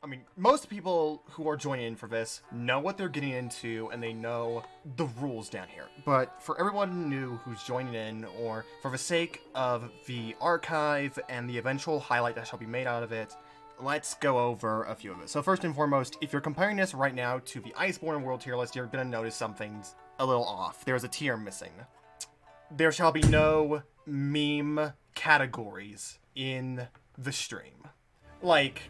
I mean, most people who are joining in for this know what they're getting into and they know the rules down here. But for everyone new who's joining in, or for the sake of the archive and the eventual highlight that shall be made out of it, let's go over a few of it. So first and foremost, if you're comparing this right now to the Iceborne World tier list, you're going to notice something's a little off. There's a tier missing. There shall be no meme categories in the stream. Like,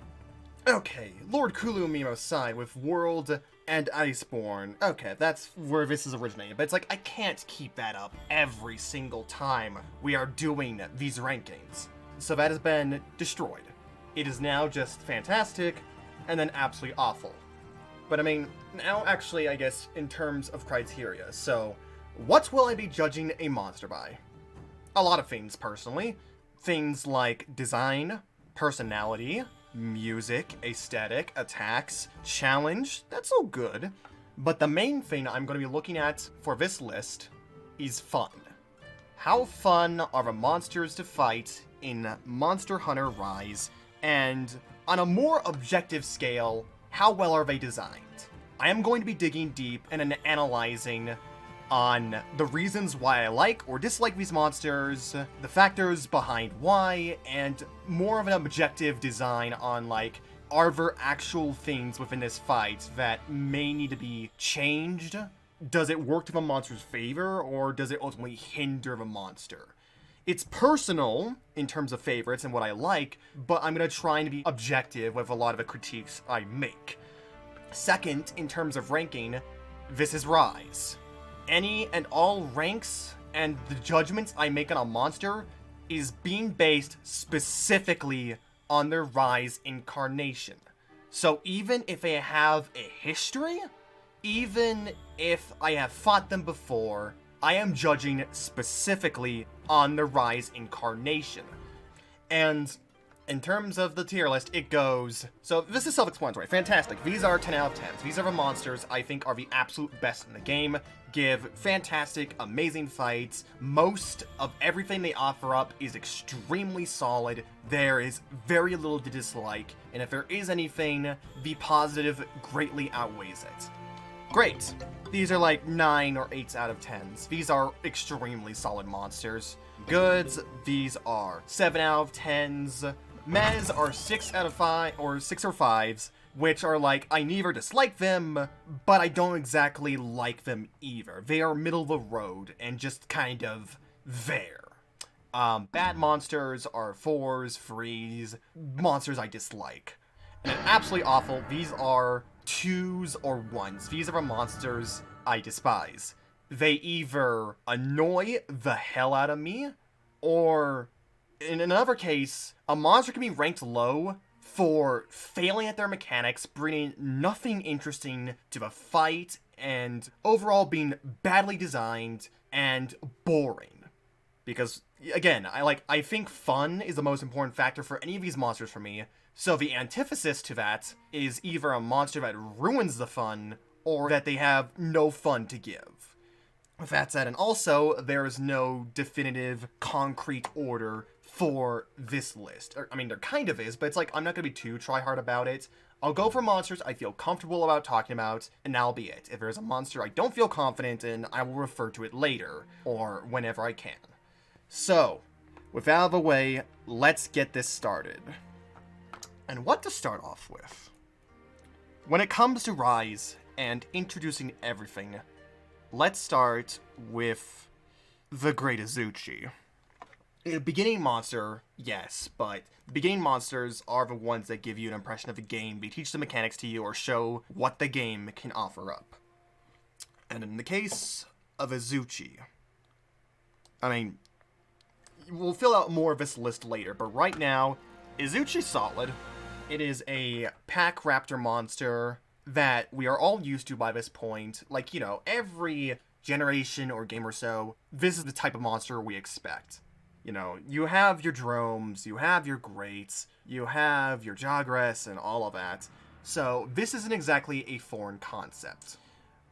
okay, Lord Kulu meme aside, with World and Iceborne, okay, that's where this is originating, but it's like, I can't keep that up every single time we are doing these rankings. So that has been destroyed. It is now just fantastic, and then absolutely awful. But I mean, now actually, I guess, in terms of criteria, so what will I be judging a monster by? A lot of things, personally. Things like design, personality, music, aesthetic, attacks, challenge, that's all good. But the main thing I'm going to be looking at for this list is fun. How fun are the monsters to fight in Monster Hunter Rise? And on a more objective scale, how well are they designed? I am going to be digging deep and analyzing on the reasons why I like or dislike these monsters, the factors behind why, and more of an objective design on, like, are there actual things within this fight that may need to be changed? Does it work to the monster's favor, or does it ultimately hinder the monster? It's personal in terms of favorites and what I like, but I'm going to try and be objective with a lot of the critiques I make. Second, in terms of ranking, this is Rise. Any and all ranks and the judgments I make on a monster is being based specifically on their Rise incarnation. So even if they have a history, even if I have fought them before, I am judging specifically on the Rise incarnation. And in terms of the tier list, it goes... So this is self-explanatory. Fantastic. These are 10 out of 10s. These are the monsters I think are the absolute best in the game. Give fantastic, amazing fights. Most of everything they offer up is extremely solid. There is very little to dislike. And if there is anything, the positive greatly outweighs it. Great. These are like 9 or 8s out of 10s. These are extremely solid monsters. Goods, these are 7 out of 10s. Mez are 6 out of 5, or 6 or 5s, which are like, I neither dislike them, but I don't exactly like them either. They are middle of the road, and just kind of there. Bad monsters are 4s, 3s, monsters I dislike. And absolutely awful, these are 2s or 1s. These are the monsters I despise. They either annoy the hell out of me, or in another case, a monster can be ranked low for failing at their mechanics, bringing nothing interesting to the fight, and overall being badly designed and boring. Because, again, I think fun is the most important factor for any of these monsters for me, so the antithesis to that is either a monster that ruins the fun, or that they have no fun to give. With that said, and also, there is no definitive, concrete order for this list. I mean, there kind of is, but it's like, I'm not going to be too try-hard about it. I'll go for monsters I feel comfortable about talking about, and that'll be it. If there's a monster I don't feel confident in, I will refer to it later, or whenever I can. So, with that out of the way, let's get this started. And what to start off with? When it comes to Rise and introducing everything, let's start with the Great Izuchi. A beginning monster, yes, but the beginning monsters are the ones that give you an impression of the game. They teach the mechanics to you or show what the game can offer up. And in the case of Izuchi, I mean, we'll fill out more of this list later, but right now, Izuchi's solid. It is a pack raptor monster that we are all used to by this point. Like, you know, every generation or game or so, this is the type of monster we expect. You know, you have your dromes, you have your greats, you have your jogress, and all of that. So this isn't exactly a foreign concept.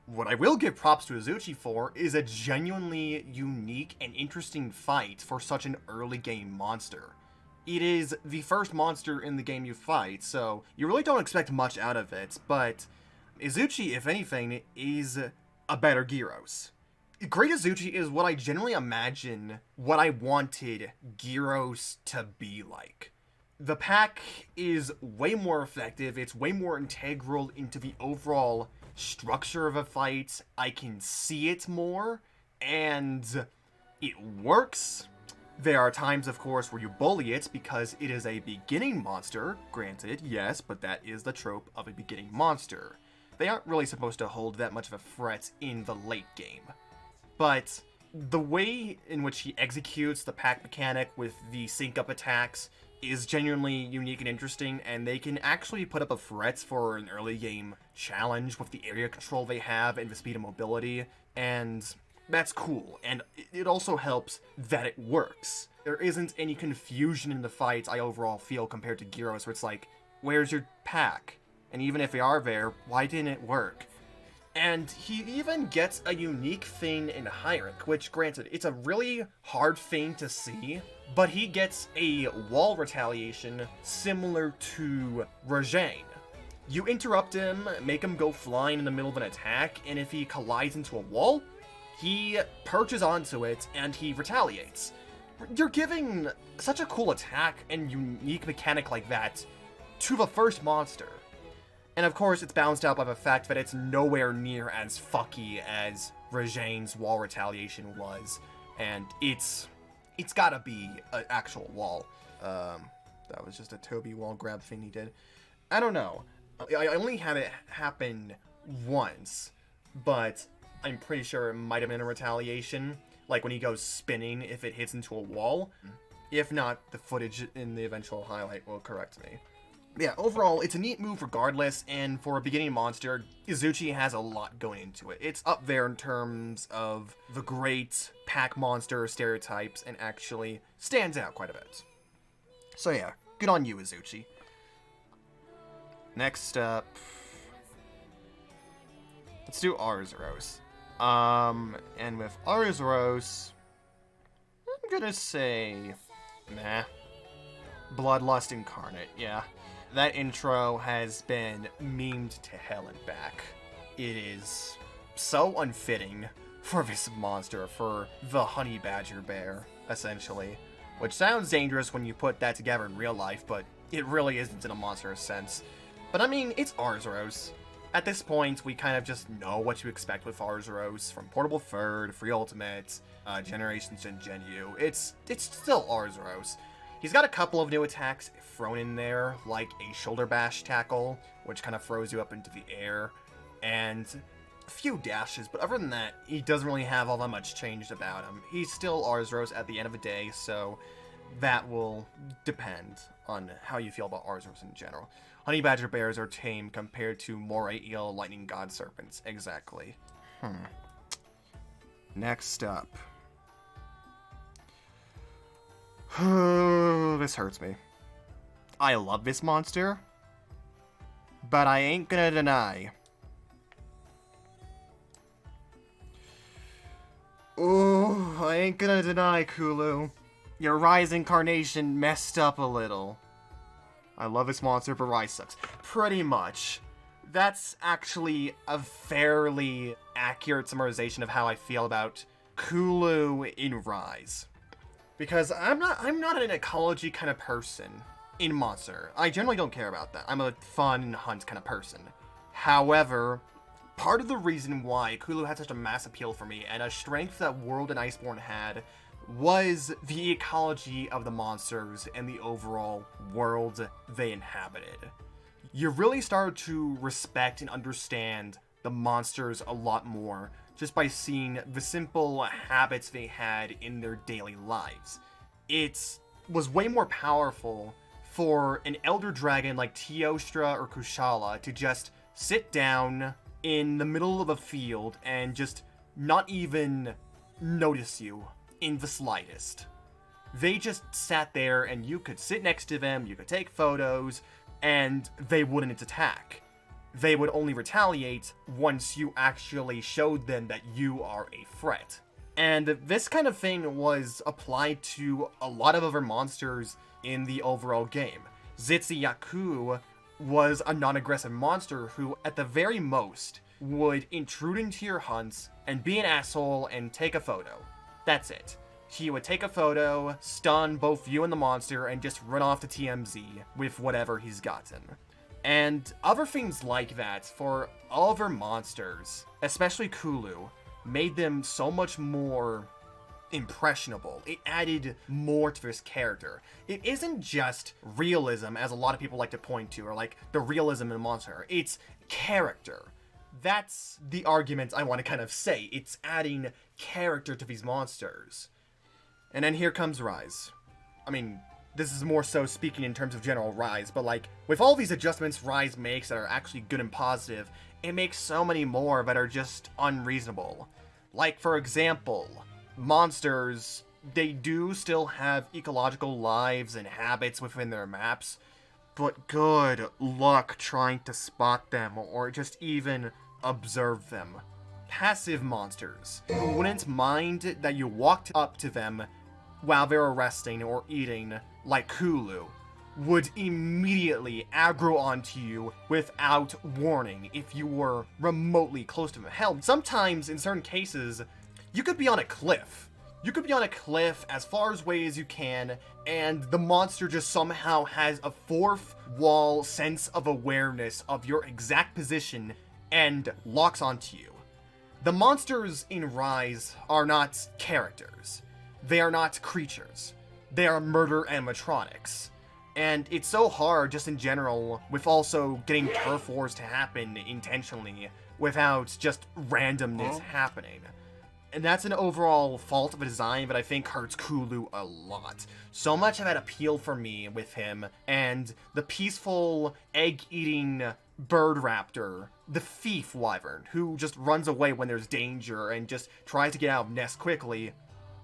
What I will give props to Izuchi for is a genuinely unique and interesting fight for such an early game monster. It is the first monster in the game you fight, so you really don't expect much out of it, but Izuchi, if anything, is a better Gyros. Great Izuchi is what I generally imagine what I wanted Gyros to be like. The pack is way more effective, it's way more integral into the overall structure of a fight, I can see it more, and it works. There are times, of course, where you bully it because it is a beginning monster, granted, yes, but that is the trope of a beginning monster. They aren't really supposed to hold that much of a threat in the late game. But the way in which he executes the pack mechanic with the sync-up attacks is genuinely unique and interesting, and they can actually put up a threat for an early game challenge with the area control they have and the speed and mobility, and that's cool. And it also helps that it works. There isn't any confusion in the fights I overall feel compared to Gyros, where it's like, where's your pack? And even if they are there, why didn't it work? And he even gets a unique thing in Hyrule, which granted, it's a really hard thing to see, but he gets a wall retaliation similar to Rajang. You interrupt him, make him go flying in the middle of an attack, and if he collides into a wall, he perches onto it and he retaliates. You're giving such a cool attack and unique mechanic like that to the first monster. And of course, it's balanced out by the fact that it's nowhere near as fucky as Rajang's wall retaliation was, and it's gotta be an actual wall. That was just a Tobi wall grab thing he did. I don't know. I only had it happen once, but I'm pretty sure it might have been a retaliation, like when he goes spinning if it hits into a wall. If not, the footage in the eventual highlight will correct me. Yeah, overall, it's a neat move regardless, and for a beginning monster, Izuchi has a lot going into it. It's up there in terms of the great pack monster stereotypes, and actually stands out quite a bit. So yeah, good on you, Izuchi. Next up, let's do Arzuros. And with Arzuros, I'm gonna say, nah. Bloodlust Incarnate, yeah. That intro has been memed to hell and back. It is so unfitting for this monster, for the honey badger bear, essentially. Which sounds dangerous when you put that together in real life, but it really isn't in a monster sense. But I mean, it's Arzuros. At this point, we kind of just know what to expect with Arzuros, from Portable Third, Free Ultimate, Generations and Gen U. It's still Arzuros. He's got a couple of new attacks thrown in there, like a shoulder bash tackle, which kind of throws you up into the air, and a few dashes, but other than that, he doesn't really have all that much changed about him. He's still Arzuros at the end of the day, so that will depend on how you feel about Arzuros in general. Honey Badger Bears are tame compared to Moray Eel Lightning God Serpents, exactly. Next up. This hurts me. I love this monster, but I ain't gonna deny. Ooh, I ain't gonna deny, Kulu. Your Rise incarnation messed up a little. I love this monster, but Rise sucks. Pretty much. That's actually a fairly accurate summarization of how I feel about Kulu in Rise. Because I'm not an ecology kind of person in Monster. I generally don't care about that. I'm a fun hunt kind of person. However, part of the reason why Kulu had such a mass appeal for me, and a strength that World and Iceborne had, was the ecology of the monsters and the overall world they inhabited. You really started to respect and understand the monsters a lot more just by seeing the simple habits they had in their daily lives. It was way more powerful for an elder dragon like Teostra or Kushala to just sit down in the middle of a field and just not even notice you in the slightest. They just sat there and you could sit next to them, you could take photos, and they wouldn't attack. They would only retaliate once you actually showed them that you are a threat. And this kind of thing was applied to a lot of other monsters in the overall game. Zinogre was a non-aggressive monster who, at the very most, would intrude into your hunts and be an asshole and take a photo. That's it. He would take a photo, stun both you and the monster, and just run off to TMZ with whatever he's gotten. And other things like that for all of our monsters, especially Kulu, made them so much more impressionable. It added more to this character. It isn't just realism, as a lot of people like to point to, or like the realism in a monster. It's character. That's the argument I want to kind of say. It's adding character to these monsters. And then here comes Rise. I mean, this is more so speaking in terms of general Rise, but like, with all these adjustments Rise makes that are actually good and positive, it makes so many more that are just unreasonable. Like, for example, monsters, they do still have ecological lives and habits within their maps, but good luck trying to spot them or just even observe them. Passive monsters who wouldn't mind that you walked up to them while they're resting or eating, like Kulu, would immediately aggro onto you without warning if you were remotely close to them. Hell, sometimes in certain cases, you could be on a cliff. You could be on a cliff as far away as you can, and the monster just somehow has a fourth wall sense of awareness of your exact position and locks onto you. The monsters in Rise are not characters. They are not creatures. They are murder animatronics. And it's so hard just in general with also getting turf wars to happen intentionally without just randomness happening. And that's an overall fault of a design that I think hurts Kulu a lot. So much of that appeal for me with him, and the peaceful, egg-eating bird raptor, the thief wyvern, who just runs away when there's danger and just tries to get out of nest quickly.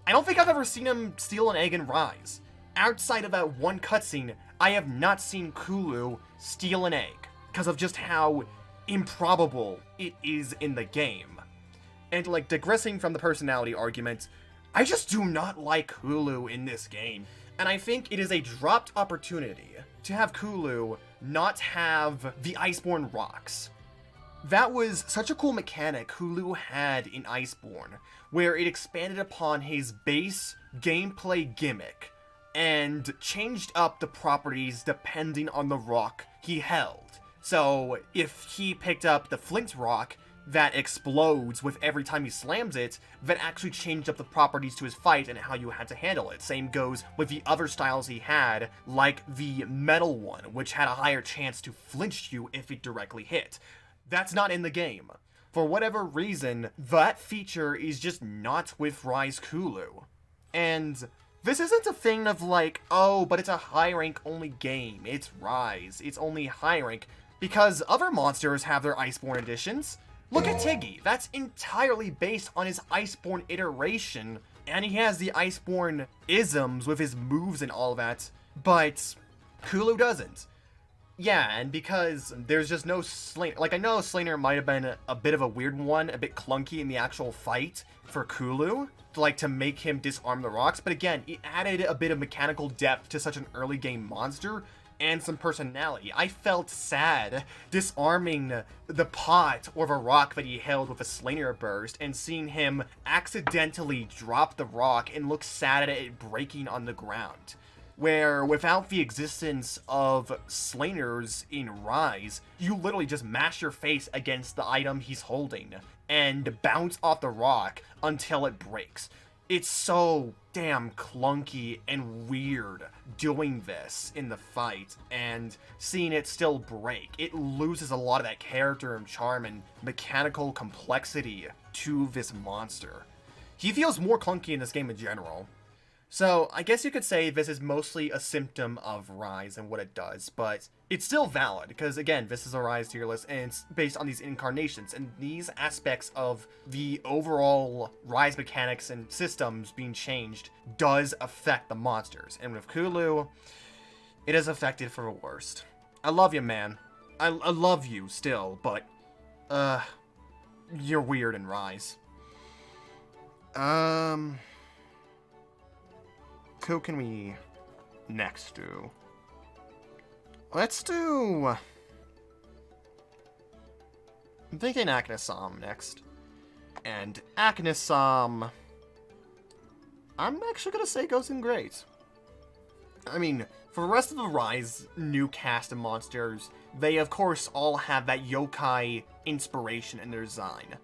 I don't think I've ever seen him steal an egg in Rise. Outside of that one cutscene, I have not seen Kulu steal an egg, because of just how improbable it is in the game. And, like, digressing from the personality argument, I just do not like Kulu in this game. And I think it is a dropped opportunity to have Kulu not have the Iceborne rocks. That was such a cool mechanic Kulu had in Iceborne, where it expanded upon his base gameplay gimmick and changed up the properties depending on the rock he held. So, if he picked up the flint rock, that explodes with every time he slams it, that actually changed up the properties to his fight and how you had to handle it. Same goes with the other styles he had, like the metal one, which had a higher chance to flinch you if it directly hit. That's not in the game. For whatever reason, that feature is just not with Rise Kulu. And this isn't a thing of like, oh, but it's a high rank only game. It's Rise. It's only high rank. Because other monsters have their Iceborne editions. Look at Tiggy, that's entirely based on his Iceborne iteration, and he has the Iceborne isms with his moves and all that, but Kulu doesn't. Yeah, and because there's just no Slainer, like I know Slainer might have been a bit of a weird one, a bit clunky in the actual fight for Kulu, to make him disarm the rocks, but again, it added a bit of mechanical depth to such an early game monster, and some personality. I felt sad disarming the pot or the rock that he held with a Slainer burst and seeing him accidentally drop the rock and look sad at it breaking on the ground. Where without the existence of Slainers in Rise, you literally just mash your face against the item he's holding and bounce off the rock until it breaks. It's so damn clunky and weird doing this in the fight, and seeing it still break. It loses a lot of that character and charm and mechanical complexity to this monster. He feels more clunky in this game in general. So, I guess you could say this is mostly a symptom of Rise and what it does, but it's still valid, because again, this is a Rise tier list, and it's based on these incarnations, and these aspects of the overall Rise mechanics and systems being changed does affect the monsters, and with Kulu, it is affected for the worst. I love you, man. I love you still, but, you're weird in Rise. Who can we next do? Let's do... I'm thinking Aknosom next. And Aknosom... I'm actually gonna say goes in great. I mean, for the rest of the Rise new cast of monsters, they of course all have that yokai inspiration in their design.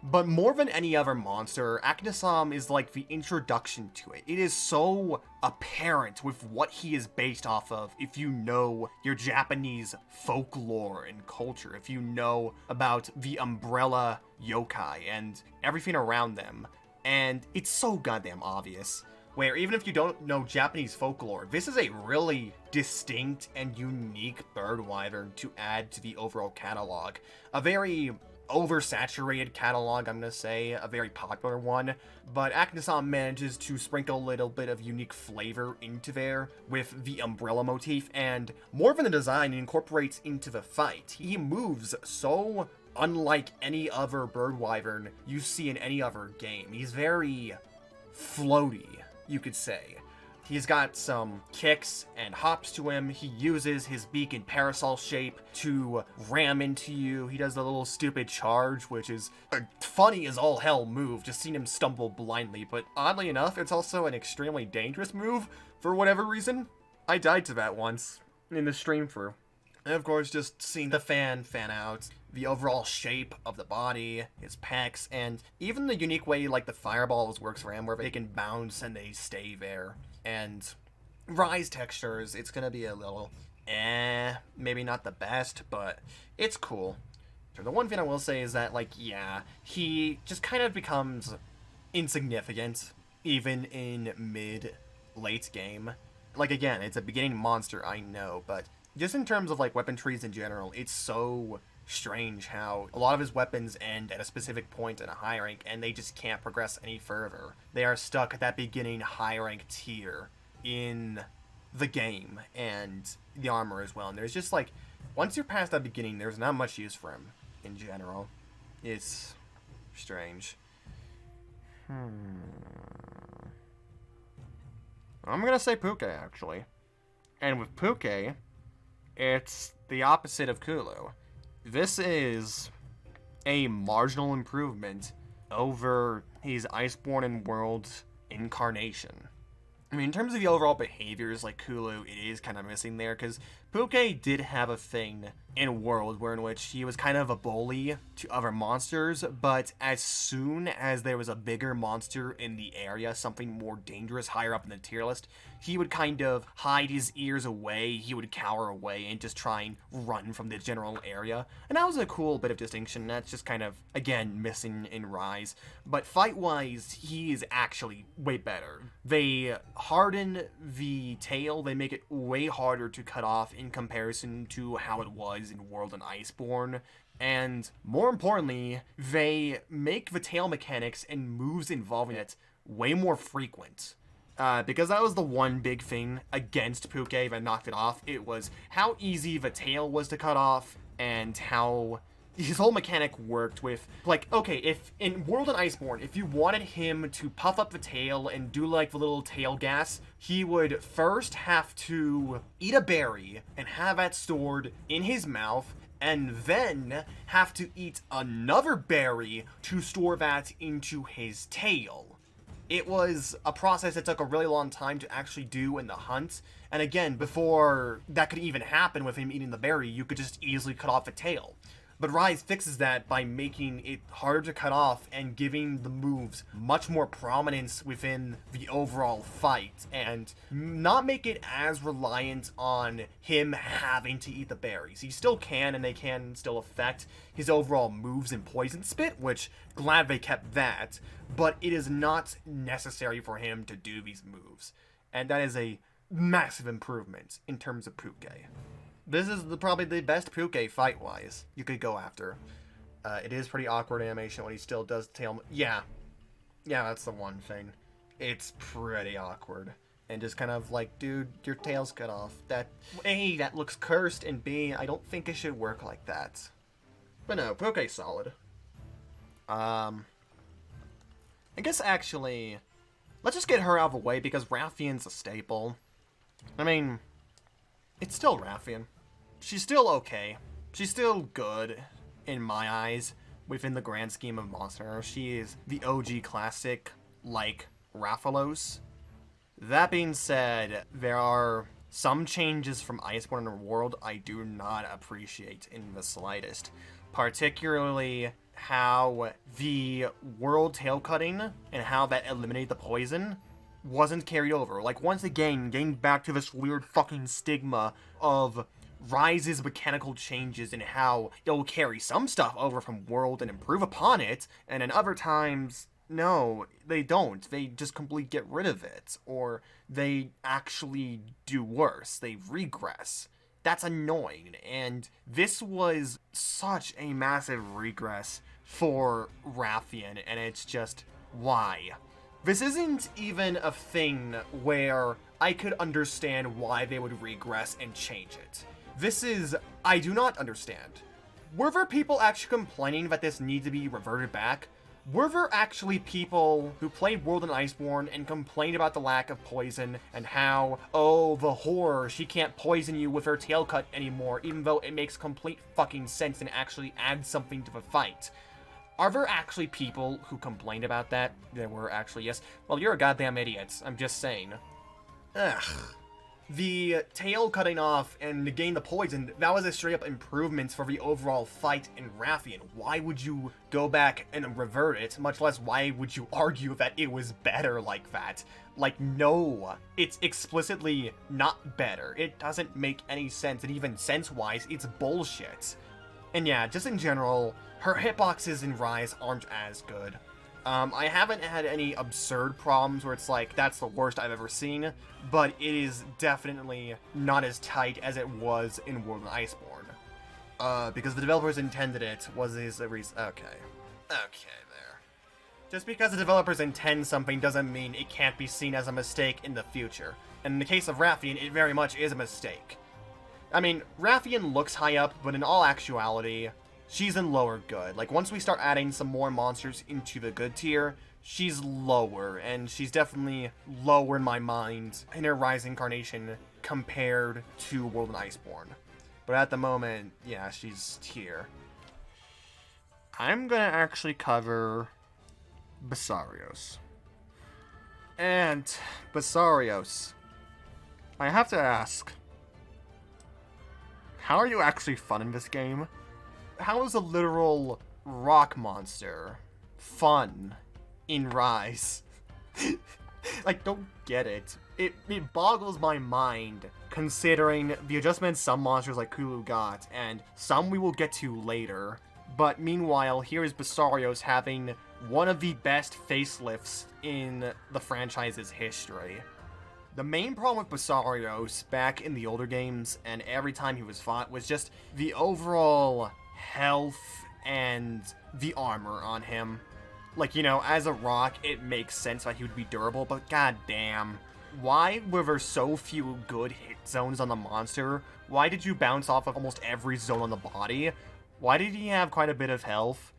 But more than any other monster, Aknosom is like the introduction to it. It is so apparent with what he is based off of if you know your Japanese folklore and culture, if you know about the umbrella yokai and everything around them. And it's so goddamn obvious, where even if you don't know Japanese folklore, this is a really distinct and unique bird wyvern to add to the overall catalog. A very oversaturated catalog, I'm gonna say, a very popular one, but Aknosom manages to sprinkle a little bit of unique flavor into there with the umbrella motif, and more than the design, it incorporates into the fight. He moves so unlike any other bird wyvern you see in any other game. He's very floaty, you could say. He's got some kicks and hops to him. He uses his beak in parasol shape to ram into you. He does a little stupid charge, which is a funny as all hell move, just seeing him stumble blindly. But oddly enough, it's also an extremely dangerous move for whatever reason. I died to that once in the stream through. And of course, just seeing the fan out, the overall shape of the body, his pecs, and even the unique way like the fireballs works for him, where they can bounce and they stay there. And Rise textures, it's gonna be a little maybe not the best, but it's cool. So the one thing I will say is that, like, yeah, he just kind of becomes insignificant, even in mid-late game. Like, again, it's a beginning monster, I know, but just in terms of, like, weapon trees in general, it's so strange how a lot of his weapons end at a specific point in a high rank and they just can't progress any further. They are stuck at that beginning high rank tier in the game and the armor as well. And there's just like, once you're past that beginning, there's not much use for him in general. It's strange. I'm gonna say Pukei, actually. And with Pukei, it's the opposite of Kulu. This is a marginal improvement over his Iceborne and World incarnation. I mean, in terms of the overall behaviors, like Kulu, it is kind of missing there, because Pukei did have a thing in World in which he was kind of a bully to other monsters, but as soon as there was a bigger monster in the area, something more dangerous higher up in the tier list, he would kind of hide his ears away, he would cower away, and just try and run from the general area. And that was a cool bit of distinction. That's just kind of, again, missing in Rise. But fight-wise, he is actually way better. They harden the tail, they make it way harder to cut off in comparison to how it was in World and Iceborne. And more importantly, they make the tail mechanics and moves involving it way more frequent. Because that was the one big thing against Pukei that knocked it off. It was how easy the tail was to cut off and how his whole mechanic worked with, like, okay, if in World and Iceborne, if you wanted him to puff up the tail and do like the little tail gas, he would first have to eat a berry and have that stored in his mouth, and then have to eat another berry to store that into his tail. It was a process that took a really long time to actually do in the hunt. And again, before that could even happen with him eating the berry, you could just easily cut off a tail. But Rise fixes that by making it harder to cut off and giving the moves much more prominence within the overall fight, and not make it as reliant on him having to eat the berries. He still can, and they can still affect his overall moves and poison spit, which, glad they kept that, but it is not necessary for him to do these moves. And that is a massive improvement in terms of Pukei. This is probably the best Pukei fight-wise you could go after. It is pretty awkward animation when he still does tail... Yeah, that's the one thing. It's pretty awkward. And just kind of like, dude, your tail's cut off. That, A, that looks cursed, and B, I don't think it should work like that. But no, Pukei's solid. I guess actually, let's just get her out of the way because Rathian's a staple. I mean, it's still Rathian. She's still okay. She's still good, in my eyes, within the grand scheme of Monster. She is the OG classic, like Rathalos. That being said, there are some changes from Iceborne Underworld I do not appreciate in the slightest. Particularly how the world tail cutting and how that eliminated the poison wasn't carried over. Like, once again, getting back to this weird fucking stigma of Rise's mechanical changes and how it'll carry some stuff over from World and improve upon it, and then other times, no, they don't. They just completely get rid of it, or they actually do worse. They regress. That's annoying, and this was such a massive regress for Rathian, and it's just, why? This isn't even a thing where I could understand why they would regress and change it. This is, I do not understand. Were there people actually complaining that this needs to be reverted back? Were there actually people who played World and Iceborne and complained about the lack of poison and how, oh, the horror, she can't poison you with her tail cut anymore, even though it makes complete fucking sense and actually adds something to the fight? Are there actually people who complained about that? There were actually, yes. Well, you're a goddamn idiot. I'm just saying. Ugh. The tail cutting off and negating the poison, that was a straight up improvement for the overall fight in Rathian. Why would you go back and revert it? Much less, why would you argue that it was better like that? Like, no. It's explicitly not better. It doesn't make any sense, and even sense-wise, it's bullshit. And yeah, just in general, her hitboxes in Rise aren't as good. I haven't had any absurd problems where it's like, that's the worst I've ever seen, but it is definitely not as tight as it was in World and Iceborne. Because the developers intended it was a reason. Okay, there. Just because the developers intend something doesn't mean it can't be seen as a mistake in the future. And in the case of Rathian, it very much is a mistake. I mean, Rathian looks high up, but in all actuality, she's in lower good. Like, once we start adding some more monsters into the good tier, she's lower, and she's definitely lower in my mind in her Rise incarnation compared to World and Iceborne. But at the moment, yeah, she's here. I'm gonna actually cover Basarios. And Basarios, I have to ask, how are you actually fun in this game? How is a literal rock monster fun in Rise? Like, don't get it. It boggles my mind, considering the adjustments some monsters like Kulu got, and some we will get to later. But meanwhile, here is Basarios having one of the best facelifts in the franchise's history. The main problem with Basarios back in the older games, and every time he was fought, was just the overall health and the armor on him. Like, you know, as a rock, it makes sense that he would be durable, but goddamn, why were there so few good hit zones on the monster? Why did you bounce off of almost every zone on the body? Why did he have quite a bit of health?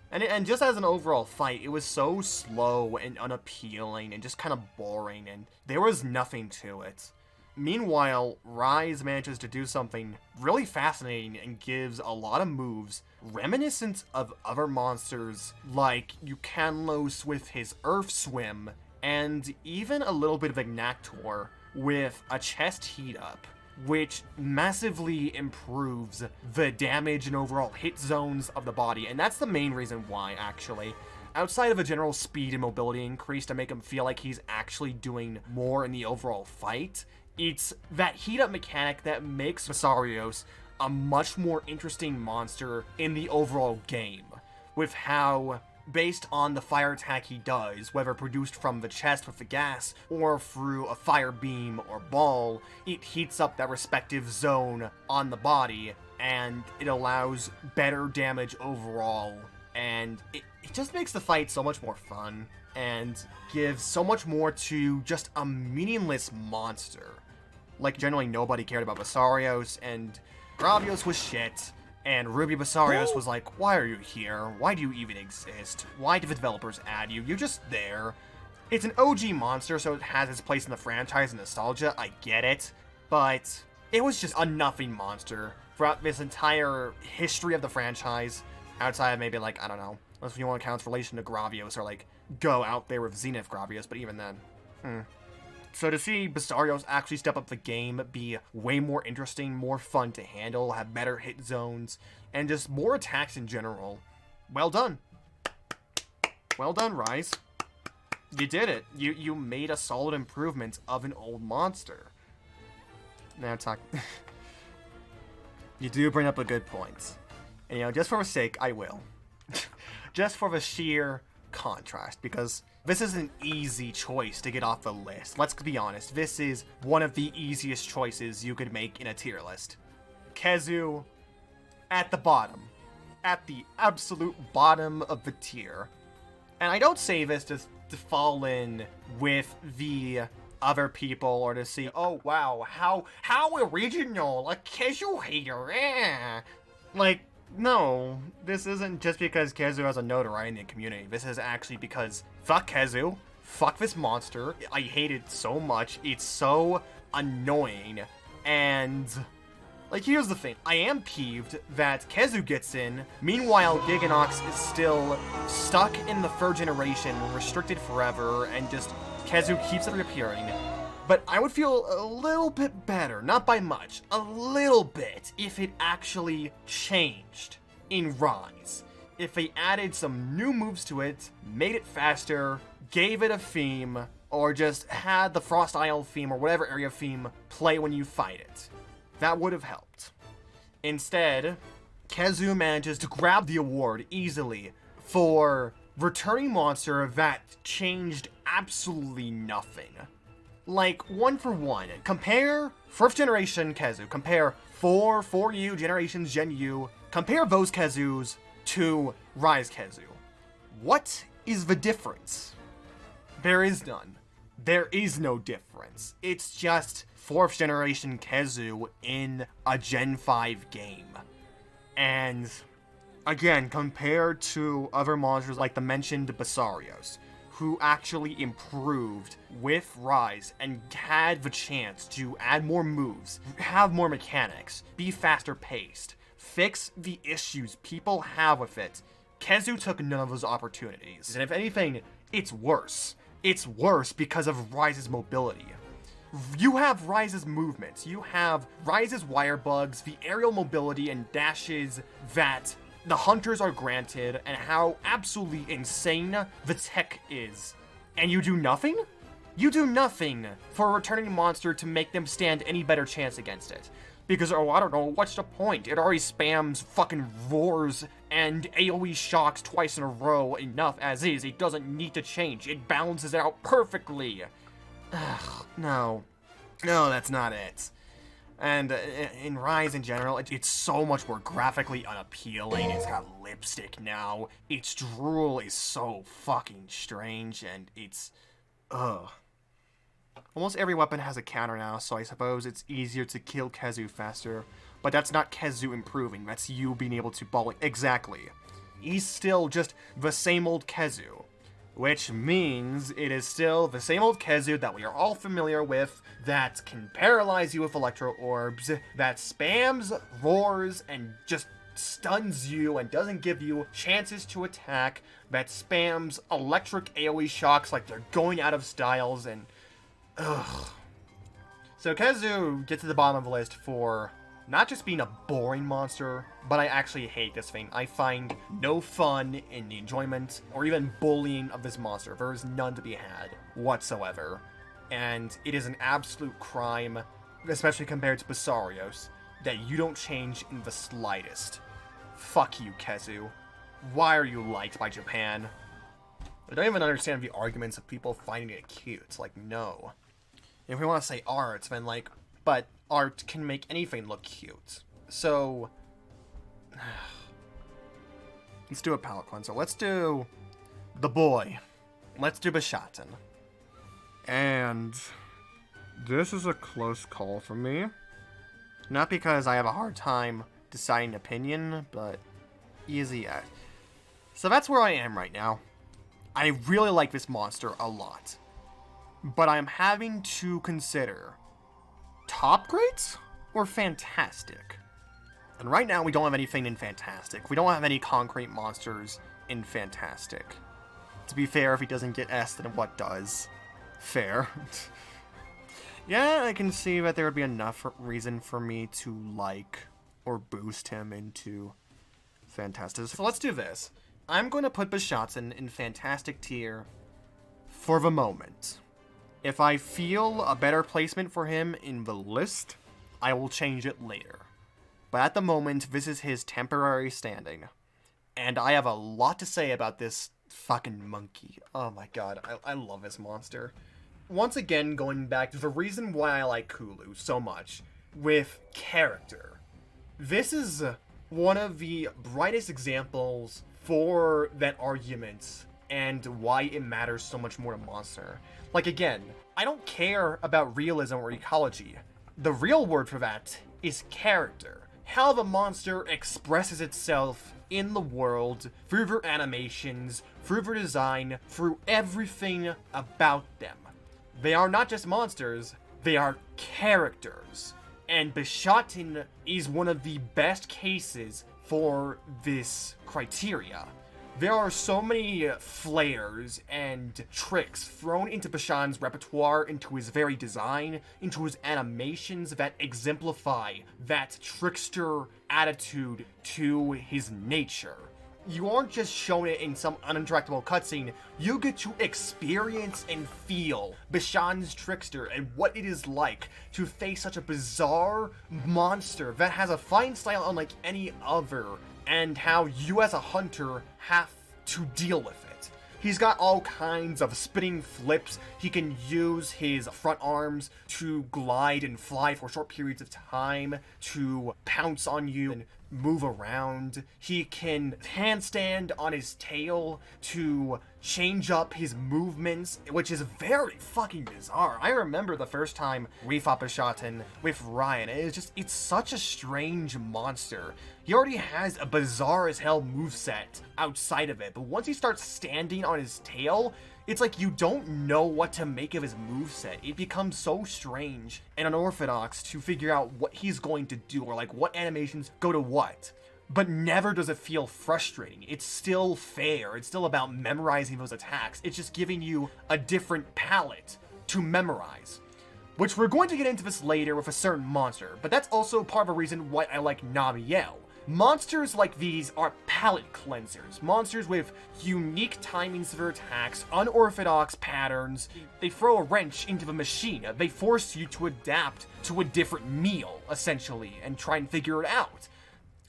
And just as an overall fight, it was so slow and unappealing and just kind of boring, and there was nothing to it. Meanwhile, Rise manages to do something really fascinating and gives a lot of moves reminiscent of other monsters like Eucanlos with his Earth Swim, and even a little bit of Ignactor with a chest heat up, which massively improves the damage and overall hit zones of the body, and that's the main reason why, actually. Outside of a general speed and mobility increase to make him feel like he's actually doing more in the overall fight, it's that heat-up mechanic that makes Basarios a much more interesting monster in the overall game, with how, based on the fire attack he does, whether produced from the chest with the gas, or through a fire beam or ball, it heats up that respective zone on the body, and it allows better damage overall, and it just makes the fight so much more fun, and gives so much more to just a meaningless monster. Like, generally nobody cared about Basarios, and Gravios was shit, and Ruby Basarios was like, why are you here? Why do you even exist? Why did the developers add you? You're just there. It's an OG monster, so it has its place in the franchise and nostalgia, I get it. But it was just a nothing monster throughout this entire history of the franchise. Outside of maybe, like, I don't know, unless you want to count its relation to Gravios or, like, go out there with Zenith Gravios, but even then. So to see Basarios actually step up the game, be way more interesting, more fun to handle, have better hit zones, and just more attacks in general, well done. Well done, Rise. You did it. You made a solid improvement of an old monster. Now talk. You do bring up a good point. And, you know, just for the sake, I will. Just for the sheer contrast, because this is an easy choice to get off the list. Let's be honest, this is one of the easiest choices you could make in a tier list. Khezu at the bottom. At the absolute bottom of the tier. And I don't say this to fall in with the other people or to see, oh wow, how original, a Khezu hater, eh. Like, no, this isn't just because Khezu has a notoriety in the community. This is actually because fuck Khezu, fuck this monster. I hate it so much. It's so annoying. And, like, here's the thing. I am peeved that Khezu gets in. Meanwhile, Giganox is still stuck in the 3rd generation, restricted forever, and just Khezu keeps reappearing. But I would feel a little bit better, not by much, a little bit, if it actually changed in Rise. If they added some new moves to it, made it faster, gave it a theme, or just had the Frost Isle theme or whatever area theme play when you fight it. That would have helped. Instead, Khezu manages to grab the award easily for returning monster that changed absolutely nothing. Like, 1 for 1. Compare 1st generation Khezu, compare 4U generations Gen U, compare those Khezus to Rise Khezu. What is the difference? There is none. There is no difference. It's just 4th generation Khezu in a Gen 5 game. And again, compared to other monsters like the mentioned Basarios, who actually improved with Rise and had the chance to add more moves, have more mechanics, be faster paced, fix the issues people have with it, Khezu took none of those opportunities. And if anything, it's worse. It's worse because of Rise's mobility. You have Rise's movements, you have Rise's wire bugs, the aerial mobility and dashes that the hunters are granted, and how absolutely insane the tech is. And you do nothing? You do nothing for a returning monster to make them stand any better chance against it. Because, oh, I don't know, what's the point? It already spams fucking roars and AoE shocks twice in a row enough as is. It doesn't need to change. It balances it out perfectly. Ugh, no. No, that's not it. And in Rise in general, it's so much more graphically unappealing. It's got lipstick now. Its drool is so fucking strange, and it's... ugh. Almost every weapon has a counter now, so I suppose it's easier to kill Khezu faster. But that's not Khezu improving, that's you being able to ball it. Exactly. He's still just the same old Khezu. Which means it is still the same old Khezu that we are all familiar with, that can paralyze you with electro orbs, that spams, roars, and just stuns you and doesn't give you chances to attack, that spams electric AoE shocks like they're going out of styles, and... ugh. So Khezu gets to the bottom of the list for not just being a boring monster, but I actually hate this thing. I find no fun in the enjoyment or even bullying of this monster. There is none to be had whatsoever. And it is an absolute crime, especially compared to Basarios, that you don't change in the slightest. Fuck you, Khezu. Why are you liked by Japan? I don't even understand the arguments of people finding it cute. Like, no. If we want to say art, then like, but art can make anything look cute. So, let's do a palette cleanser. Let's do the boy. Let's do Bishaten. And this is a close call for me. Not because I have a hard time deciding opinion, but easy at. So that's where I am right now. I really like this monster a lot. But I'm having to consider top grades or fantastic. And right now we don't have anything in fantastic. We don't have any concrete monsters in fantastic. To be fair, if he doesn't get S, then what does? Fair. Yeah, I can see that there would be enough reason for me to like or boost him into fantastic. So let's do this. I'm going to put Bishaten in fantastic tier for the moment. If I feel a better placement for him in the list, I will change it later. But at the moment, this is his temporary standing. And I have a lot to say about this fucking monkey. Oh my god, I love this monster. Once again, going back to the reason why I like Kulu so much, with character. This is one of the brightest examples for that argument and why it matters so much more to Monster. Like, again, I don't care about realism or ecology. The real word for that is character. How the monster expresses itself in the world, through their animations, through their design, through everything about them. They are not just monsters, they are characters. And Bishaten is one of the best cases for this criteria. There are so many flares and tricks thrown into Bishaten's repertoire, into his very design, into his animations that exemplify that trickster attitude to his nature. You aren't just shown it in some uninteractable cutscene, you get to experience and feel Bishaten's trickster and what it is like to face such a bizarre monster that has a fighting style unlike any other, and how you as a hunter have to deal with it. He's got all kinds of spinning flips. He can use his front arms to glide and fly for short periods of time, to pounce on you and move around. He can handstand on his tail to change up his movements, which is very fucking bizarre. I remember the first time we fought Bishaten with Ryan. It's such a strange monster. He already has a bizarre as hell moveset outside of it, but once he starts standing on his tail, it's like you don't know what to make of his moveset. It becomes so strange and unorthodox to figure out what he's going to do, or like what animations go to what. But never does it feel frustrating. It's still fair. It's still about memorizing those attacks. It's just giving you a different palette to memorize. Which we're going to get into this later with a certain monster, but that's also part of the reason why I like Namiel. Monsters like these are palette cleansers. Monsters with unique timings of their attacks, unorthodox patterns. They throw a wrench into the machine. They force you to adapt to a different meal, essentially, and try and figure it out.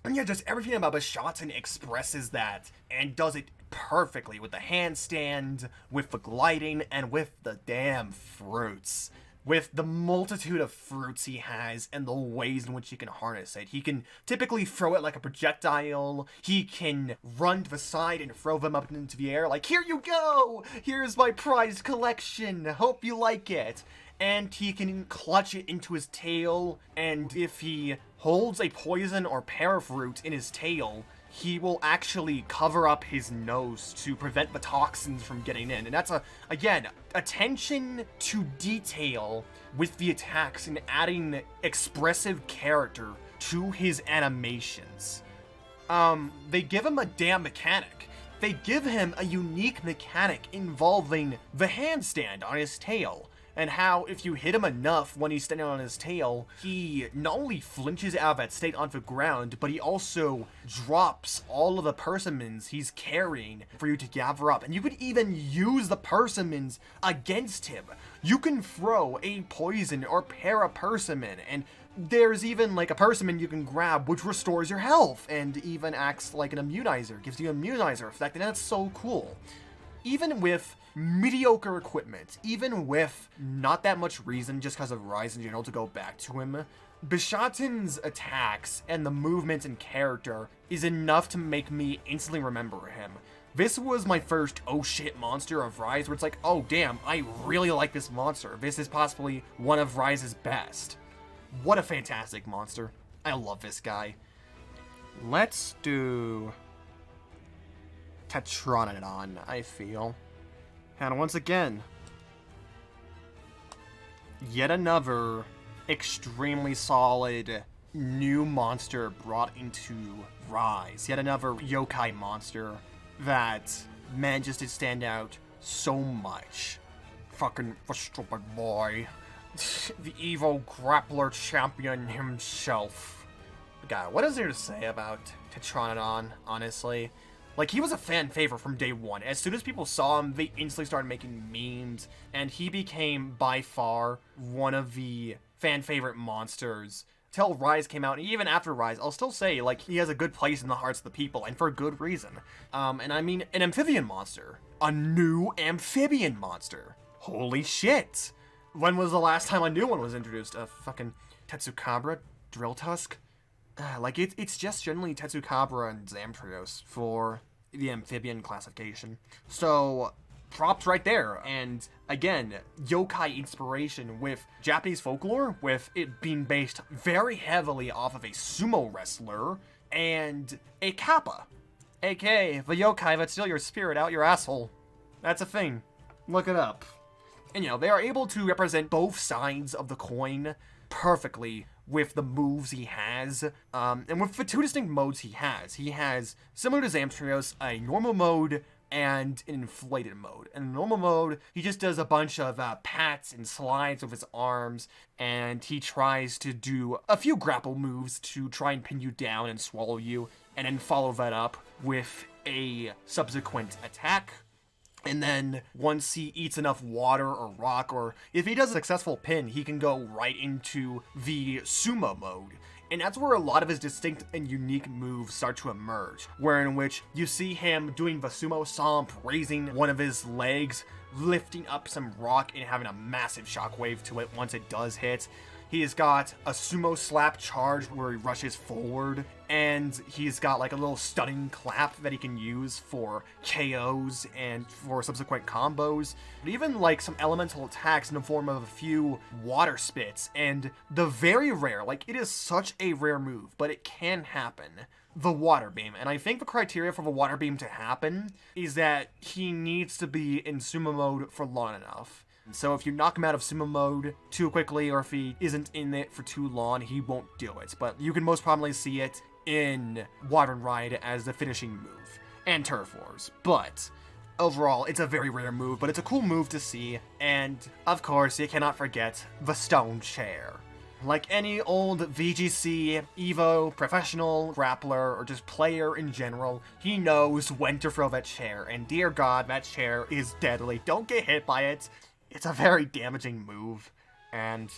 And yeah, just everything about Bishaten expresses that, and does it perfectly, with the handstand, with the gliding, and with the damn fruits. With the multitude of fruits he has and the ways in which he can harness it. He can typically throw it like a projectile. He can run to the side and throw them up into the air like, here you go! Here's my prized collection! Hope you like it! And he can clutch it into his tail, and if he holds a poison or parafruit in his tail, he will actually cover up his nose to prevent the toxins from getting in. And that's, again, attention to detail with the attacks and adding expressive character to his animations. They give him a damn mechanic. They give him a unique mechanic involving the handstand on his tail. And how, if you hit him enough when he's standing on his tail, he not only flinches out of that state onto the ground, but he also drops all of the persimmons he's carrying for you to gather up. And you could even use the persimmons against him. You can throw a poison or para-persimmon, and there's even like a persimmon you can grab which restores your health, and even acts like an immunizer, gives you an immunizer effect, and that's so cool. Even with mediocre equipment, even with not that much reason just because of Rise in general to go back to him, Bishaten's attacks and the movement and character is enough to make me instantly remember him. This was my first oh shit monster of Rise, where it's like, oh damn, I really like this monster. This is possibly one of Rise's best. What a fantastic monster. I love this guy. Let's do Tetranadon, I feel. And once again, yet another extremely solid new monster brought into Rise. Yet another yokai monster that manages to stand out so much. Fucking stupid boy. The evil grappler champion himself. God, what is there to say about Tetranadon, honestly? Like, he was a fan favorite from day one. As soon as people saw him, they instantly started making memes, and he became, by far, one of the fan favorite monsters till Rise came out. And even after Rise, I'll still say, like, he has a good place in the hearts of the people, and for good reason. And I mean, an amphibian monster. A new amphibian monster. Holy shit! When was the last time a new one was introduced? A fucking Tetsukabra? Drill Tusk? Like, it's just generally Tetsukabra and Zamtrios for the amphibian classification. So, props right there. And again, yokai inspiration with Japanese folklore, with it being based very heavily off of a sumo wrestler and a kappa, aka the yokai that steal your spirit out your asshole. That's a thing. Look it up. And you know, they are able to represent both sides of the coin perfectly with the moves he has, and with the two distinct modes he has. He has, similar to Zamtrios, a normal mode and an inflated mode. In the normal mode, he just does a bunch of pats and slides with his arms, and he tries to do a few grapple moves to try and pin you down and swallow you, and then follow that up with a subsequent attack. And then once he eats enough water or rock, or if he does a successful pin, he can go right into the sumo mode. And that's where a lot of his distinct and unique moves start to emerge, where in which you see him doing the sumo stomp, raising one of his legs, lifting up some rock and having a massive shockwave to it once it does hit. He's got a sumo slap charge where he rushes forward, and he's got like a little stunning clap that he can use for KOs and for subsequent combos. But even like some elemental attacks in the form of a few water spits, and the very rare, like it is such a rare move, but it can happen, the water beam. And I think the criteria for the water beam to happen is that he needs to be in sumo mode for long enough. So if you knock him out of sumo mode too quickly, or if he isn't in it for too long, he won't do it. But you can most probably see it in Wyvern Ride as the finishing move, and Turf Wars. But overall, it's a very rare move, but it's a cool move to see. And of course, you cannot forget the Stone Chair. Like any old VGC, Evo, professional, grappler, or just player in general, he knows when to throw that chair. And dear God, that chair is deadly. Don't get hit by it. It's a very damaging move, and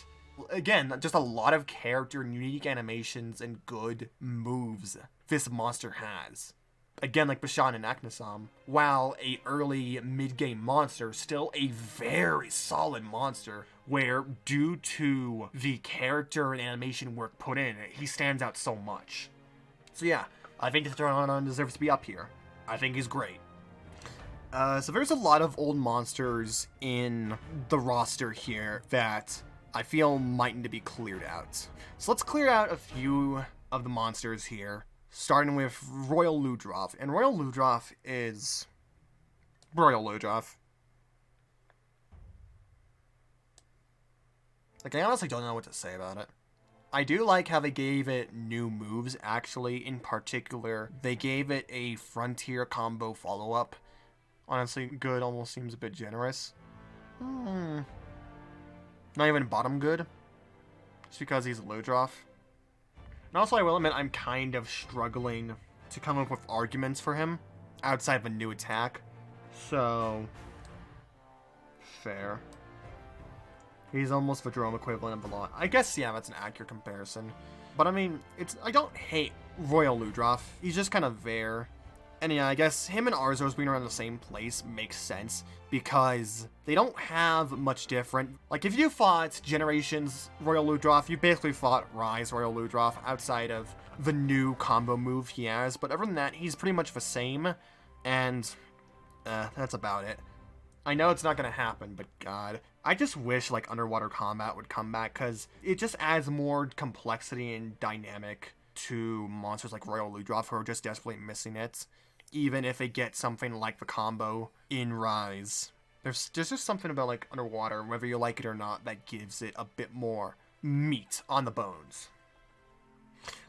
again, just a lot of character and unique animations and good moves this monster has. Again, like Bishaten and Aknosom, while a early mid-game monster, still a very solid monster, where due to the character and animation work put in, he stands out so much. So yeah, I think Tetranadon deserves to be up here. I think he's great. So there's a lot of old monsters in the roster here that I feel might need to be cleared out. So let's clear out a few of the monsters here, starting with Royal Ludroth. And Royal Ludroth is Royal Ludroth. Like, I honestly don't know what to say about it. I do like how they gave it new moves, actually. In particular, they gave it a Frontier combo follow-up. Honestly, good almost seems a bit generous. Not even bottom good. Just because he's Ludroth. And also, I will admit, I'm kind of struggling to come up with arguments for him outside of a new attack. So, fair. He's almost the Jerome equivalent of the law. I guess, yeah, that's an accurate comparison. But I mean, I don't hate Royal Ludroth. He's just kind of there. And yeah, I guess him and Arzuros being around the same place makes sense, because they don't have much different. Like, if you fought Generations Royal Ludroth, you basically fought Rise Royal Ludroth outside of the new combo move he has. But other than that, he's pretty much the same, and that's about it. I know it's not going to happen, but God, I just wish, like, underwater combat would come back, because it just adds more complexity and dynamic to monsters like Royal Ludroth, who are just desperately missing it, even if they get something like the combo in Rise. There's just something about, like, underwater, whether you like it or not, that gives it a bit more meat on the bones.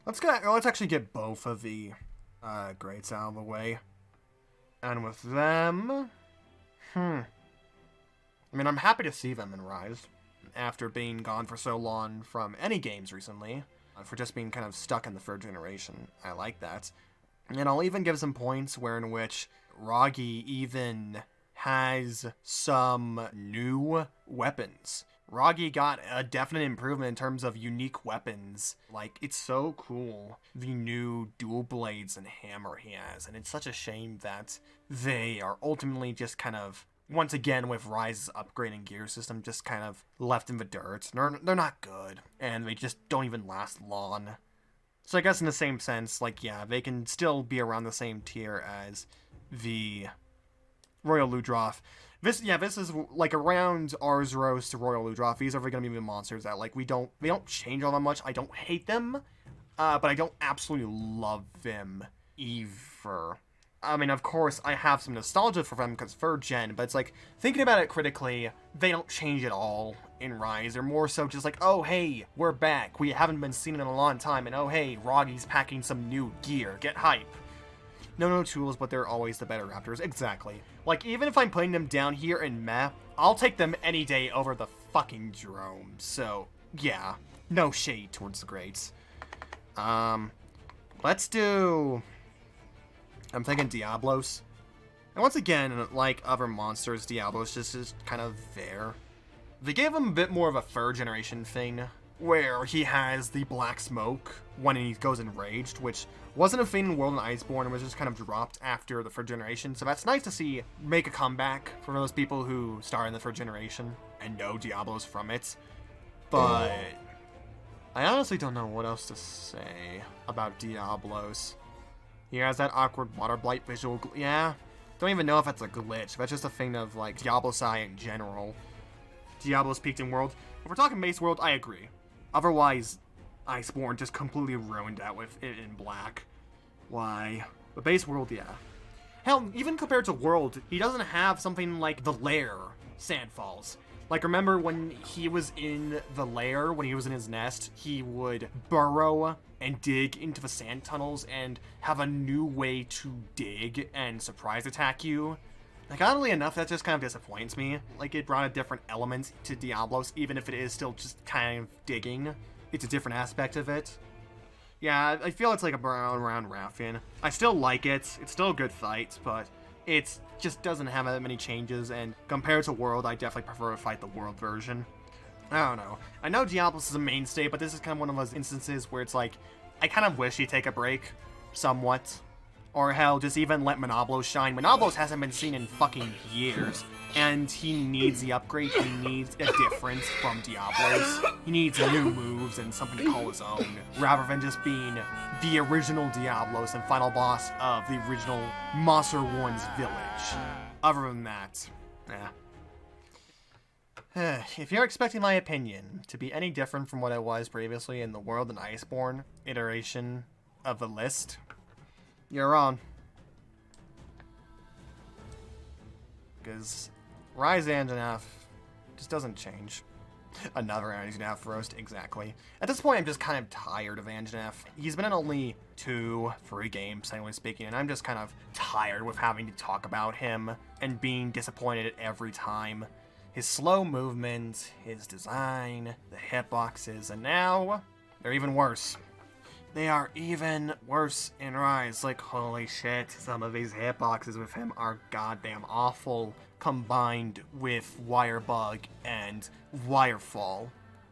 Let's actually get both of the greats out of the way. And with them... I mean, I'm happy to see them in Rise, after being gone for so long from any games recently, for just being kind of stuck in the 3rd generation. I like that. And I'll even give some points in which Wroggi even has some new weapons. Wroggi got a definite improvement in terms of unique weapons. Like, it's so cool, the new dual blades and hammer he has, and it's such a shame that they are ultimately just kind of, once again with Rise's upgrading gear system, just kind of left in the dirt. They're not good, and they just don't even last long. So I guess in the same sense, like, yeah, they can still be around the same tier as the Royal Ludroth. This is, like, around Arzuros to Royal Ludroth. These are going to be the monsters that, like, they don't change all that much. I don't hate them, but I don't absolutely love them either. I mean, of course, I have some nostalgia for them because 3rd gen, but it's like, thinking about it critically, they don't change at all in Rise. They're more so just like, oh, hey, we're back. We haven't been seen in a long time, and oh, hey, Wroggi's packing some new gear. Get hype. No tools, but they're always the better raptors. Exactly. Like, even if I'm putting them down here in meh, I'll take them any day over the fucking drone. So, yeah. No shade towards the greats. Let's do... I'm thinking Diablos. And once again, like other monsters, Diablos just is kind of there. They gave him a bit more of a 3rd generation thing, where he has the black smoke when he goes enraged, which wasn't a thing in World and Iceborne, and was just kind of dropped after the 3rd generation. So that's nice to see make a comeback for those people who started in the 3rd generation and know Diablos from it. But I honestly don't know what else to say about Diablos. He has that awkward water blight visual. Yeah, don't even know if that's a glitch. That's just a thing of, like, Diablos Eye in general. Diablos peaked in World. If we're talking base World, I agree. Otherwise, Iceborne just completely ruined that with it in black. Why? But base World, yeah. Hell, even compared to World, he doesn't have something like the Lair Sandfalls. Like, remember when he was in the lair, when he was in his nest, he would burrow and dig into the sand tunnels and have a new way to dig and surprise attack you. Like, oddly enough, that just kind of disappoints me. Like, it brought a different element to Diablos, even if it is still just kind of digging. It's a different aspect of it. Yeah, I feel it's like a around Rathian. I still like it. It's still a good fight, but it just doesn't have that many changes, and compared to World, I definitely prefer to fight the World version. I don't know. I know Diablos is a mainstay, but this is kind of one of those instances where it's like, I kind of wish he'd take a break, somewhat. Or hell, just even let Magnamalo shine. Magnamalo hasn't been seen in fucking years, and he needs the upgrade. He needs a difference from Diablos. He needs new moves and something to call his own, rather than just being the original Diablos and final boss of the original Monster One's village. Other than that, if you're expecting my opinion to be any different from what it was previously in the World and Iceborne iteration of the list, you're wrong. Because Rise Anjanath just doesn't change. Another Anjanath roast, exactly. At this point, I'm just kind of tired of Anjanath. He's been in only 2-3 games, technically speaking, and I'm just kind of tired with having to talk about him and being disappointed every time. His slow movement, his design, the hitboxes, and now they're even worse. They are even worse in Rise. Like, holy shit, some of these hitboxes with him are goddamn awful, combined with Wirebug and Wirefall.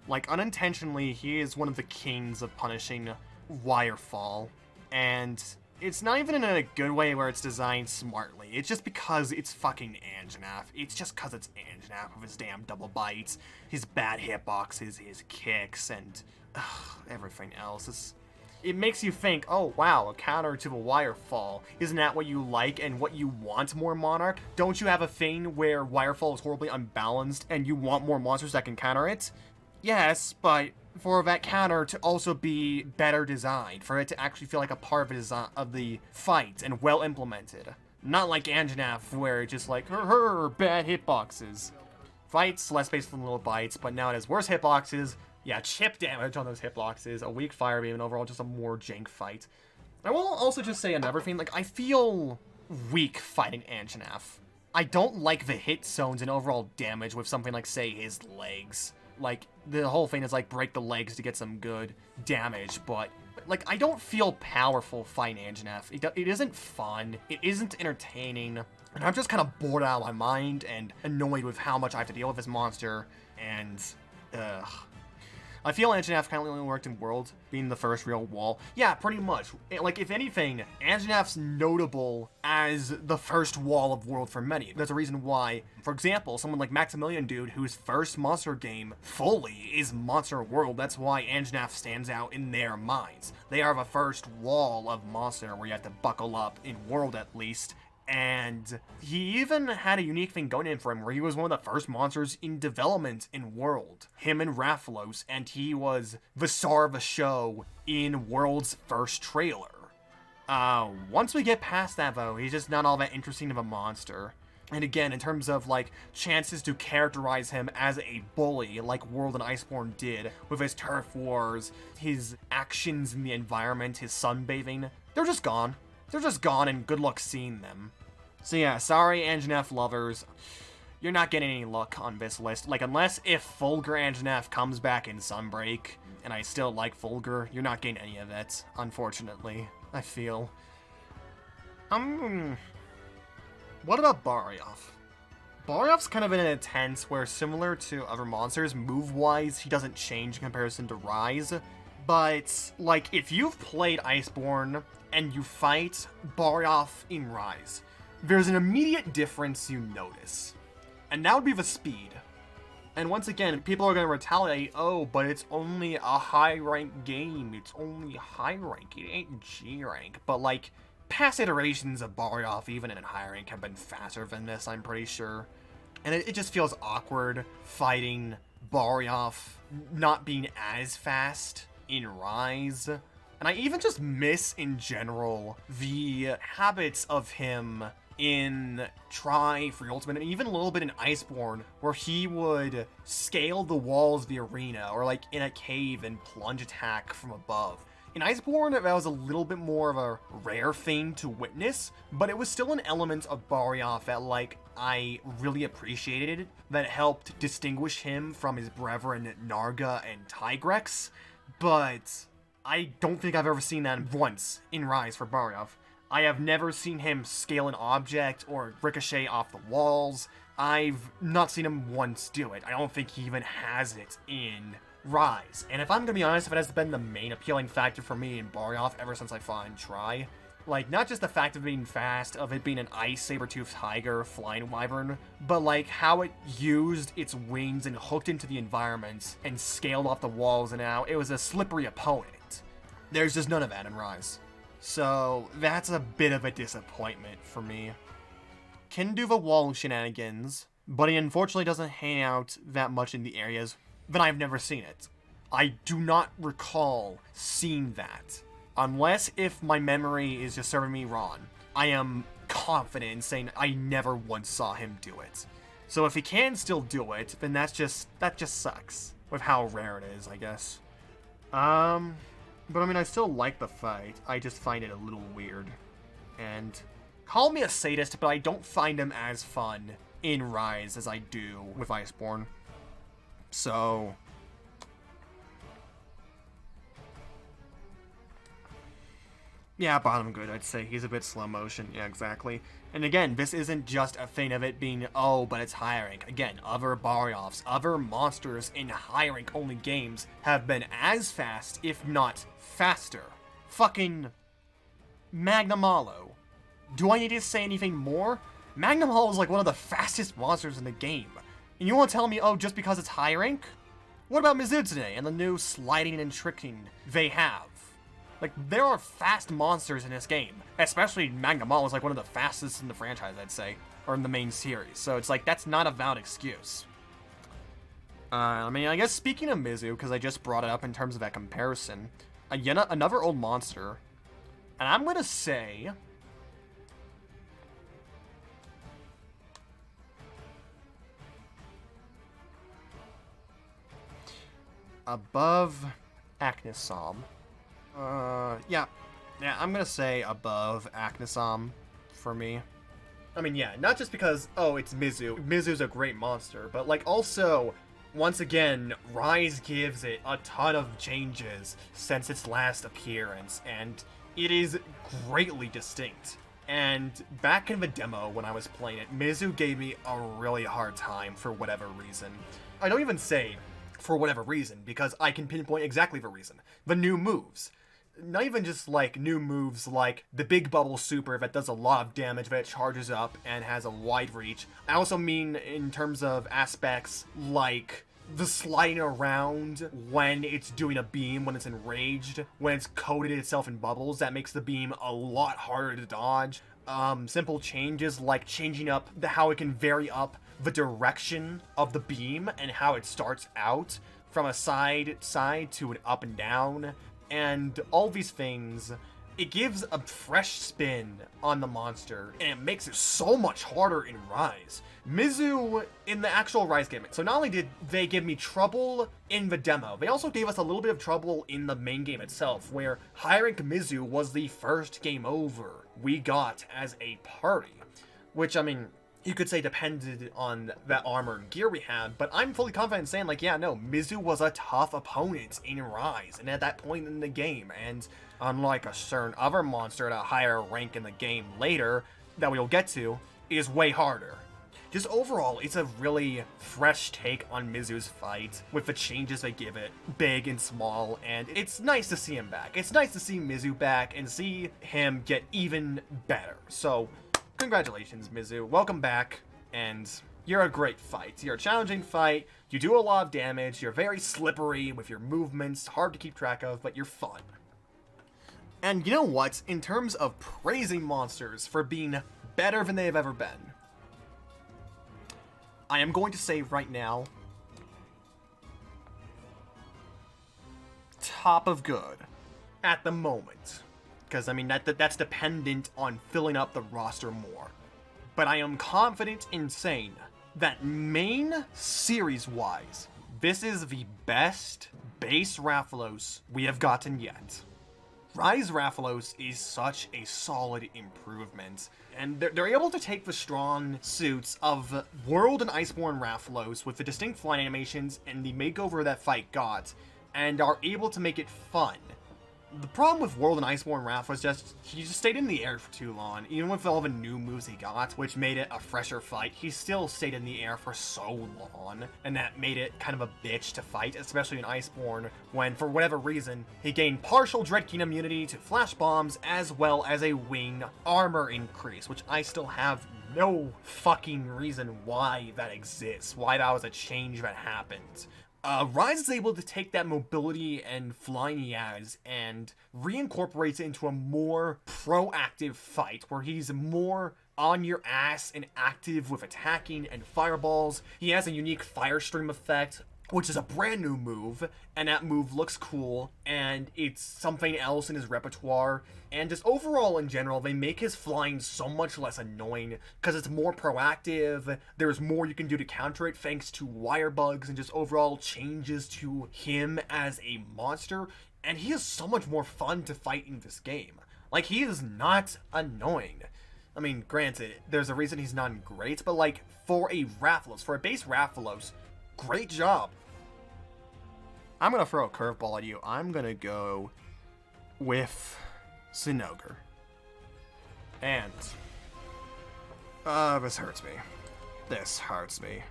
Like, unintentionally, he is one of the kings of punishing Wirefall. And it's not even in a good way where it's designed smartly. It's just because it's fucking Anjanath. It's just because it's Anjanath with his damn double bites, his bad hitboxes, his kicks, and everything else. It makes you think, oh wow, a counter to the Wirefall. Isn't that what you like and what you want more Monarch? Don't you have a thing where Wirefall is horribly unbalanced and you want more monsters that can counter it? Yes, but for that counter to also be better designed, for it to actually feel like a part of the fight and well implemented. Not like Anjanath, where it's just like, her, bad hitboxes. Fights, less based on little bites, but now it has worse hitboxes. Yeah, chip damage on those hitboxes, a weak fire beam, and overall just a more jank fight. I will also just say another thing, like, I feel weak fighting Anjanath. I don't like the hit zones and overall damage with something like, say, his legs. Like, the whole thing is, like, break the legs to get some good damage, but, like, I don't feel powerful fighting Anjanath. It isn't fun, it isn't entertaining, and I'm just kind of bored out of my mind and annoyed with how much I have to deal with this monster, and, I feel Anjanath kind of only worked in World, being the first real wall. Yeah, pretty much. Like, if anything, Anjanath's notable as the first wall of World for many. There's a reason why, for example, someone like Maximilian Dude, whose first monster game fully is Monster World, that's why Anjanath stands out in their minds. They are the first wall of monster where you have to buckle up, in World at least. And he even had a unique thing going in for him where he was one of the first monsters in development in World. Him and Rathalos, and he was the star of the show in World's first trailer. Once we get past that though, he's just not all that interesting of a monster. And again, in terms of like chances to characterize him as a bully like World and Iceborne did with his turf wars, his actions in the environment, his sunbathing, they're just gone. They're just gone, and good luck seeing them. So yeah, sorry Anjanath lovers, you're not getting any luck on this list. Like, unless if Fulgur Anjanath comes back in Sunbreak, and I still like Fulgur, you're not getting any of it, unfortunately, I feel. What about Barioth? Barioth's kind of in a tense where, similar to other monsters, move-wise, he doesn't change in comparison to Rise. But, like, if you've played Iceborne and you fight Barioth in Rise, there's an immediate difference you notice. And that would be the speed. And once again, people are going to retaliate, oh, but it's only a high-rank game. It's only high-rank. It ain't G-rank. But, like, past iterations of Barioth, even in high rank, have been faster than this, I'm pretty sure. And it just feels awkward fighting Barioth not being as fast in Rise. And I even just miss, in general, the habits of him in Tri for Ultimate, and even a little bit in Iceborne, where he would scale the walls of the arena, or like in a cave and plunge attack from above. In Iceborne, that was a little bit more of a rare thing to witness, but it was still an element of Barioth that, like, I really appreciated, that helped distinguish him from his brethren Narga and Tigrex, but I don't think I've ever seen that once in Rise for Barioth. I have never seen him scale an object or ricochet off the walls. I've not seen him once do it. I don't think he even has it in Rise. And if I'm gonna be honest, if it has been the main appealing factor for me in Barioth ever since I fought in Tri, like, not just the fact of being fast, of it being an ice saber-toothed tiger, flying wyvern, but like how it used its wings and hooked into the environment and scaled off the walls, and now it was a slippery opponent. There's just none of that in Rise. So that's a bit of a disappointment for me. Can do the wall shenanigans, but he unfortunately doesn't hang out that much in the areas that I've never seen it. I do not recall seeing that. Unless if my memory is just serving me wrong, I am confident in saying I never once saw him do it. So if he can still do it, then that just sucks with how rare it is, I guess. But I mean, I still like the fight. I just find it a little weird. And call me a sadist, but I don't find him as fun in Rise as I do with Iceborne. So yeah, bottom good, I'd say. He's a bit slow motion. Yeah, exactly. And again, this isn't just a thing of it being, oh, but it's high rank. Again, other Barioths, other monsters in high rank only games have been as fast, if not faster. Fucking Magnamalo. Do I need to say anything more? Magnamalo is like one of the fastest monsters in the game. And you want to tell me, oh, just because it's high rank? What about Mizutsune and the new sliding and tricking they have? Like, there are fast monsters in this game. Especially Magnamalo is like one of the fastest in the franchise, I'd say. Or in the main series. So it's like, that's not a valid excuse. I mean, I guess speaking of Mizu, because I just brought it up in terms of that comparison, another old monster. And I'm going to say above Aknosom. Yeah, I'm gonna say above Aknosom for me. I mean, yeah, not just because, oh, it's Mizu. Mizu's a great monster, but, like, also, once again, Rise gives it a ton of changes since its last appearance, and it is greatly distinct. And back in the demo, when I was playing it, Mizu gave me a really hard time for whatever reason. I don't even say for whatever reason, because I can pinpoint exactly the reason. The new moves. Not even just, like, new moves like the Big Bubble Super that does a lot of damage, that charges up and has a wide reach. I also mean in terms of aspects like the sliding around when it's doing a beam, when it's enraged, when it's coated itself in bubbles, that makes the beam a lot harder to dodge. Simple changes like changing up how it can vary up the direction of the beam and how it starts out from a side to an up and down. And all these things, it gives a fresh spin on the monster, and it makes it so much harder in Rise. Mizu, in the actual Rise game, so not only did they give me trouble in the demo, they also gave us a little bit of trouble in the main game itself, where high rank Mizu was the first game over we got as a party. Which, I mean, you could say depended on that armor and gear we had, but I'm fully confident in saying, like, yeah, no, Mizu was a tough opponent in Rise, and at that point in the game, and unlike a certain other monster at a higher rank in the game later, that we'll get to, is way harder. Just overall, it's a really fresh take on Mizu's fight, with the changes they give it, big and small, and it's nice to see him back. It's nice to see Mizu back, and see him get even better. So, congratulations, Mizu. Welcome back, and you're a great fight. You're a challenging fight, you do a lot of damage, you're very slippery with your movements, hard to keep track of, but you're fun. And you know what? In terms of praising monsters for being better than they've ever been, I am going to say right now, top of good at the moment. Because, I mean, that's dependent on filling up the roster more. But I am confident in saying that main series-wise, this is the best base Rathalos we have gotten yet. Rise Rathalos is such a solid improvement, and they're able to take the strong suits of World and Iceborne Rathalos with the distinct flying animations and the makeover that fight got, and are able to make it fun. The problem with World and Iceborne Wrath was he just stayed in the air for too long. Even with all the new moves he got, which made it a fresher fight, he still stayed in the air for so long, and that made it kind of a bitch to fight, especially in Iceborne, when, for whatever reason, he gained partial Dreadkin immunity to flash bombs, as well as a wing armor increase, which I still have no fucking reason why that exists, why that was a change that happened. Rise is able to take that mobility and flying he has and reincorporates it into a more proactive fight where he's more on your ass and active with attacking and fireballs. He has a unique fire stream effect, which is a brand new move, and that move looks cool, and it's something else in his repertoire, and just overall in general, they make his flying so much less annoying, because it's more proactive, there's more you can do to counter it thanks to wire bugs, and just overall changes to him as a monster, and he is so much more fun to fight in this game. Like, he is not annoying. I mean, granted, there's a reason he's not great, but like, for a Rathalos, for a base Rathalos, great job. I'm going to throw a curveball at you. I'm going to go with Zinogre. And this hurts me. This hurts me.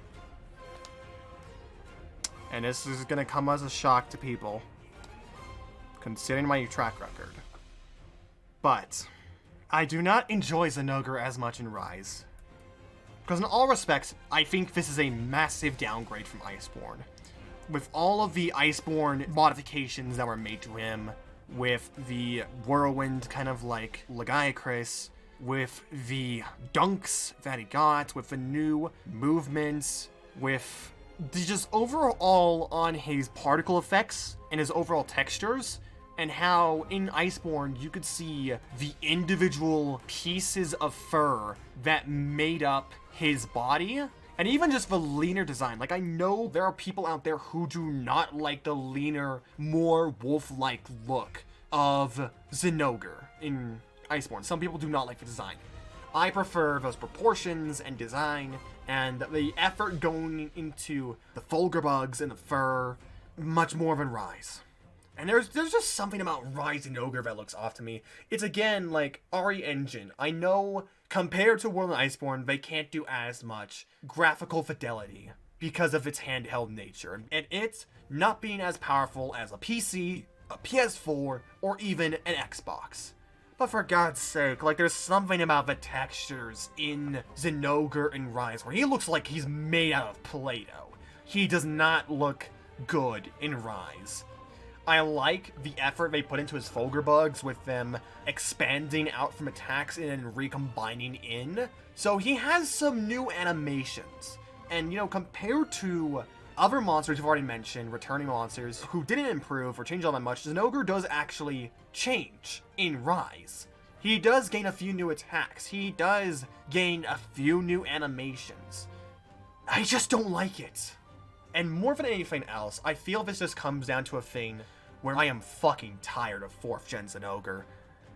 And this is going to come as a shock to people, considering my track record. But I do not enjoy Zinogre as much in Rise. Because in all respects, I think this is a massive downgrade from Iceborne. With all of the Iceborne modifications that were made to him, with the whirlwind kind of like Lagombi, with the dunks that he got, with the new movements, with the just overall on his particle effects and his overall textures, and how in Iceborne you could see the individual pieces of fur that made up his body. And even just the leaner design. Like, I know there are people out there who do not like the leaner, more wolf-like look of Zinogre in Iceborne. Some people do not like the design. I prefer those proportions and design, and the effort going into the Fulgur bugs and the fur, much more than Rise. And there's just something about Rise Zinogre that looks off to me. It's again like RE Engine. I know compared to World and Iceborne, they can't do as much graphical fidelity because of its handheld nature, and it's not being as powerful as a PC, a PS4, or even an Xbox. But for God's sake, like, there's something about the textures in Zinogre and Rise where he looks like he's made out of Play-Doh. He does not look good in Rise. I like the effort they put into his Fulgur bugs with them expanding out from attacks and then recombining in. So he has some new animations. And, you know, compared to other monsters you've already mentioned, returning monsters, who didn't improve or change all that much, Zinogre does actually change in Rise. He does gain a few new attacks. He does gain a few new animations. I just don't like it. And more than anything else, I feel this just comes down to a thing where I am fucking tired of 4th gen Zinogre.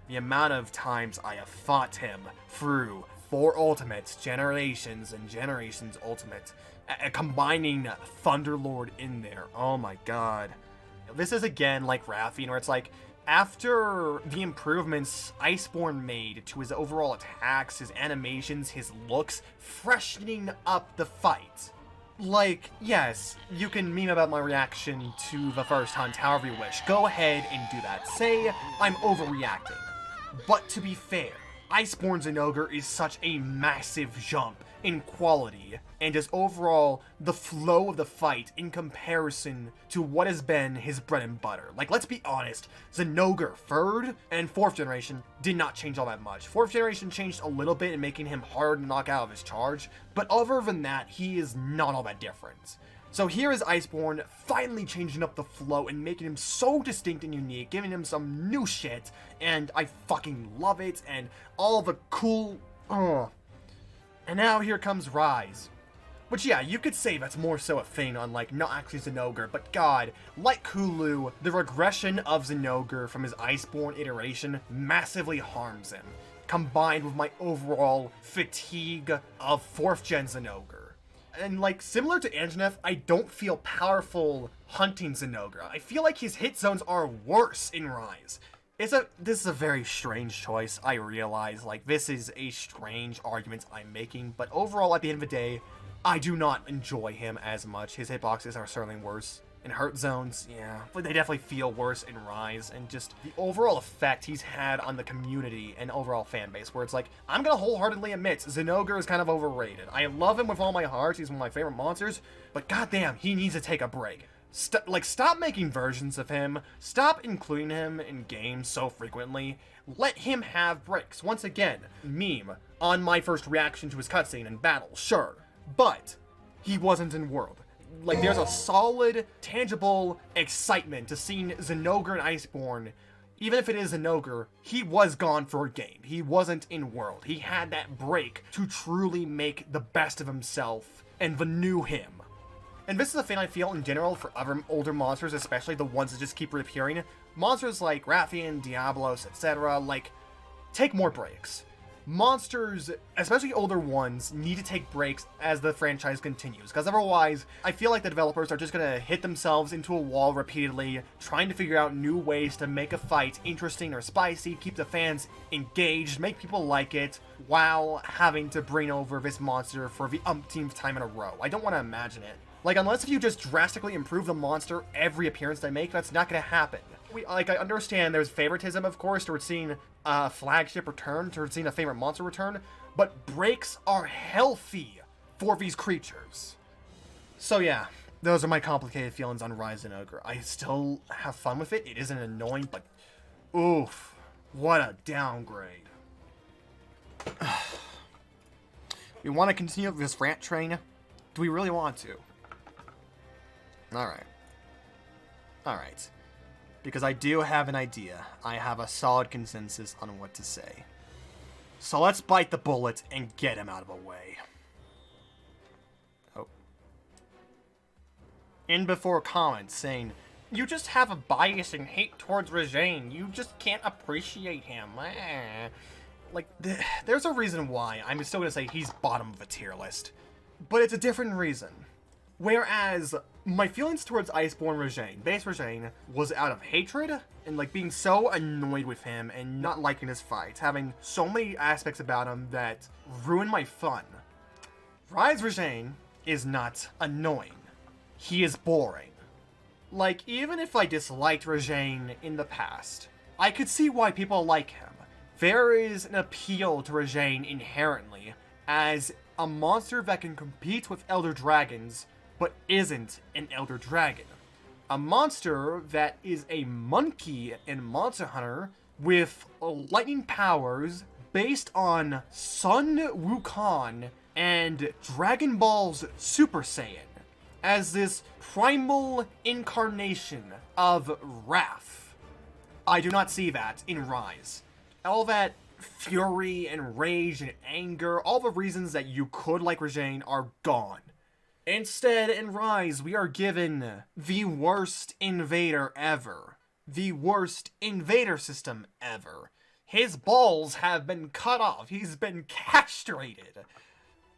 The amount of times I have fought him through 4 Ultimates, Generations, and Generations Ultimate, combining Thunderlord in there. Oh my god. This is again like Rathian, where it's like, after the improvements Iceborne made to his overall attacks, his animations, his looks, freshening up the fight. Like, yes, you can meme about my reaction to the first hunt however you wish. Go ahead and do that. Say I'm overreacting. But to be fair, Iceborne Zinogre is such a massive jump in quality and just overall the flow of the fight in comparison to what has been his bread and butter. Like, let's be honest, Zinogre 3rd and 4th generation did not change all that much. 4th generation changed a little bit in making him hard to knock out of his charge, but other than that, he is not all that different. So here is Iceborne finally changing up the flow and making him so distinct and unique, giving him some new shit, and I fucking love it, and all the cool... And now here comes Rise. Which, yeah, you could say that's more so a thing on, like, not actually Zinogre, but god, like Kulu, the regression of Zinogre from his Iceborne iteration massively harms him, combined with my overall fatigue of 4th gen Zinogre. And, like, similar to Anjanath, I don't feel powerful hunting Zinogre. I feel like his hit zones are worse in Rise. This is a very strange choice, I realize. Like, this is a strange argument I'm making, but overall, at the end of the day, I do not enjoy him as much. His hitboxes are certainly worse. In hurt zones, yeah, but they definitely feel worse in Rise, and just the overall effect he's had on the community and overall fan base, where it's like, I'm gonna wholeheartedly admit, Zinogre is kind of overrated. I love him with all my heart, he's one of my favorite monsters, but goddamn, he needs to take a break. Stop making versions of him, stop including him in games so frequently, let him have breaks. Once again, meme on my first reaction to his cutscene in battle, sure, but he wasn't in World. Like, there's a solid, tangible excitement to seeing Zinogre and Iceborne. Even if it is Zinogre, he was gone for a game. He wasn't in World. He had that break to truly make the best of himself and the new him. And this is a thing I feel in general for other older monsters, especially the ones that just keep reappearing. Monsters like Rathian, Diablos, etc., like, take more breaks. Monsters, especially older ones, need to take breaks as the franchise continues, because otherwise, I feel like the developers are just gonna hit themselves into a wall repeatedly, trying to figure out new ways to make a fight interesting or spicy, keep the fans engaged, make people like it, while having to bring over this monster for the umpteenth time in a row. I don't want to imagine it. Like, unless if you just drastically improve the monster every appearance they make, that's not gonna happen. I understand there's favoritism, of course, towards seeing a flagship return, towards seeing a favorite monster return, but breaks are healthy for these creatures. So yeah, those are my complicated feelings on Rise Zinogre. I still have fun with it. It isn't annoying, but oof, what a downgrade. We want to continue this rant train? Do we really want to? Alright. Alright. Because I do have an idea. I have a solid consensus on what to say. So let's bite the bullet and get him out of the way. in before comments saying, "You just have a bias and hate towards Rajang. You just can't appreciate him." Like, there's a reason why I'm still gonna say he's bottom of a tier list. But it's a different reason. Whereas, my feelings towards Iceborne Rajang, base Rajang, was out of hatred, and like being so annoyed with him and not liking his fights, having so many aspects about him that ruin my fun. Rise Rajang is not annoying. He is boring. Like, even if I disliked Rajang in the past, I could see why people like him. There is an appeal to Rajang inherently, as a monster that can compete with Elder Dragons, but isn't an Elder Dragon. A monster that is a monkey in Monster Hunter with lightning powers based on Sun Wukong and Dragon Ball's Super Saiyan, as this primal incarnation of wrath. I do not see that in Rise. All that fury and rage and anger, all the reasons that you could like Rajang are gone. Instead, in Rise, we are given the worst invader ever. The worst invader system ever. His balls have been cut off. He's been castrated.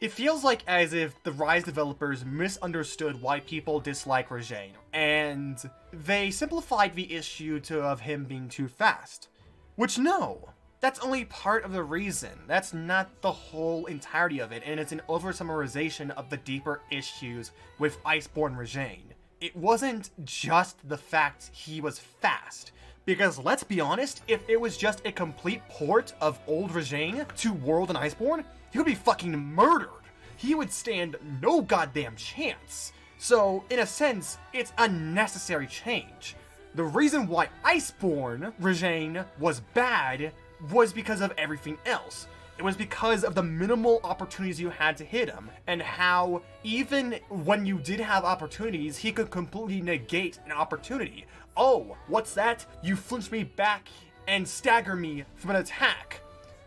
It feels like as if the Rise developers misunderstood why people dislike Rajang, and they simplified the issue of him being too fast. Which, no, that's only part of the reason. That's not the whole entirety of it, and it's an over-summarization of the deeper issues with Iceborne Rajang. It wasn't just the fact he was fast. Because let's be honest, if it was just a complete port of old Rajang to World and Iceborne, he would be fucking murdered. He would stand no goddamn chance. So, in a sense, it's a necessary change. The reason why Iceborne Rajang was bad was because of everything else. It was because of the minimal opportunities you had to hit him, and how even when you did have opportunities, he could completely negate an opportunity. Oh, what's that? You flinch me back and stagger me from an attack.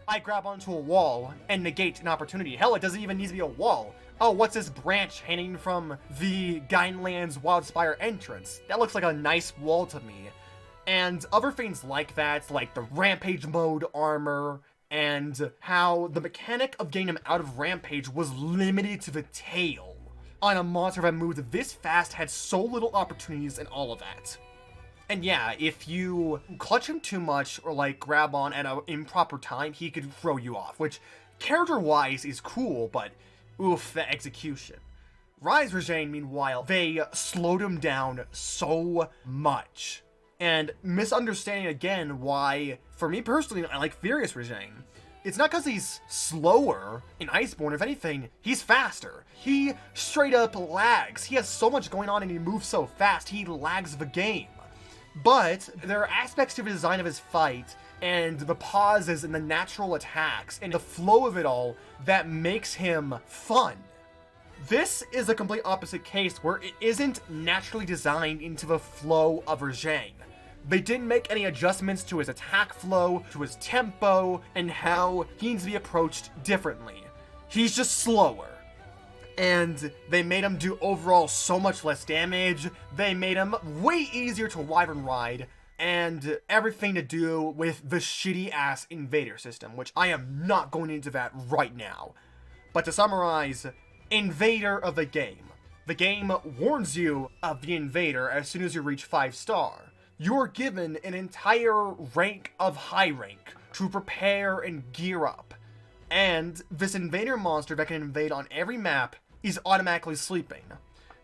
I grab onto a wall and negate an opportunity. Hell, it doesn't even need to be a wall. Oh, what's this branch hanging from the Gainland's Wildspire entrance? That looks like a nice wall to me. And other things like that, like the Rampage mode armor, and how the mechanic of getting him out of Rampage was limited to the tail. On a monster that moved this fast, had so little opportunities and all of that. And yeah, if you clutch him too much or like grab on at an improper time, he could throw you off, which character-wise is cool, but oof, the execution. Rise Rajang, meanwhile, they slowed him down so much. And misunderstanding again why, for me personally, I like Furious Rajang. It's not because he's slower in Iceborne. If anything, he's faster. He straight up lags. He has so much going on and he moves so fast, he lags the game. But there are aspects to the design of his fight and the pauses and the natural attacks and the flow of it all that makes him fun. This is a complete opposite case where it isn't naturally designed into the flow of Rajang. They didn't make any adjustments to his attack flow, to his tempo, and how he needs to be approached differently. He's just slower. And they made him do overall so much less damage, they made him way easier to wyvern ride, and everything to do with the shitty-ass invader system, which I am not going into that right now. But to summarize, invader of the game. The game warns you of the invader as soon as you reach 5-star. You're given an entire rank of high rank to prepare and gear up. And this invader monster that can invade on every map is automatically sleeping.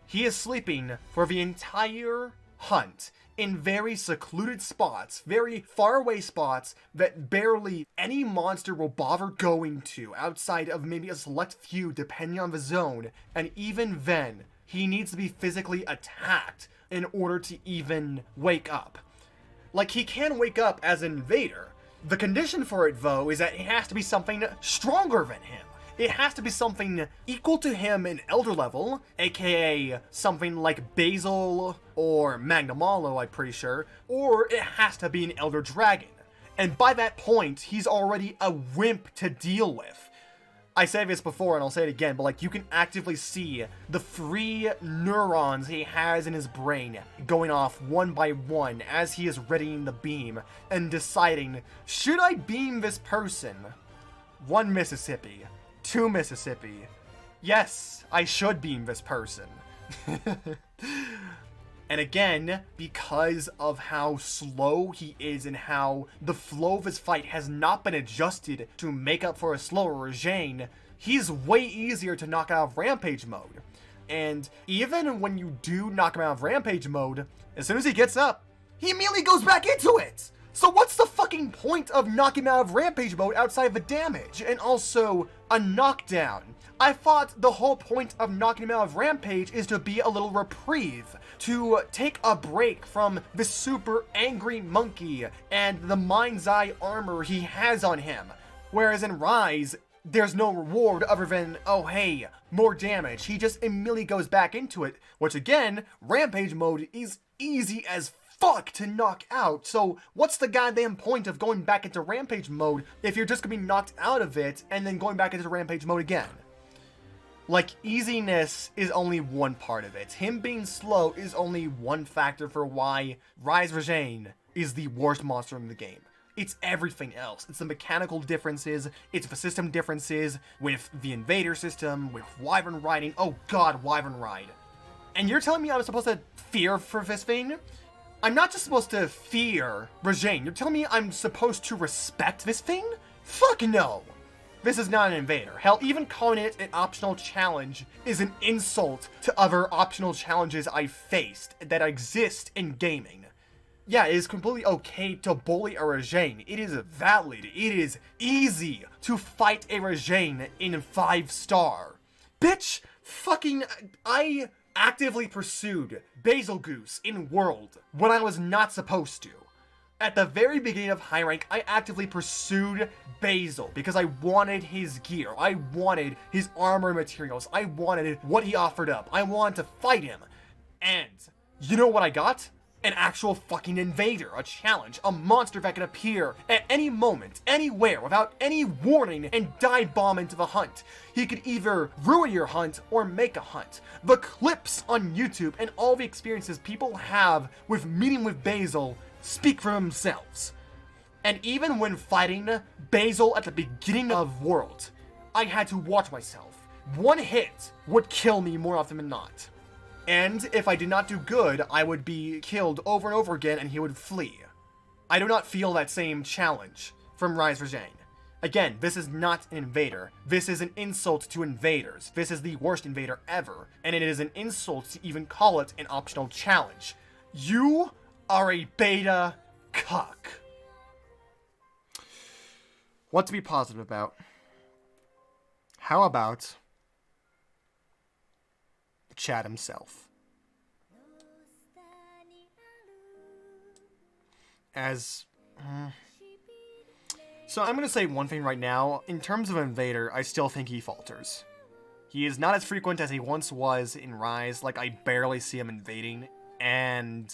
He is sleeping for the entire hunt in very secluded spots, very far away spots that barely any monster will bother going to outside of maybe a select few depending on the zone, and even then, he needs to be physically attacked in order to even wake up. Like, he can wake up as an invader. The condition for it, though, is that it has to be something stronger than him. It has to be something equal to him in Elder level, aka something like Basil or Magnamalo, I'm pretty sure, or it has to be an Elder Dragon. And by that point, he's already a wimp to deal with. I said this before and I'll say it again, but like you can actively see the free neurons he has in his brain going off one by one as he is readying the beam and deciding, should I beam this person? 1 Mississippi, 2 Mississippi. Yes, I should beam this person. And again, because of how slow he is and how the flow of his fight has not been adjusted to make up for a slower Rajang, he's way easier to knock out of Rampage mode. And even when you do knock him out of Rampage mode, as soon as he gets up, he immediately goes back into it! So what's the fucking point of knocking him out of Rampage mode outside of the damage? And also, a knockdown. I thought the whole point of knocking him out of Rampage is to be a little reprieve, to take a break from the super angry monkey and the mind's eye armor he has on him. Whereas in Rise, there's no reward other than, oh hey, more damage. He just immediately goes back into it, which again, Rampage mode is easy as fuck to knock out. So what's the goddamn point of going back into Rampage mode if you're just gonna be knocked out of it and then going back into Rampage mode again? Like, easiness is only one part of it. Him being slow is only one factor for why Rise Rajang is the worst monster in the game. It's everything else. It's the mechanical differences, it's the system differences with the invader system, with Wyvern riding. Oh god, Wyvern ride. And you're telling me I'm supposed to fear for this thing? I'm not just supposed to fear Rajang. You're telling me I'm supposed to respect this thing? Fuck no! This is not an invader. Hell, even calling it an optional challenge is an insult to other optional challenges I've faced that exist in gaming. Yeah, it is completely okay to bully a Rajang. It is valid. It is easy to fight a Rajang in 5-star. Bitch, fucking, I actively pursued Bazelgeuse in World when I was not supposed to. At the very beginning of High Rank, I actively pursued Bazel because I wanted his gear. I wanted his armor materials. I wanted what he offered up. I wanted to fight him. And you know what I got? An actual fucking invader, a challenge, a monster that can appear at any moment, anywhere, without any warning and dive bomb into the hunt. He could either ruin your hunt or make a hunt. The clips on YouTube and all the experiences people have with meeting with Bazel speak for themselves. And even when fighting Bazel at the beginning of World, I had to watch myself. One hit would kill me more often than not. And if I did not do good, I would be killed over and over again and he would flee. I do not feel that same challenge from Rise Rajang. Again, this is not an invader. This is an insult to invaders. This is the worst invader ever. And it is an insult to even call it an optional challenge. You are a beta cuck. What to be positive about? How about the Chad himself? So I'm going to say one thing right now. In terms of Invader, I still think he falters. He is not as frequent as he once was in Rise. Like, I barely see him invading. And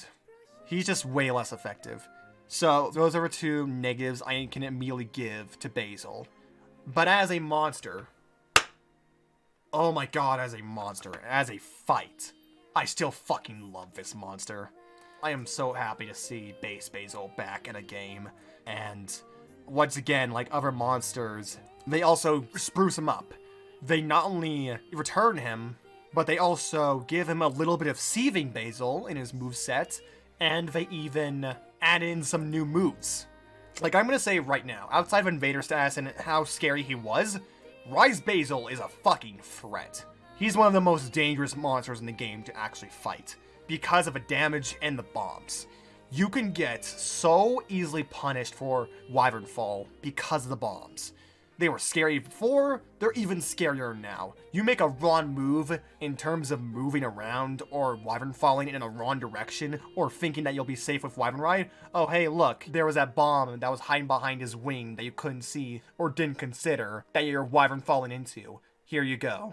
he's just way less effective. So those are the two negatives I can immediately give to Bazel. But as a monster, oh my god, as a monster, as a fight, I still fucking love this monster. I am so happy to see base Bazel back in a game. And once again, like other monsters, they also spruce him up. They not only return him, but they also give him a little bit of Seething Bazel in his moveset, and they even add in some new moves. Like, I'm gonna say right now, outside of Invader status and how scary he was, Rise Bazel is a fucking threat. He's one of the most dangerous monsters in the game to actually fight, because of the damage and the bombs. You can get so easily punished for Wyvern Fall because of the bombs. They were scary before, they're even scarier now. You make a wrong move in terms of moving around or Wyvern falling in a wrong direction or thinking that you'll be safe with Wyvern Ride. Oh hey look, there was that bomb that was hiding behind his wing that you couldn't see or didn't consider that you're Wyvern falling into. Here you go.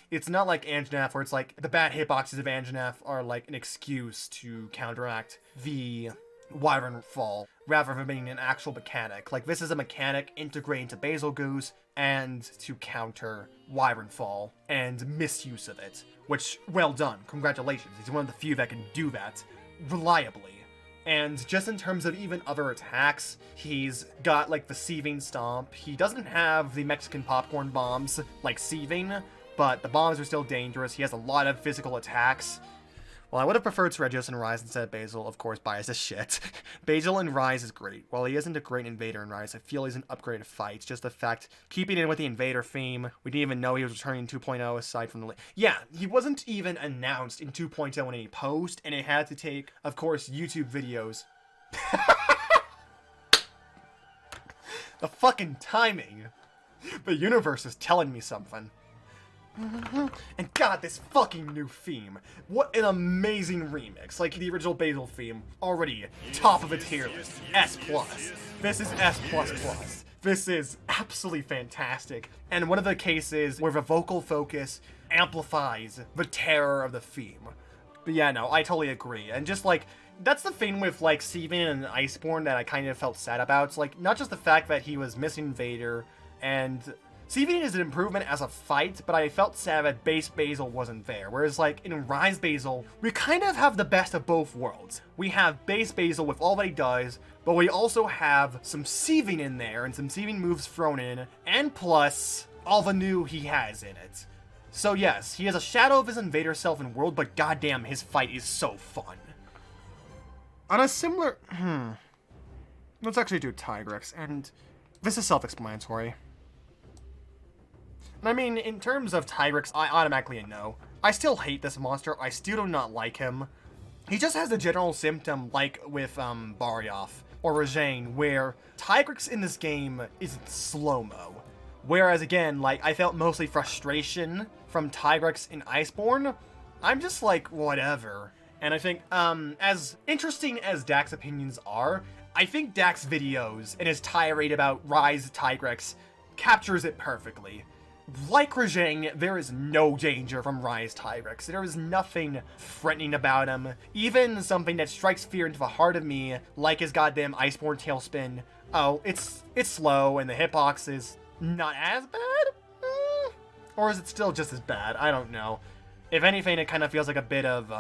It's not like Anjanath where it's like the bad hitboxes of Anjanath are like an excuse to counteract the Wyvern Fall, rather than being an actual mechanic. Like, this is a mechanic integrating to Bazelgeuse, and to counter Wyvern Fall and misuse of it, which, well done, congratulations, he's one of the few that can do that reliably. And just in terms of even other attacks, he's got like the Sieving Stomp. He doesn't have the Mexican popcorn bombs like Sieving, but the bombs are still dangerous. He has a lot of physical attacks. Well, I would have preferred Seregios and Rise instead of Basil, of course, biased as shit. Basil and Rise is great. While he isn't a great Invader in Rise, I feel he's an upgraded fight. Just the fact, keeping in with the Invader theme, we didn't even know he was returning in 2.0 aside from the... Yeah, he wasn't even announced in 2.0 in any post, and it had to take, of course, YouTube videos. The fucking timing. The universe is telling me something. And god, this fucking new theme. What an amazing remix. Like the original Basil theme, already top of a tier list. S+. This is S++. This is absolutely fantastic. And one of the cases where the vocal focus amplifies the terror of the theme. But yeah, no, I totally agree. And just like, that's the thing with like Sieving and Iceborne that I kind of felt sad about. It's like, not just the fact that he was missing Vader and... Sieving is an improvement as a fight, but I felt sad that base Basil wasn't there. Whereas, like, in Rise Basil, we kind of have the best of both worlds. We have base Basil with all that he does, but we also have some Sieving in there, and some Sieving moves thrown in, and plus, all the new he has in it. So yes, he has a shadow of his Invader self in world, but goddamn, his fight is so fun. On a similar... Let's actually do Tigrex, and this is self-explanatory. I mean, in terms of Tigrex, I automatically know. I still hate this monster. I still do not like him. He just has a general symptom like with Barioth or Rajang, where Tigrex in this game is slow-mo. Whereas again, like, I felt mostly frustration from Tigrex in Iceborne. I'm just like, whatever. And I think, as interesting as Dak's opinions are, I think Dak's videos and his tirade about Rise Tigrex captures it perfectly. Like Rajang, there is no danger from Rise Tigrex. There is nothing threatening about him. Even something that strikes fear into the heart of me, like his goddamn Iceborne Tailspin. Oh, it's slow, and the hitbox is not as bad? Or is it still just as bad? I don't know. If anything, it kind of feels like a bit of,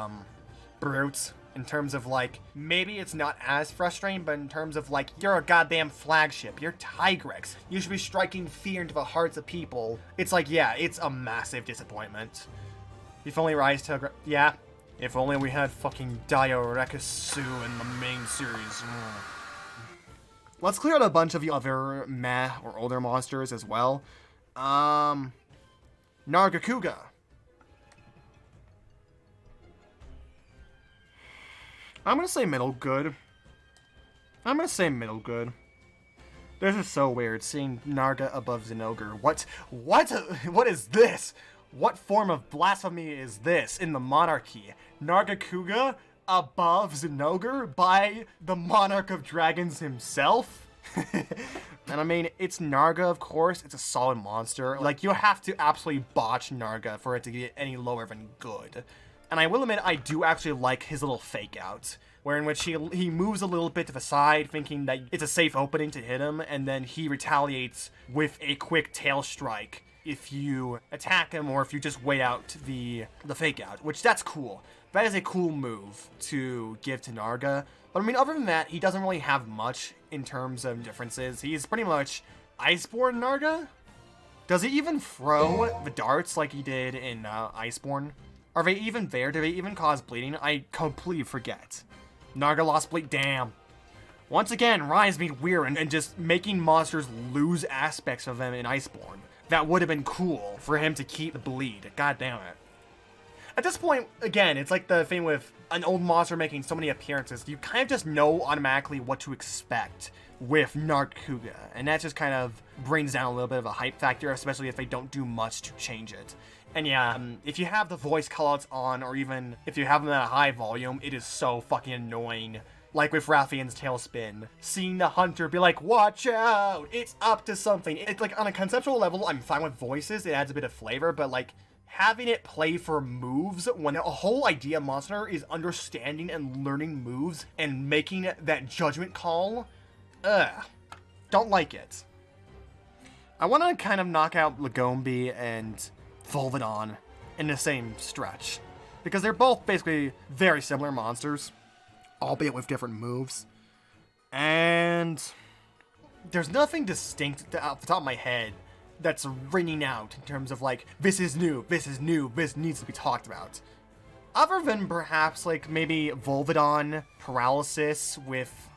brute. In terms of, like, maybe it's not as frustrating, but in terms of, like, you're a goddamn flagship. You're Tigrex. You should be striking fear into the hearts of people. It's like, yeah, it's a massive disappointment. If only Rise Tigrex... Yeah. If only we had fucking Jyuratodus in the main series. Let's clear out a bunch of the other meh or older monsters as well. Nargacuga. I'm gonna say middle good. This is so weird, seeing Narga above Zinogre. What is this? What form of blasphemy is this in the monarchy? Nargacuga above Zinogre by the monarch of dragons himself? And I mean, it's Narga, of course. It's a solid monster. Like, you have to absolutely botch Narga for it to get any lower than good. And I will admit, I do actually like his little fake out, where in which he moves a little bit to the side, thinking that it's a safe opening to hit him, and then he retaliates with a quick tail strike if you attack him or if you just wait out the fake out, which that's cool. That is a cool move to give to Narga. But I mean, other than that, he doesn't really have much in terms of differences. He's pretty much Iceborne Narga? Does he even throw the darts like he did in Iceborne? Are they even there? Do they even cause bleeding? I completely forget. Narga lost bleed. Damn. Once again, Rise being weird and just making monsters lose aspects of them in Iceborne. That would have been cool for him to keep the bleed. God damn it. At this point, again, it's like the thing with an old monster making so many appearances. You kind of just know automatically what to expect with Nargacuga. And that just kind of brings down a little bit of a hype factor, especially if they don't do much to change it. And yeah, if you have the voice callouts on, or even if you have them at a high volume, it is so fucking annoying. Like with Rathian's Tailspin, seeing the hunter be like, watch out, it's up to something. It's like, on a conceptual level, I'm fine with voices, it adds a bit of flavor, but like, having it play for moves when a whole idea monster is understanding and learning moves and making that judgment call, don't like it. I want to kind of knock out Lagombi and Volvidon in the same stretch, because they're both basically very similar monsters, albeit with different moves. And there's nothing distinct off the top of my head that's ringing out in terms of like, this is new, this needs to be talked about. Other than perhaps like maybe Volvidon paralysis with,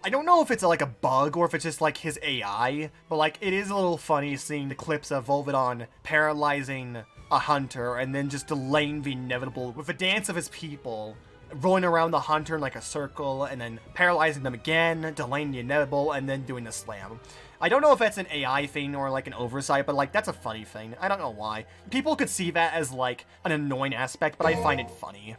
I don't know if it's like a bug or if it's just like his AI, but like it is a little funny seeing the clips of Volvidon paralyzing a hunter and then just delaying the inevitable with a dance of his people, rolling around the hunter in like a circle and then paralyzing them again, delaying the inevitable, and then doing the slam. I don't know if that's an AI thing or like an oversight, but like that's a funny thing. I don't know why. People could see that as like an annoying aspect, but I find it funny.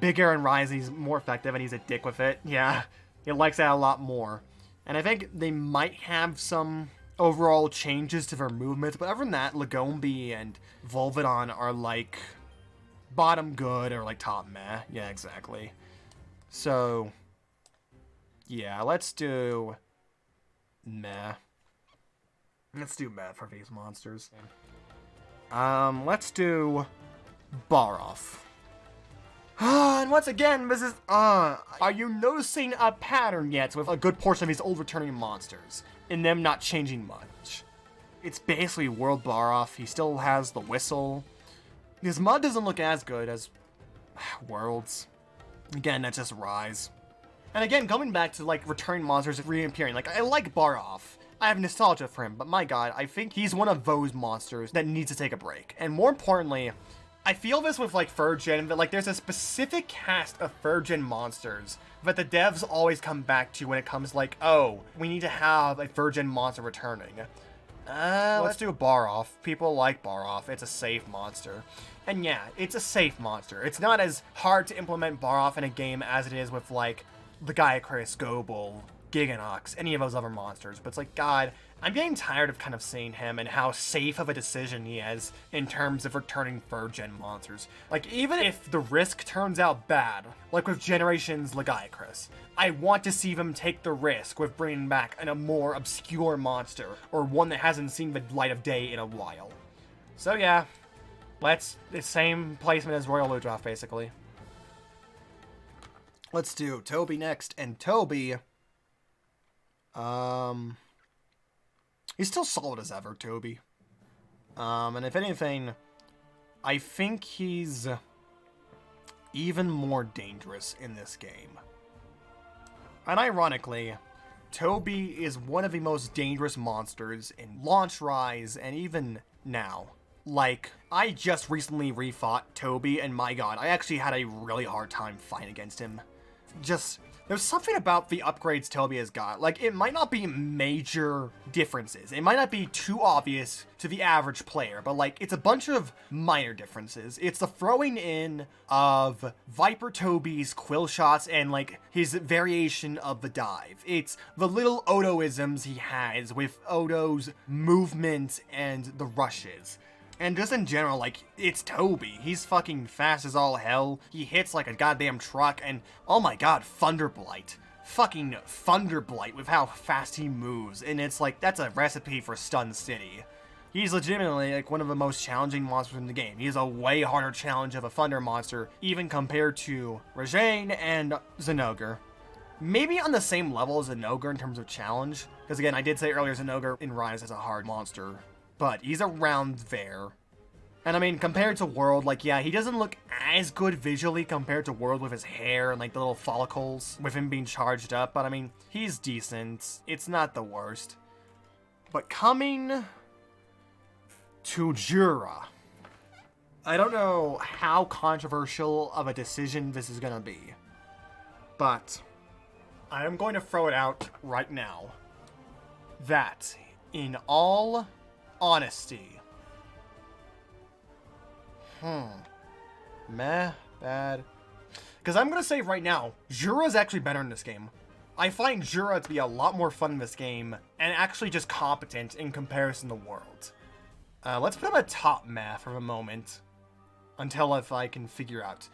Big Aaron Rising's more effective and he's a dick with it. Yeah, he likes that a lot more. And I think they might have some overall changes to their movements, but other than that, Lagombi and Volvidon are like bottom good or like top meh. Yeah, exactly. So, yeah, let's do meh. Let's do meh for these monsters. Let's do Barroth. And once again, this is, are you noticing a pattern yet with a good portion of these old returning monsters, in them not changing much? It's basically World Barroth. He still has the whistle. His mod doesn't look as good as Worlds. Again, that's just Rise. And again, coming back to like returning monsters reappearing, like I like Barroth. I have nostalgia for him, but my god, I think he's one of those monsters that needs to take a break. And more importantly, I feel this with like 3rd gen, that like there's a specific cast of 3rd gen monsters that the devs always come back to when it comes like, oh, we need to have a 3rd gen monster returning. Let's do Barroth. People like Barroth. It's a safe monster. And yeah, it's a safe monster. It's not as hard to implement Barroth in a game as it is with like the Gaiacris, Gobel, Giganox, any of those other monsters. But it's like, god, I'm getting tired of kind of seeing him and how safe of a decision he is in terms of returning 3rd gen monsters. Like, even if the risk turns out bad, like with Generations Lagaiacris, I want to see them take the risk with bringing back a more obscure monster, or one that hasn't seen the light of day in a while. So yeah, the same placement as Royal Ludroth, basically. Let's do Tobi next, and Tobi, he's still solid as ever, Tobi. And if anything, I think he's even more dangerous in this game. And ironically, Tobi is one of the most dangerous monsters in Launch Rise and even now. Like, I just recently refought Tobi, and my god, I actually had a really hard time fighting against him. There's something about the upgrades Tobi has got. Like, it might not be major differences. It might not be too obvious to the average player, but, like, it's a bunch of minor differences. It's the throwing in of Viper Tobi's quill shots and, like, his variation of the dive. It's the little Odoisms he has with Odo's movement and the rushes. And just in general, like, it's Tobi. He's fucking fast as all hell. He hits like a goddamn truck, and oh my god, Thunderblight. Fucking Thunderblight with how fast he moves. And it's like, that's a recipe for Stun City. He's legitimately like one of the most challenging monsters in the game. He is a way harder challenge of a Thunder monster, even compared to Rajang and Zinogre. Maybe on the same level as Zinogre in terms of challenge. Because again, I did say earlier, Zinogre in Rise is a hard monster. But he's around there. And I mean, compared to World, like, yeah, he doesn't look as good visually compared to World with his hair and, like, the little follicles with him being charged up. But I mean, he's decent. It's not the worst. But coming to Jura, I don't know how controversial of a decision this is going to be. But I am going to throw it out right now. That, in all honesty. Meh, bad. Because I'm going to say right now, Jura is actually better in this game. I find Jura to be a lot more fun in this game, and actually just competent in comparison to World. Let's put him at top meh for a moment, until if I can figure out.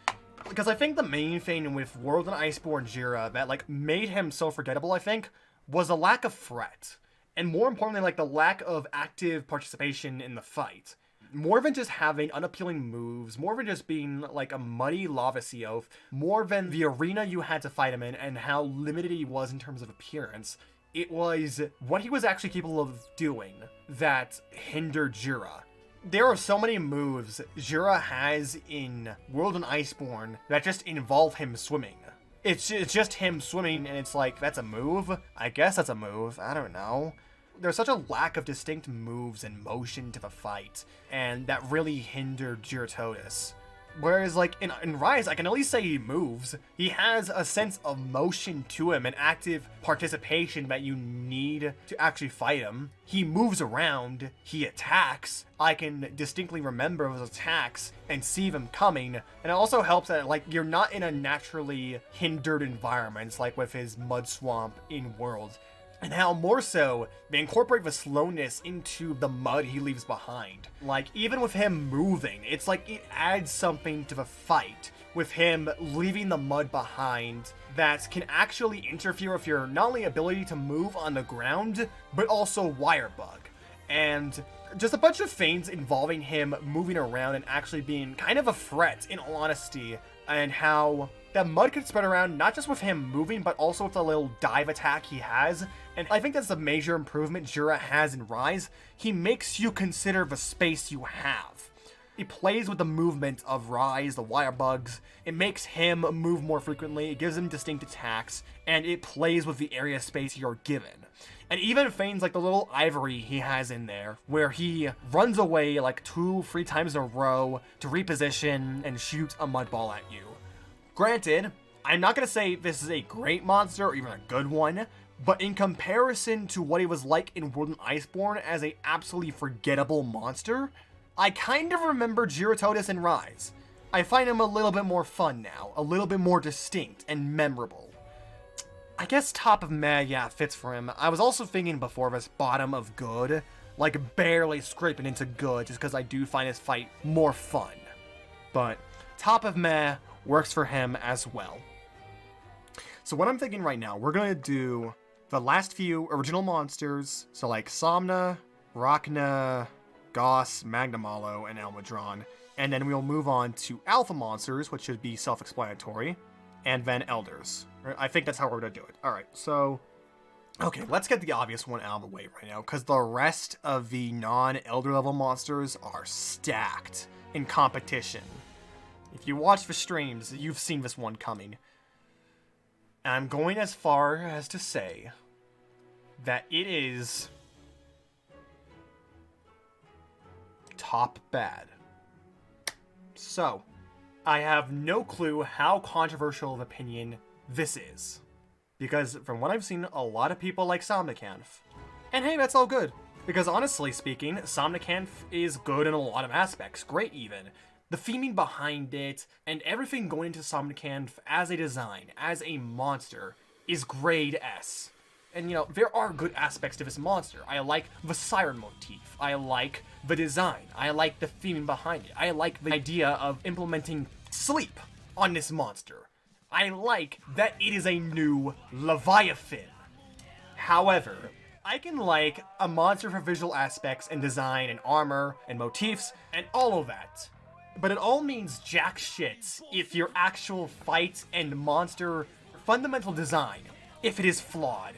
Because I think the main thing with World and Iceborne Jura that, like, made him so forgettable, I think, was a lack of threat. And more importantly, like the lack of active participation in the fight. More than just having unappealing moves, more than just being like a muddy lava sea oaf, more than the arena you had to fight him in and how limited he was in terms of appearance. It was what he was actually capable of doing that hindered Jyura. There are so many moves Jyura has in World and Iceborne that just involve him swimming. It's just him swimming, and it's like, that's a move? I guess that's a move. I don't know. There's such a lack of distinct moves and motion to the fight, and that really hindered Jyuratodus. Whereas, like, in Rise, I can at least say he moves. He has a sense of motion to him and active participation that you need to actually fight him. He moves around, he attacks. I can distinctly remember his attacks and see them coming. And it also helps that, like, you're not in a naturally hindered environment, like with his mud swamp in World. And how more so, they incorporate the slowness into the mud he leaves behind. Like, even with him moving, it's like it adds something to the fight. With him leaving the mud behind that can actually interfere with your not only ability to move on the ground, but also wire bug. And just a bunch of things involving him moving around and actually being kind of a threat, in all honesty, and how that mud could spread around not just with him moving, but also with the little dive attack he has. And I think that's a major improvement Jyura has in Rise. He makes you consider the space you have. He plays with the movement of Rise, the wire bugs. It makes him move more frequently, it gives him distinct attacks, and it plays with the area space you're given. And even things like the little ivory he has in there, where he runs away like 2-3 times in a row to reposition and shoot a mud ball at you. Granted, I'm not going to say this is a great monster or even a good one, but in comparison to what he was like in World and Iceborne as a absolutely forgettable monster, I kind of remember Jyuratodus in Rise. I find him a little bit more fun now, a little bit more distinct and memorable. I guess top of meh, yeah, fits for him. I was also thinking before this bottom of good, like barely scraping into good, just because I do find his fight more fun. But top of meh works for him as well. So what I'm thinking right now, we're going to do the last few original monsters, so like Somna, Rakna, Goss, Magnamalo, and Elmadron, and then we'll move on to alpha monsters, which should be self-explanatory, and then elders. I think that's how we're going to do it. Alright, so okay, let's get the obvious one out of the way right now, because the rest of the non-elder level monsters are stacked in competition. If you watch the streams, you've seen this one coming. And I'm going as far as to say that it is top bad. So, I have no clue how controversial of opinion this is. Because from what I've seen, a lot of people like Somnacanth. And hey, that's all good. Because honestly speaking, Somnacanth is good in a lot of aspects. Great even. The theming behind it, and everything going into Somnacanth as a design, as a monster, is grade S. And you know, there are good aspects to this monster. I like the siren motif. I like the design. I like the theming behind it. I like the idea of implementing sleep on this monster. I like that it is a new Leviathan. However, I can like a monster for visual aspects and design and armor and motifs and all of that. But it all means jack shit if your actual fight and monster fundamental design, if it is flawed.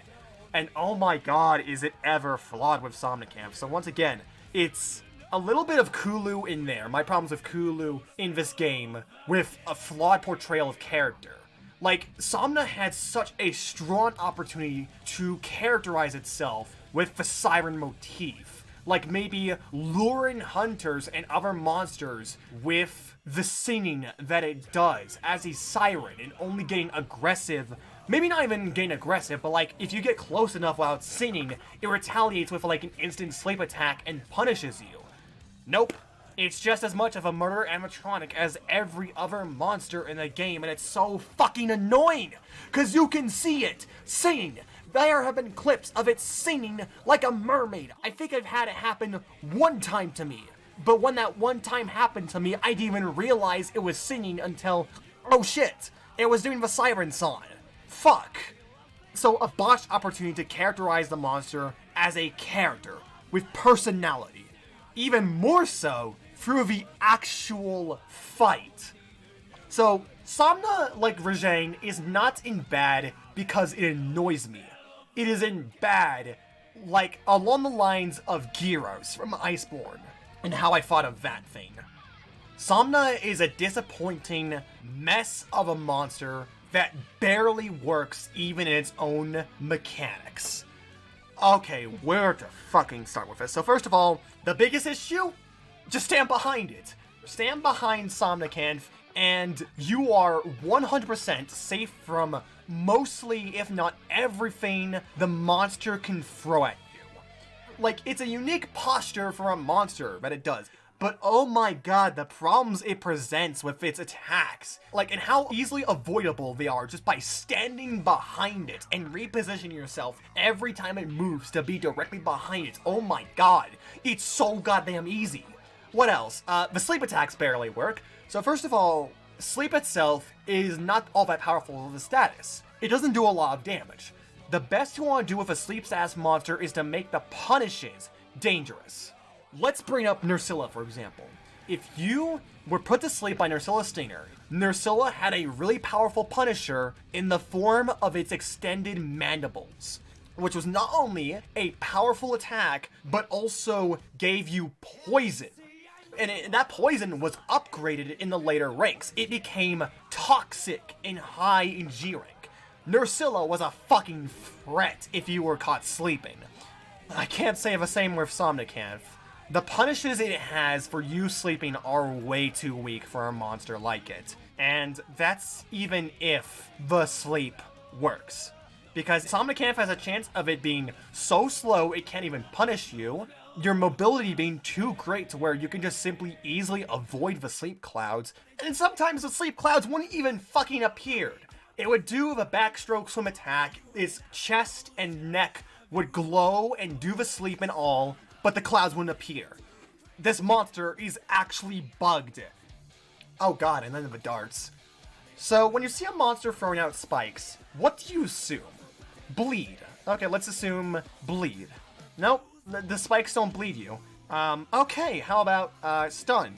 And oh my god, is it ever flawed with Somnacanth. So once again, it's a little bit of Kulu in there. My problems with Kulu in this game with a flawed portrayal of character. Like, Somna had such a strong opportunity to characterize itself with the siren motif. Like maybe luring hunters and other monsters with the singing that it does as a siren and only getting aggressive. Maybe not even getting aggressive, but like if you get close enough while it's singing, it retaliates with like an instant sleep attack and punishes you. Nope. It's just as much of a murder animatronic as every other monster in the game, and it's so fucking annoying! Cause you can see it singing! There have been clips of it singing like a mermaid. I think I've had it happen one time to me. But when that one time happened to me, I didn't even realize it was singing until, oh shit, it was doing the siren song. Fuck. So a botched opportunity to characterize the monster as a character with personality. Even more so through the actual fight. So, Samna, like Rajang, is not in bad because it annoys me. It is in bad, like, along the lines of Gyros from Iceborne, and how I thought of that thing. Samna is a disappointing mess of a monster that barely works even in its own mechanics. Okay, where to fucking start with this? So first of all, the biggest issue? Just stand behind it. Stand behind Somnicanth, and you are 100% safe from mostly, if not everything, the monster can throw at you. Like, it's a unique posture for a monster that it does. But oh my god, the problems it presents with its attacks. Like, and how easily avoidable they are just by standing behind it and repositioning yourself every time it moves to be directly behind it. Oh my god, it's so goddamn easy. What else? The sleep attacks barely work. So first of all, sleep itself is not all that powerful of a status. It doesn't do a lot of damage. The best you want to do with a sleep status monster is to make the punishes dangerous. Let's bring up Nerscylla, for example. If you were put to sleep by Nerscylla's Stinger, Nerscylla had a really powerful punisher in the form of its extended mandibles, which was not only a powerful attack, but also gave you poison. And that poison was upgraded in the later ranks. It became toxic and high in G rank. Nerscylla was a fucking threat if you were caught sleeping. I can't say the same with Somnicanth. The punishes it has for you sleeping are way too weak for a monster like it. And that's even if the sleep works. Because Somnicanth has a chance of it being so slow it can't even punish you, your mobility being too great to where you can just simply easily avoid the sleep clouds, and sometimes the sleep clouds wouldn't even fucking appear. It would do the backstroke swim attack, its chest and neck would glow and do the sleep and all, but the clouds wouldn't appear. This monster is actually bugged. Oh god, and then the darts. So, when you see a monster throwing out spikes, what do you assume? Bleed. Okay, let's assume bleed. Nope, the spikes don't bleed you. Okay, how about, stun?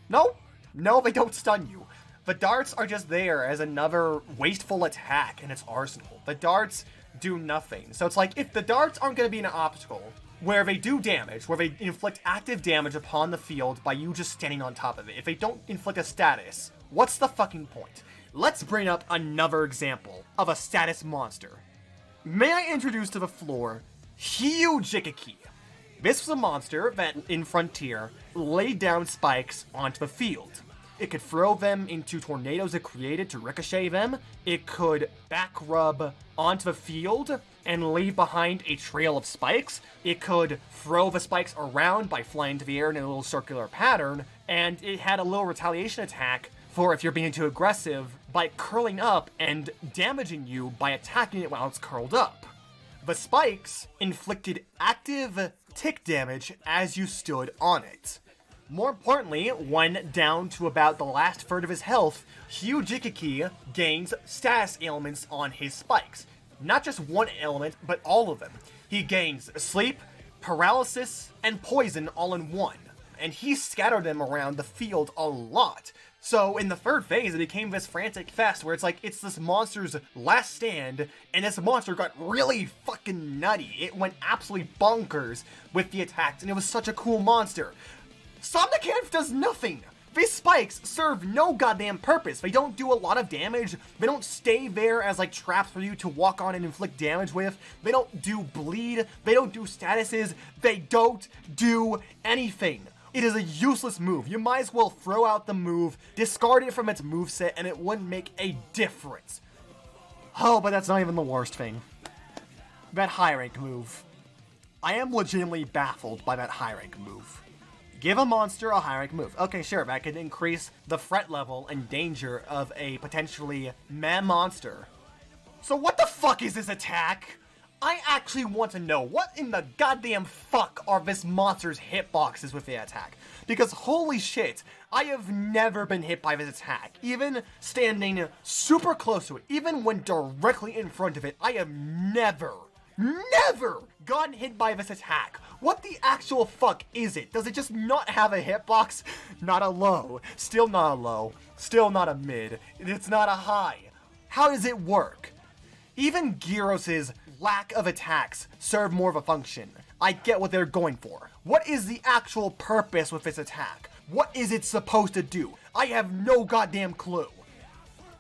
No, they don't stun you. The darts are just there as another wasteful attack in its arsenal. The darts do nothing. So it's like, if the darts aren't going to be an obstacle, where they do damage, where they inflict active damage upon the field by you just standing on top of it, if they don't inflict a status, what's the fucking point? Let's bring up another example of a status monster. May I introduce to the floor Hyujikiki. This was a monster that, in Frontier, laid down spikes onto the field. It could throw them into tornadoes it created to ricochet them. It could back rub onto the field and leave behind a trail of spikes. It could throw the spikes around by flying into the air in a little circular pattern. And it had a little retaliation attack for if you're being too aggressive by curling up and damaging you by attacking it while it's curled up. The spikes inflicted active tick damage as you stood on it. More importantly, when down to about the last third of his health, Hyujikiki gains status ailments on his spikes. Not just one ailment, but all of them. He gains sleep, paralysis, and poison all in one. And he scattered them around the field a lot. So in the third phase, it became this frantic fest where it's like, it's this monster's last stand, and this monster got really fucking nutty. It went absolutely bonkers with the attacks, and it was such a cool monster. Somnicanth does nothing! These spikes serve no goddamn purpose. They don't do a lot of damage. They don't stay there as like traps for you to walk on and inflict damage with. They don't do bleed. They don't do statuses. They don't do anything. It is a useless move. You might as well throw out the move, discard it from its moveset, and it wouldn't make a difference. Oh, but that's not even the worst thing. That high rank move. I am legitimately baffled by that high rank move. Give a monster a high rank move. Okay, sure, that could increase the threat level and danger of a potentially meh monster. So what the fuck is this attack? I actually want to know what in the goddamn fuck are this monster's hitboxes with the attack. Because holy shit, I have never been hit by this attack. Even standing super close to it, even when directly in front of it, I have never never gotten hit by this attack. What the actual fuck is it? Does it just not have a hitbox? Not a low, still not a low, still not a mid, it's not a high. How does it work? Even Gyros' lack of attacks serve more of a function. I get what they're going for. What is the actual purpose with this attack? What is it supposed to do? I have no goddamn clue.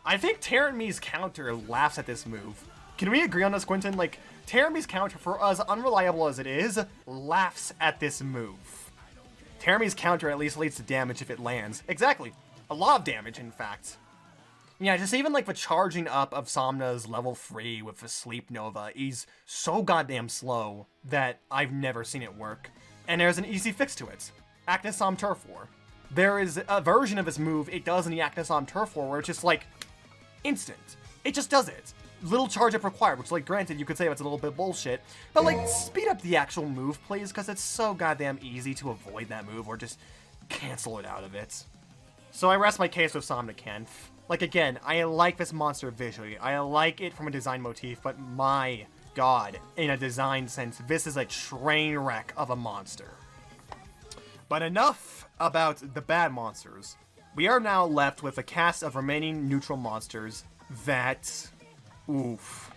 I think Terrami's counter laughs at this move. Can we agree on this, Quentin? Like, Terrami's counter, for as unreliable as it is, laughs at this move. Terrami's counter at least leads to damage if it lands. Exactly. A lot of damage, in fact. Yeah, just even like the charging up of Somna's level 3 with the Sleep Nova is so goddamn slow that I've never seen it work. And there's an easy fix to it. Aknosom Turf War. There is a version of this move it does in the Aknosom Turf War where it's just like instant. It just does it. Little charge up required, which, like, granted, you could say it's a little bit bullshit, but, like, speed up the actual move, please, because it's so goddamn easy to avoid that move or just cancel it out of it. So I rest my case with Somnicanth. Like, again, I like this monster visually. I like it from a design motif, but my god, in a design sense, this is a train wreck of a monster. But enough about the bad monsters. We are now left with a cast of remaining neutral monsters that... oof.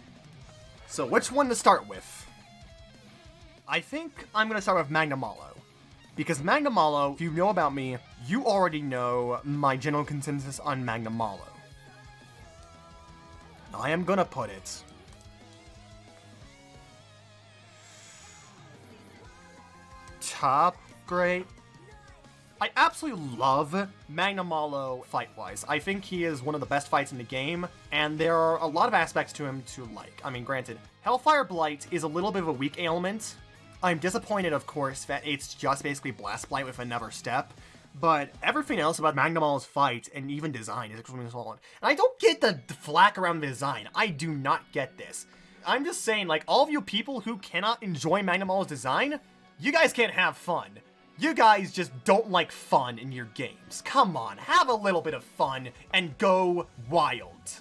So which one to start with? I think I'm going to start with Magnamalo. Because Magnamalo, if you know about me, you already know my general consensus on Magnamalo. I am going to put it... top grade. I absolutely love Magnamalo fight-wise. I think he is one of the best fights in the game, and there are a lot of aspects to him to like. I mean, granted, Hellfire Blight is a little bit of a weak ailment. I'm disappointed, of course, that it's just basically Blast Blight with another step, but everything else about Magnamalo's fight, and even design, is extremely solid. And I don't get the flack around the design. I do not get this. I'm just saying, like, all of you people who cannot enjoy Magnamalo's design, you guys can't have fun. You guys just don't like fun in your games. Come on, have a little bit of fun and go wild.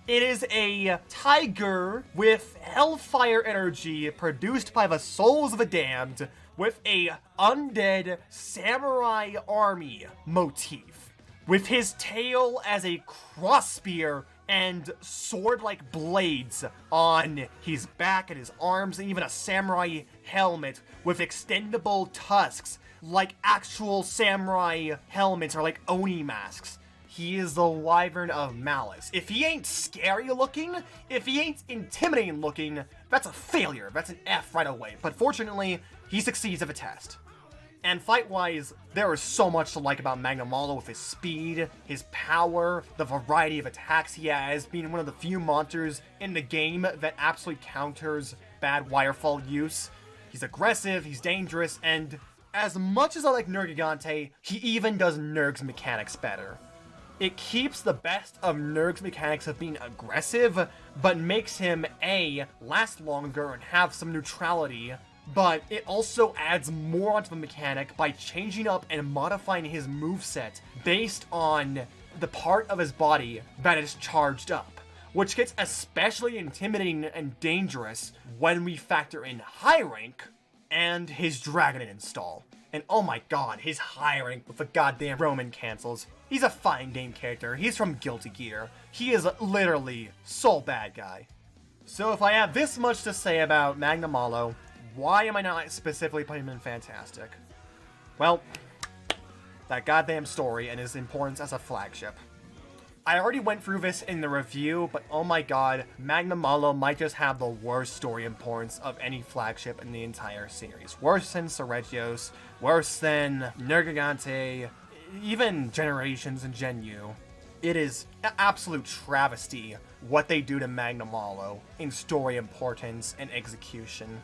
It is a tiger with hellfire energy produced by the souls of the damned with a undead samurai army motif. With his tail as a crossbear and sword-like blades on his back and his arms, and even a samurai helmet with extendable tusks like actual samurai helmets or like Oni masks. He is the Wyvern of Malice. If he ain't scary looking, if he ain't intimidating looking, that's a failure. That's an F right away. But fortunately, he succeeds at the test. And fight-wise, there is so much to like about Magnamalo with his speed, his power, the variety of attacks he has, being one of the few monsters in the game that absolutely counters bad wirefall use. He's aggressive, he's dangerous, and as much as I like Nergigante, he even does Nerg's mechanics better. It keeps the best of Nerg's mechanics of being aggressive, but makes him, A, last longer and have some neutrality, but it also adds more onto the mechanic by changing up and modifying his moveset based on the part of his body that is charged up, which gets especially intimidating and dangerous when we factor in high rank and his Dragon install. And oh my god, his high rank with the goddamn Roman cancels. He's a fine game character. He's from Guilty Gear. He is literally so bad guy. So if I have this much to say about Magnamalo, why am I not specifically putting him in Fantastic? Well, that goddamn story and his importance as a flagship. I already went through this in the review, but oh my god, Magnamalo might just have the worst story importance of any flagship in the entire series. Worse than Seregios, worse than Nergigante, even Generations and Gen U. It is an absolute travesty what they do to Magnamalo in story importance and execution,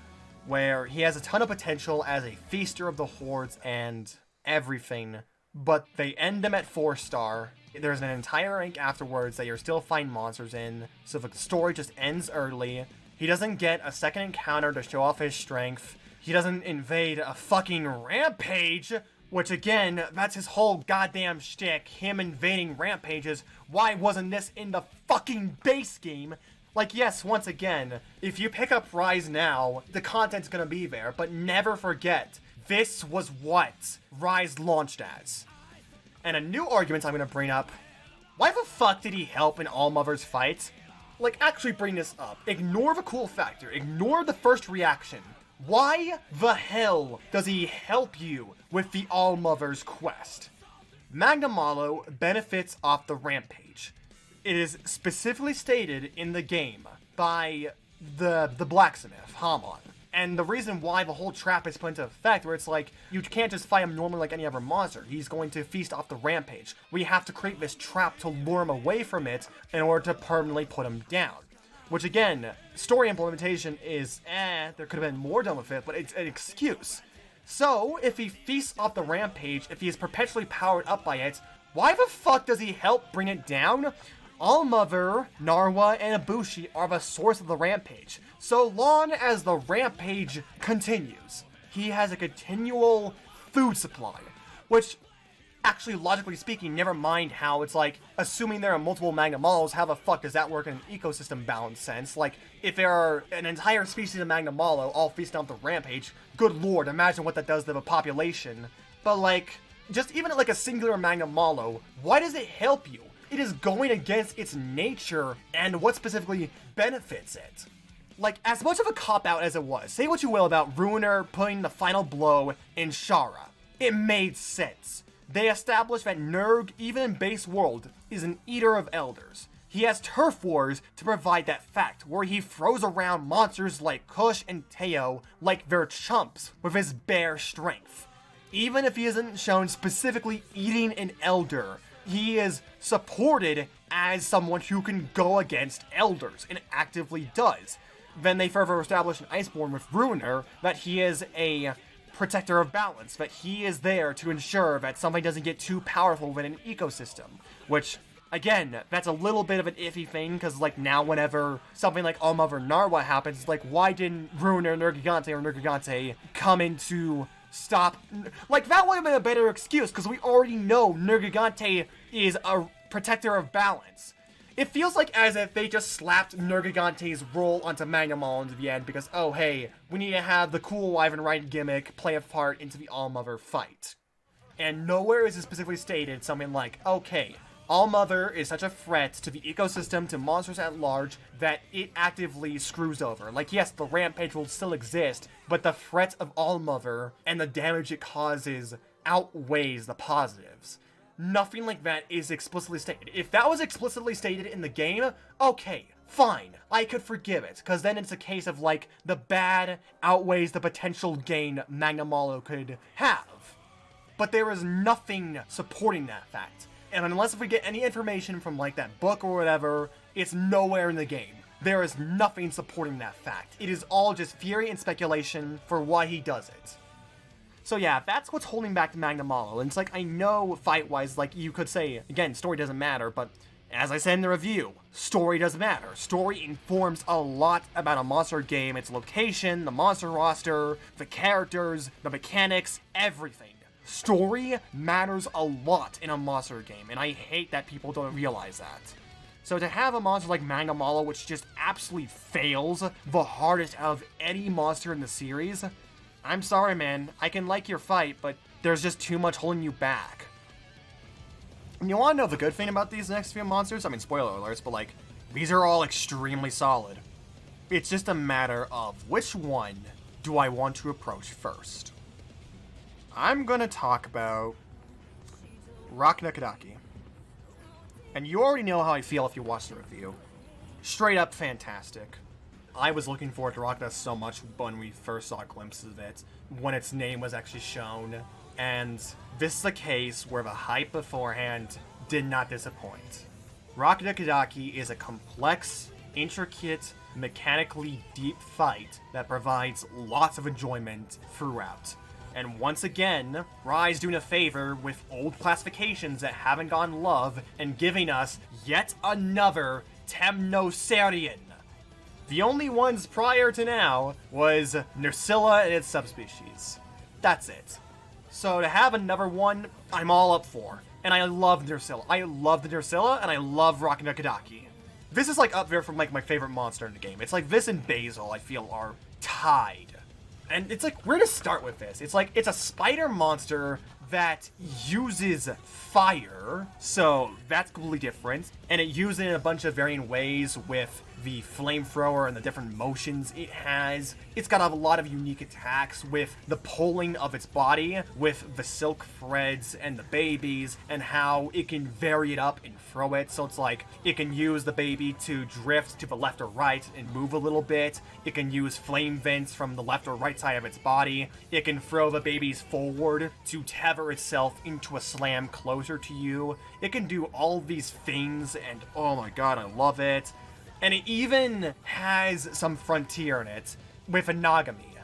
where he has a ton of potential as a feaster of the hordes and everything, but they end him at 4-star. There's an entire rank afterwards that you're still fighting monsters in, so the story just ends early. He doesn't get a second encounter to show off his strength. He doesn't invade a fucking rampage, which again, that's his whole goddamn shtick, him invading rampages. Why wasn't this in the fucking base game? Like, yes, once again, if you pick up Rise now, the content's gonna be there, but never forget, this was what Rise launched as. And a new argument I'm gonna bring up, why the fuck did he help in Allmother's fight? Like, actually bring this up. Ignore the cool factor, ignore the first reaction. Why the hell does he help you with the Allmother's quest? Magnamalo benefits off the Rampage. It is specifically stated in the game by the blacksmith, Hamon. And the reason why the whole trap is put into effect, where it's like, you can't just fight him normally like any other monster. He's going to feast off the Rampage. We have to create this trap to lure him away from it in order to permanently put him down. Which again, story implementation is, there could have been more done with it, but it's an excuse. So, if he feasts off the Rampage, if he is perpetually powered up by it, why the fuck does he help bring it down? Allmother, Narwa, and Ibushi are the source of the Rampage. So long as the Rampage continues, he has a continual food supply. Which, actually, logically speaking, never mind how it's like, assuming there are multiple Magnamalos, how the fuck does that work in an ecosystem balance sense? Like, if there are an entire species of Magnamalo all feasting off the Rampage, good lord, imagine what that does to the population. But like, just even like a singular Magnamalo, why does it help you? It is going against its nature and what specifically benefits it. Like, as much of a cop-out as it was, say what you will about Ruiner putting the final blow in Shara. It made sense. They established that Nerg, even in base world, is an eater of elders. He has turf wars to provide that fact, where he throws around monsters like Kush and Teo like they're chumps with his bare strength. Even if he isn't shown specifically eating an elder, he is supported as someone who can go against elders, and actively does. Then they further establish in Iceborne with Ruiner that he is a protector of balance, that he is there to ensure that something doesn't get too powerful within an ecosystem. Which, again, that's a little bit of an iffy thing, because like now whenever something like Allmother Narwa happens, it's like, why didn't Ruiner, Nergigante come in to stop? Like, that would have been a better excuse, because we already know Nergigante is a protector of balance. It feels like as if they just slapped Nergigante's role onto Magnamalo into the end because, oh hey, we need to have the cool Wyvern Ride gimmick play a part into the Allmother fight. And nowhere is it specifically stated something like, okay, Allmother is such a threat to the ecosystem, to monsters at large, that it actively screws over. Like, yes, the Rampage will still exist, but the threat of Allmother and the damage it causes outweighs the positives. Nothing like that is explicitly stated. If that was explicitly stated in the game, okay, fine, I could forgive it, because then it's a case of, like, the bad outweighs the potential gain Magnamalo could have. But there is nothing supporting that fact. And unless if we get any information from, like, that book or whatever, it's nowhere in the game. There is nothing supporting that fact. It is all just theory and speculation for why he does it. So yeah, that's what's holding back Magnamalo, and it's like, I know fight-wise, like, you could say, again, story doesn't matter, but as I said in the review, story does matter. Story informs a lot about a monster game, its location, the monster roster, the characters, the mechanics, everything. Story matters a lot in a monster game, and I hate that people don't realize that. So to have a monster like Magnamalo, which just absolutely fails the hardest out of any monster in the series, I'm sorry, man. I can like your fight, but there's just too much holding you back. And you want to know the good thing about these next few monsters? I mean, spoiler alerts, but like, these are all extremely solid. It's just a matter of which one do I want to approach first. I'm gonna talk about Rakna-Kadaki. And you already know how I feel if you watched the review. Straight up fantastic. I was looking forward to Rakna so much when we first saw glimpses of it, when its name was actually shown, and this is a case where the hype beforehand did not disappoint. Rakna-Kadaki is a complex, intricate, mechanically deep fight that provides lots of enjoyment throughout. And once again, Rise doing a favor with old classifications that haven't gotten love and giving us yet another Temnosarian. The only ones prior to now was Nerscylla and its subspecies. That's it. So to have another one, I'm all up for. And I love Nerscylla. I love the Nerscylla, and I love Rakna-Kadaki. This is like up there from like my favorite monster in the game. It's like this and Basil, I feel, are tied. And it's like, where to start with this? It's like, it's a spider monster that uses fire, so that's completely different. And it uses it in a bunch of varying ways with the flamethrower and the different motions it has. It's got a lot of unique attacks with the pulling of its body, with the silk threads and the babies, and how it can vary it up and throw it. So it's like, it can use the baby to drift to the left or right and move a little bit. It can use flame vents from the left or right side of its body. It can throw the babies forward to tether itself into a slam closer to you. It can do all these things, and oh my god, I love it. And it even has some frontier in it with Inagami.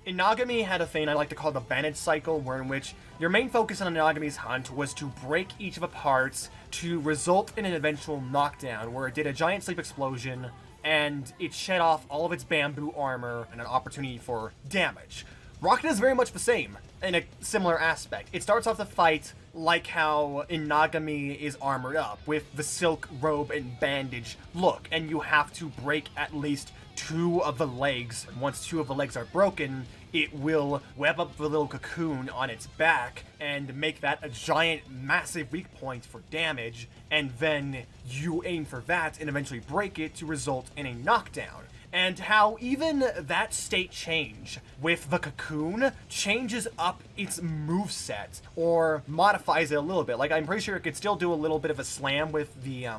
Inagami had a thing I like to call the bandage cycle, where in which your main focus on Inagami's hunt was to break each of the parts to result in an eventual knockdown, where it did a giant sleep explosion and it shed off all of its bamboo armor and an opportunity for damage. Rakna is very much the same in a similar aspect. It starts off the fight like how Inagami is armored up, with the silk robe and bandage look, and you have to break at least 2 of the legs. Once 2 of the legs are broken, it will web up the little cocoon on its back and make that a giant, massive weak point for damage, and then you aim for that and eventually break it to result in a knockdown. And how even that state change with the cocoon changes up its moveset or modifies it a little bit. Like, I'm pretty sure it could still do a little bit of a slam with the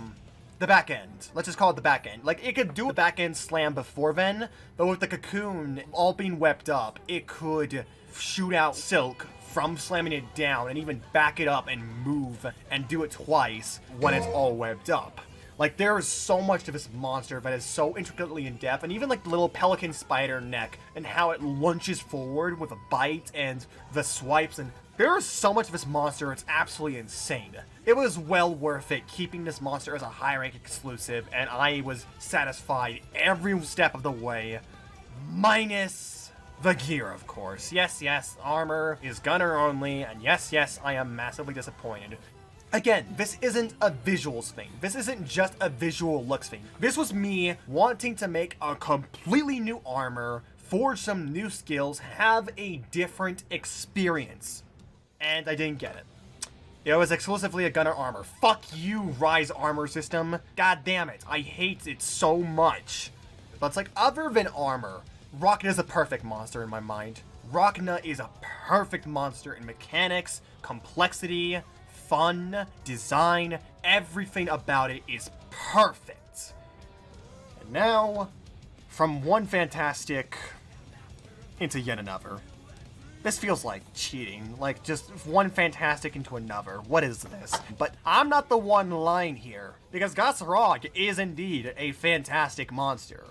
back end. Let's just call it the back end. Like, it could do a back end slam before then, but with the cocoon all being webbed up, it could shoot out silk from slamming it down and even back it up and move and do it twice when it's all webbed up. Like, there is so much to this monster that is so intricately in depth, and even like the little pelican spider neck and how it lunges forward with a bite and the swipes, and there is so much of this monster, it's absolutely insane. It was well worth it keeping this monster as a high rank exclusive, and I was satisfied every step of the way, minus the gear, of course. Yes, armor is gunner only, and yes, I am massively disappointed. Again, this isn't a visuals thing. This isn't just a visual looks thing. This was me wanting to make a completely new armor, forge some new skills, have a different experience. And I didn't get it. It was exclusively a gunner armor. Fuck you, Rise armor system. God damn it, I hate it so much. But it's like, other than armor, Rakna is a perfect monster in my mind. Rakna is a perfect monster in mechanics, complexity, fun, design, everything about it is perfect. And now, from one fantastic into yet another. This feels like cheating, like just one fantastic into another. What is this? But I'm not the one lying here, because Goss Harag is indeed a fantastic monster.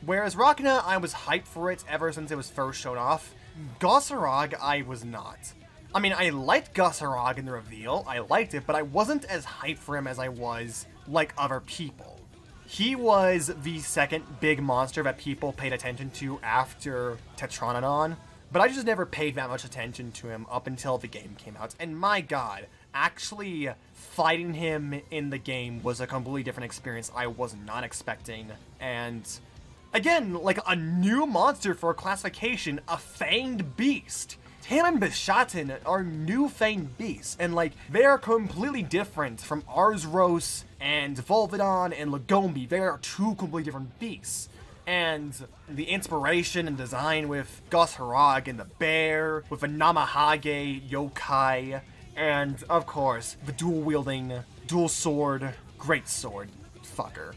Whereas Rakna, I was hyped for it ever since it was first shown off, Goss Harag, I was not. I mean, I liked Goss Harag in the reveal, I liked it, but I wasn't as hyped for him as I was, like, other people. He was the second big monster that people paid attention to after Tetranadon, but I just never paid that much attention to him up until the game came out. And my god, actually fighting him in the game was a completely different experience I was not expecting. And again, like a new monster for classification, a fanged beast. Him and Bishaten are new fanged beasts, and like, they are completely different from Arzuros and Volvidon and Lagombi. They are 2 completely different beasts. And the inspiration and design with Goss Harag and the bear, with the Namahage yokai, and of course, the dual-wielding, dual sword, great sword fucker.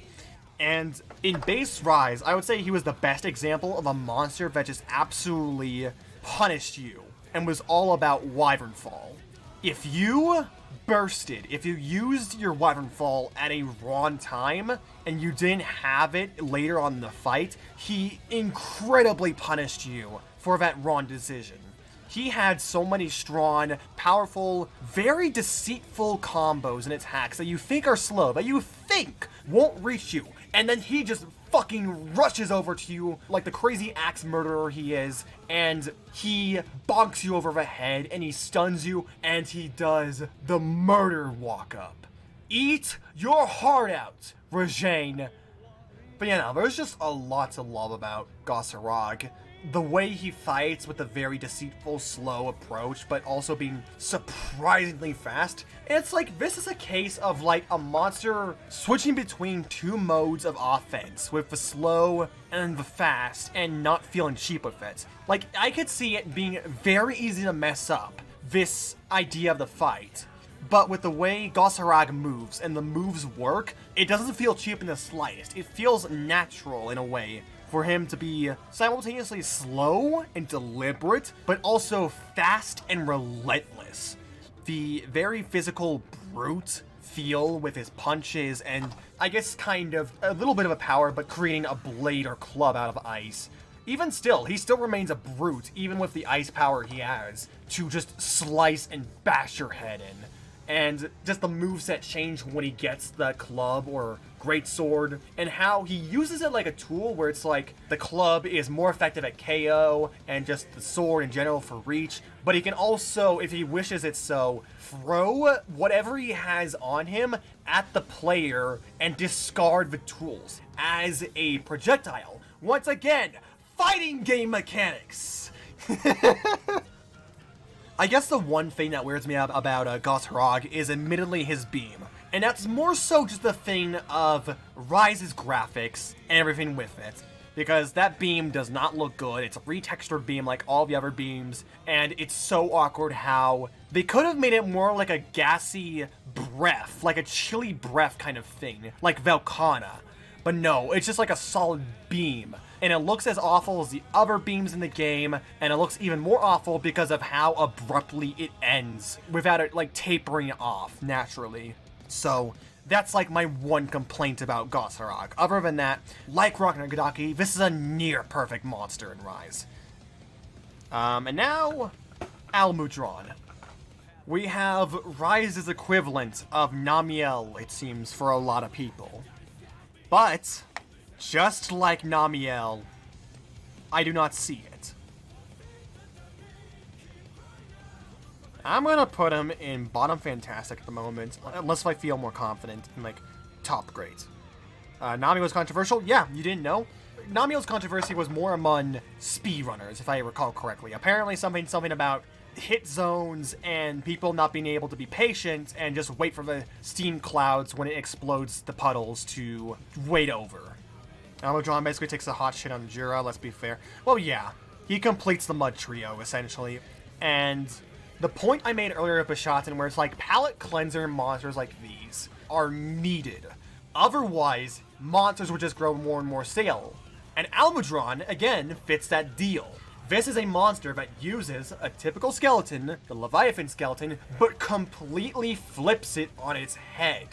And in base Rise, I would say he was the best example of a monster that just absolutely punished you and was all about Wyvern Fall. If you bursted, if you used your Wyvern Fall at a wrong time and you didn't have it later on in the fight, he incredibly punished you for that wrong decision. He had so many strong, powerful, very deceitful combos and attacks that you think are slow, that you think won't reach you, and then he just fucking rushes over to you like the crazy axe murderer he is, and he bonks you over the head, and he stuns you, and he does the murder walk-up. Eat your heart out, Rajang. But yeah, no, there's just a lot to love about Goss Harag. The way he fights with a very deceitful, slow approach, but also being surprisingly fast. And it's like, this is a case of like a monster switching between two modes of offense, with the slow and the fast, and not feeling cheap with it. Like, I could see it being very easy to mess up this idea of the fight. But with the way Goss Harag moves and the moves work, it doesn't feel cheap in the slightest. It feels natural in a way for him to be simultaneously slow and deliberate, but also fast and relentless. The very physical brute feel with his punches and I guess kind of a little bit of a power, but creating a blade or club out of ice. Even still, he still remains a brute, even with the ice power he has, to just slice and bash your head in. And just the moveset change when he gets the club or greatsword, and how he uses it like a tool where it's like the club is more effective at KO and just the sword in general for reach, but he can also, if he wishes it so, throw whatever he has on him at the player and discard the tools as a projectile. Once again, fighting game mechanics! I guess the one thing that weirds me out about Goss Harag is admittedly his beam. And that's more so just the thing of Rise's graphics and everything with it. Because that beam does not look good. It's a retextured beam like all the other beams. And it's so awkward how they could have made it more like a gassy breath, like a chilly breath kind of thing, like Velkhana. But no, it's just like a solid beam. And it looks as awful as the other beams in the game, and it looks even more awful because of how abruptly it ends, without it like tapering off naturally. So that's like my one complaint about Goss Harag. Other than that, like Rakna-Kadaki, this is a near perfect monster in Rise. And now, Almudron. We have Rise's equivalent of Namiel, it seems, for a lot of people. But, just like Namiel, I do not see it. I'm gonna put him in bottom fantastic at the moment, unless I feel more confident in, like, top grades. Namiel's controversial? Yeah, you didn't know? Namiel's controversy was more among speedrunners, if I recall correctly. Apparently something about hit zones and people not being able to be patient and just wait for the steam clouds when it explodes the puddles to wait over. Almudron basically takes a hot shit on Jura, let's be fair. Well, yeah, he completes the mud trio, essentially. And the point I made earlier with Bishaten, where it's like palate cleanser monsters like these are needed. Otherwise, monsters would just grow more and more stale. And Almudron, again, fits that deal. This is a monster that uses a typical skeleton, the Leviathan skeleton, but completely flips it on its head.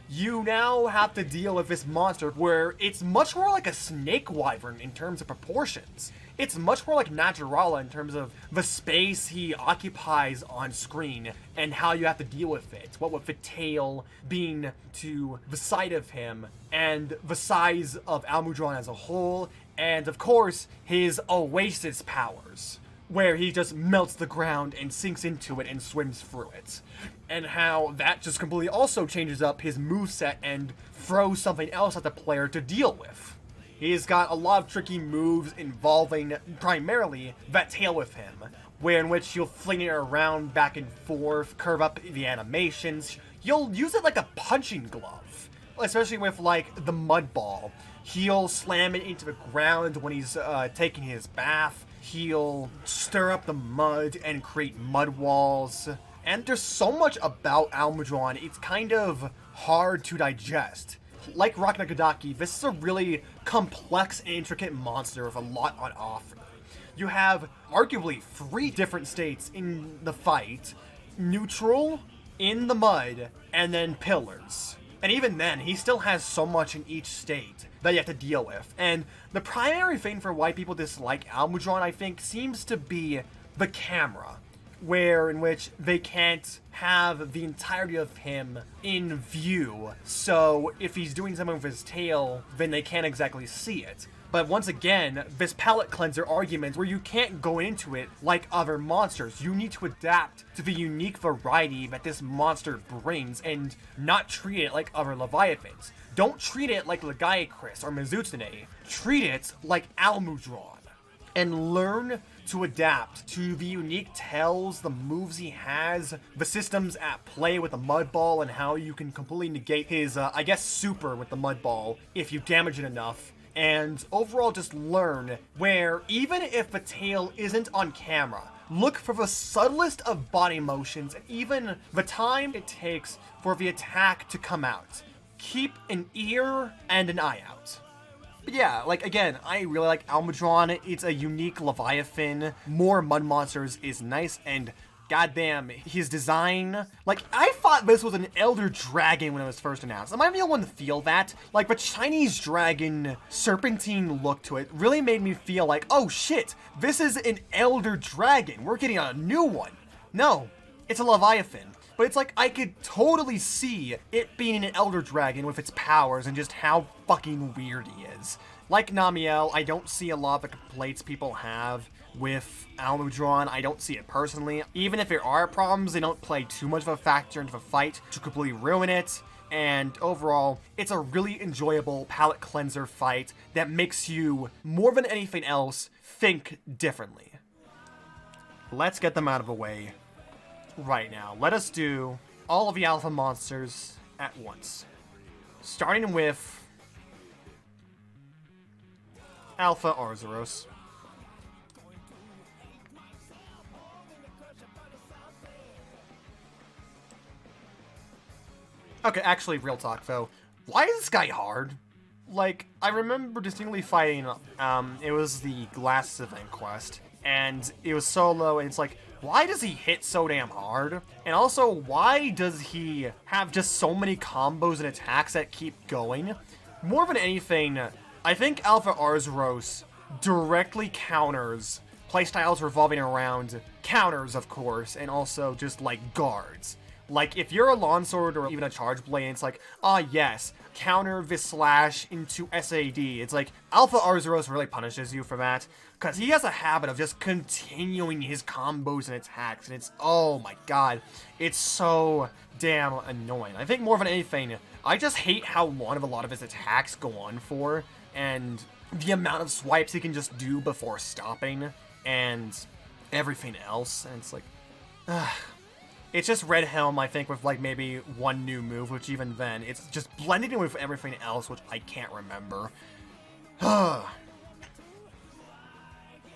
You now have to deal with this monster where it's much more like a snake wyvern in terms of proportions. It's much more like Naturala in terms of the space he occupies on screen and how you have to deal with it. What with the tail being to the side of him and the size of Almudron as a whole, and of course his Oasis powers, where he just melts the ground and sinks into it and swims through it. And how that just completely also changes up his moveset and throws something else at the player to deal with. He's got a lot of tricky moves involving primarily that tail with him, where in which you'll fling it around back and forth, curve up the animations. You'll use it like a punching glove, especially with like the mud ball. He'll slam it into the ground when he's taking his bath. He'll stir up the mud and create mud walls. And there's so much about Almudron, it's kind of hard to digest. Like Rakna-Kadaki, this is a really complex and intricate monster with a lot on offer. You have arguably 3 different states in the fight: neutral, in the mud, and then pillars. And even then, he still has so much in each state that you have to deal with. And the primary thing for why people dislike Almudron, I think, seems to be the camera, where in which they can't have the entirety of him in view. So if he's doing something with his tail, then they can't exactly see it. But once again, this palate cleanser argument where you can't go into it like other monsters. You need to adapt to the unique variety that this monster brings and not treat it like other Leviathans. Don't treat it like Lagombi or Mizutsune. Treat it like Almudron. And learn to adapt to the unique tells, the moves he has, the systems at play with the Mud Ball, and how you can completely negate his, I guess, super with the Mud Ball if you damage it enough. And overall just learn where, even if the tail isn't on camera, look for the subtlest of body motions and even the time it takes for the attack to come out. Keep an ear and an eye out. But yeah, like, again, I really like Almudron. It's a unique Leviathan. More mud monsters is nice, and goddamn, his design. Like, I thought this was an Elder Dragon when it was first announced. Am I the only one to feel that? Like, the Chinese dragon serpentine look to it really made me feel like, oh shit, this is an Elder Dragon. We're getting a new one. No, it's a Leviathan. But it's like, I could totally see it being an Elder Dragon with its powers and just how fucking weird he is. Like Namiel, I don't see a lot of the complaints people have with Almudron. I don't see it personally. Even if there are problems, they don't play too much of a factor into the fight to completely ruin it. And overall, it's a really enjoyable palate cleanser fight that makes you, more than anything else, think differently. Let's get them out of the way right now. Let us do all of the alpha monsters at once. Starting with Alpha Arzuros. Okay, actually, real talk though. Why is this guy hard? Like, I remember distinctly fighting, it was the Glasses event quest, and it was solo, and it's like, why does he hit so damn hard? And also, why does he have just so many combos and attacks that keep going? More than anything, I think Alpha Arzuros directly counters playstyles revolving around counters, of course, and also just, like, guards. Like, if you're a Longsword or even a Charge Blade, it's like, yes, counter this slash into SAD. It's like, Alpha Arzuros really punishes you for that, because he has a habit of just continuing his combos and attacks, and it's, oh my god, it's so damn annoying. I think more than anything, I just hate how long a lot of his attacks go on for, and the amount of swipes he can just do before stopping, and everything else, and it's like, It's just Red Helm, I think, with, like, maybe one new move, which even then, it's just blended in with everything else, which I can't remember. And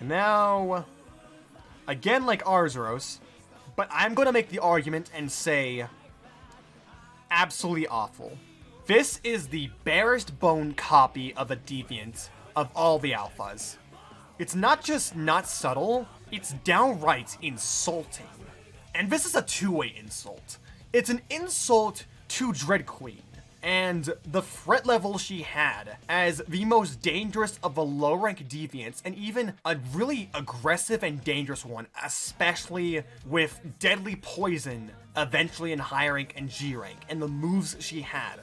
now, again, like Arzuros, but I'm going to make the argument and say, absolutely awful. This is the barest bone copy of a Deviant of all the alphas. It's not just not subtle, it's downright insulting. And this is a two-way insult. It's an insult to Dread Queen, and the threat level she had as the most dangerous of the low-rank deviants, and even a really aggressive and dangerous one, especially with deadly poison eventually in high rank and G rank, and the moves she had.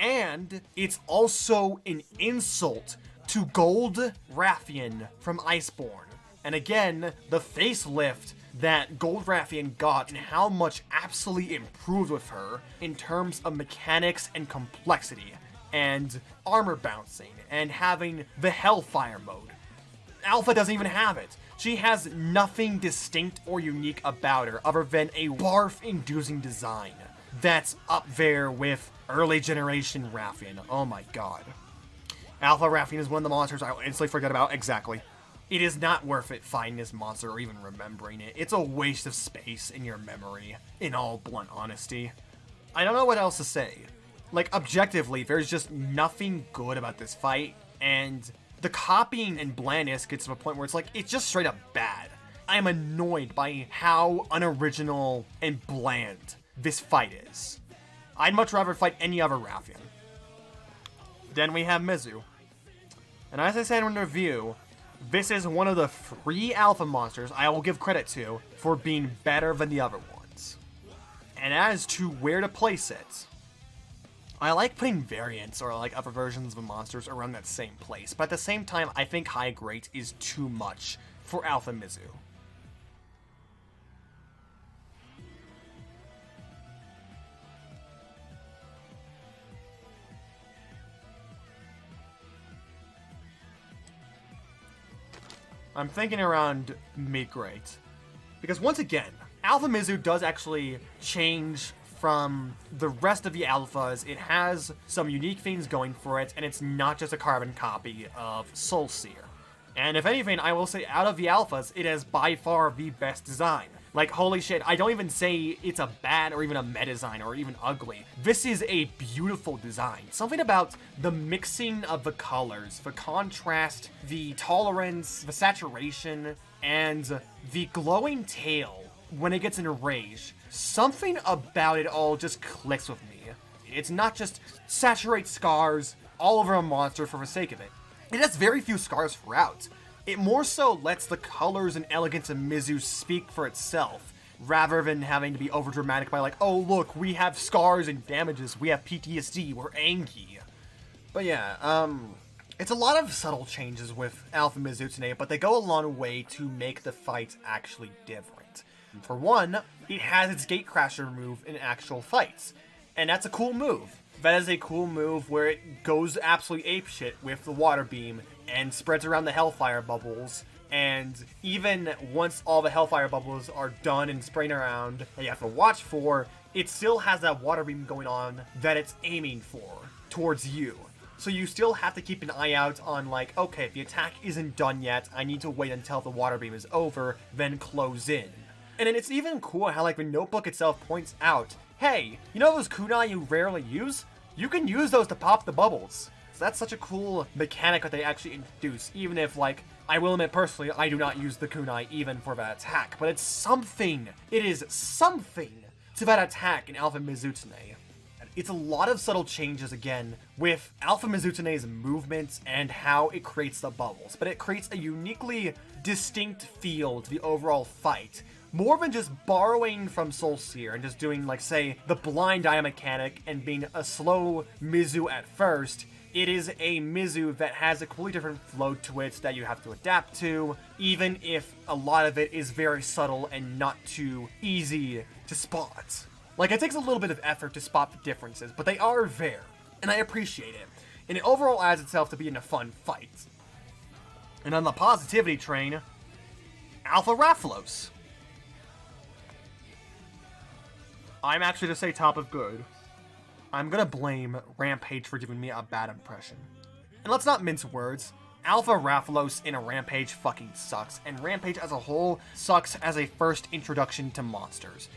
And it's also an insult to Gold Rathian from Iceborne. And again, the facelift that Gold Rathian got and how much absolutely improved with her in terms of mechanics and complexity, and armor bouncing, and having the Hellfire mode. Alpha doesn't even have it. She has nothing distinct or unique about her other than a barf-inducing design that's up there with early generation Rathian. Oh my god. Alpha Rathian is one of the monsters I instantly forget about. Exactly. It is not worth it finding this monster or even remembering it. It's a waste of space in your memory, in all blunt honesty. I don't know what else to say. Like, objectively, there's just nothing good about this fight, and the copying and blandness gets to a point where it's like, it's just straight up bad. I am annoyed by how unoriginal and bland this fight is. I'd much rather fight any other Rathian. Then we have Mizu. And as I said in the review, this is one of the 3 alpha monsters I will give credit to for being better than the other ones. And as to where to place it, I like putting variants or like other versions of monsters around that same place, but at the same time, I think High Great is too much for Alpha Mizu. I'm thinking around mid-great. Because once again, Alpha Mizu does actually change from the rest of the alphas. It has some unique things going for it, and it's not just a carbon copy of Soulseer. And if anything, I will say out of the alphas, it is by far the best design. Like, holy shit, I don't even say it's a bad or even a meta design or even ugly. This is a beautiful design. Something about the mixing of the colors, the contrast, the tolerance, the saturation, and the glowing tail when it gets enraged. Something about it all just clicks with me. It's not just saturate scars all over a monster for the sake of it. It has very few scars throughout. It more so lets the colors and elegance of Mizu speak for itself, rather than having to be overdramatic by like, oh look, we have scars and damages, we have PTSD, we're angry. But yeah, it's a lot of subtle changes with Alpha Mizutsune, but they go a long way to make the fights actually different. For one, it has its Gatecrasher move in actual fights, and that's a cool move. That is a cool move where it goes absolutely apeshit with the water beam and spreads around the Hellfire bubbles. And even once all the Hellfire bubbles are done and spraying around that you have to watch for, it still has that water beam going on that it's aiming for towards you. So you still have to keep an eye out on like, okay, if the attack isn't done yet, I need to wait until the water beam is over, then close in. And then it's even cool how like the notebook itself points out, hey, you know those kunai you rarely use? You can use those to pop the bubbles. So that's such a cool mechanic that they actually introduce, even if, like, I will admit personally, I do not use the kunai even for that attack, but it's something. It is something to that attack in Alpha Mizutsune. It's a lot of subtle changes, again, with Alpha Mizutsune's movements and how it creates the bubbles, but it creates a uniquely distinct feel to the overall fight. More than just borrowing from Soulseer and just doing, like, say, the blind eye mechanic and being a slow Mizu at first, it is a Mizu that has a completely different flow to it that you have to adapt to, even if a lot of it is very subtle and not too easy to spot. Like, it takes a little bit of effort to spot the differences, but they are there, and I appreciate it. And it overall adds itself to being a fun fight. And on the positivity train, Alpha Rathalos. I'm actually to say top of good. I'm gonna blame Rampage for giving me a bad impression. And let's not mince words. Alpha Rathalos in a Rampage fucking sucks, and Rampage as a whole sucks as a first introduction to monsters.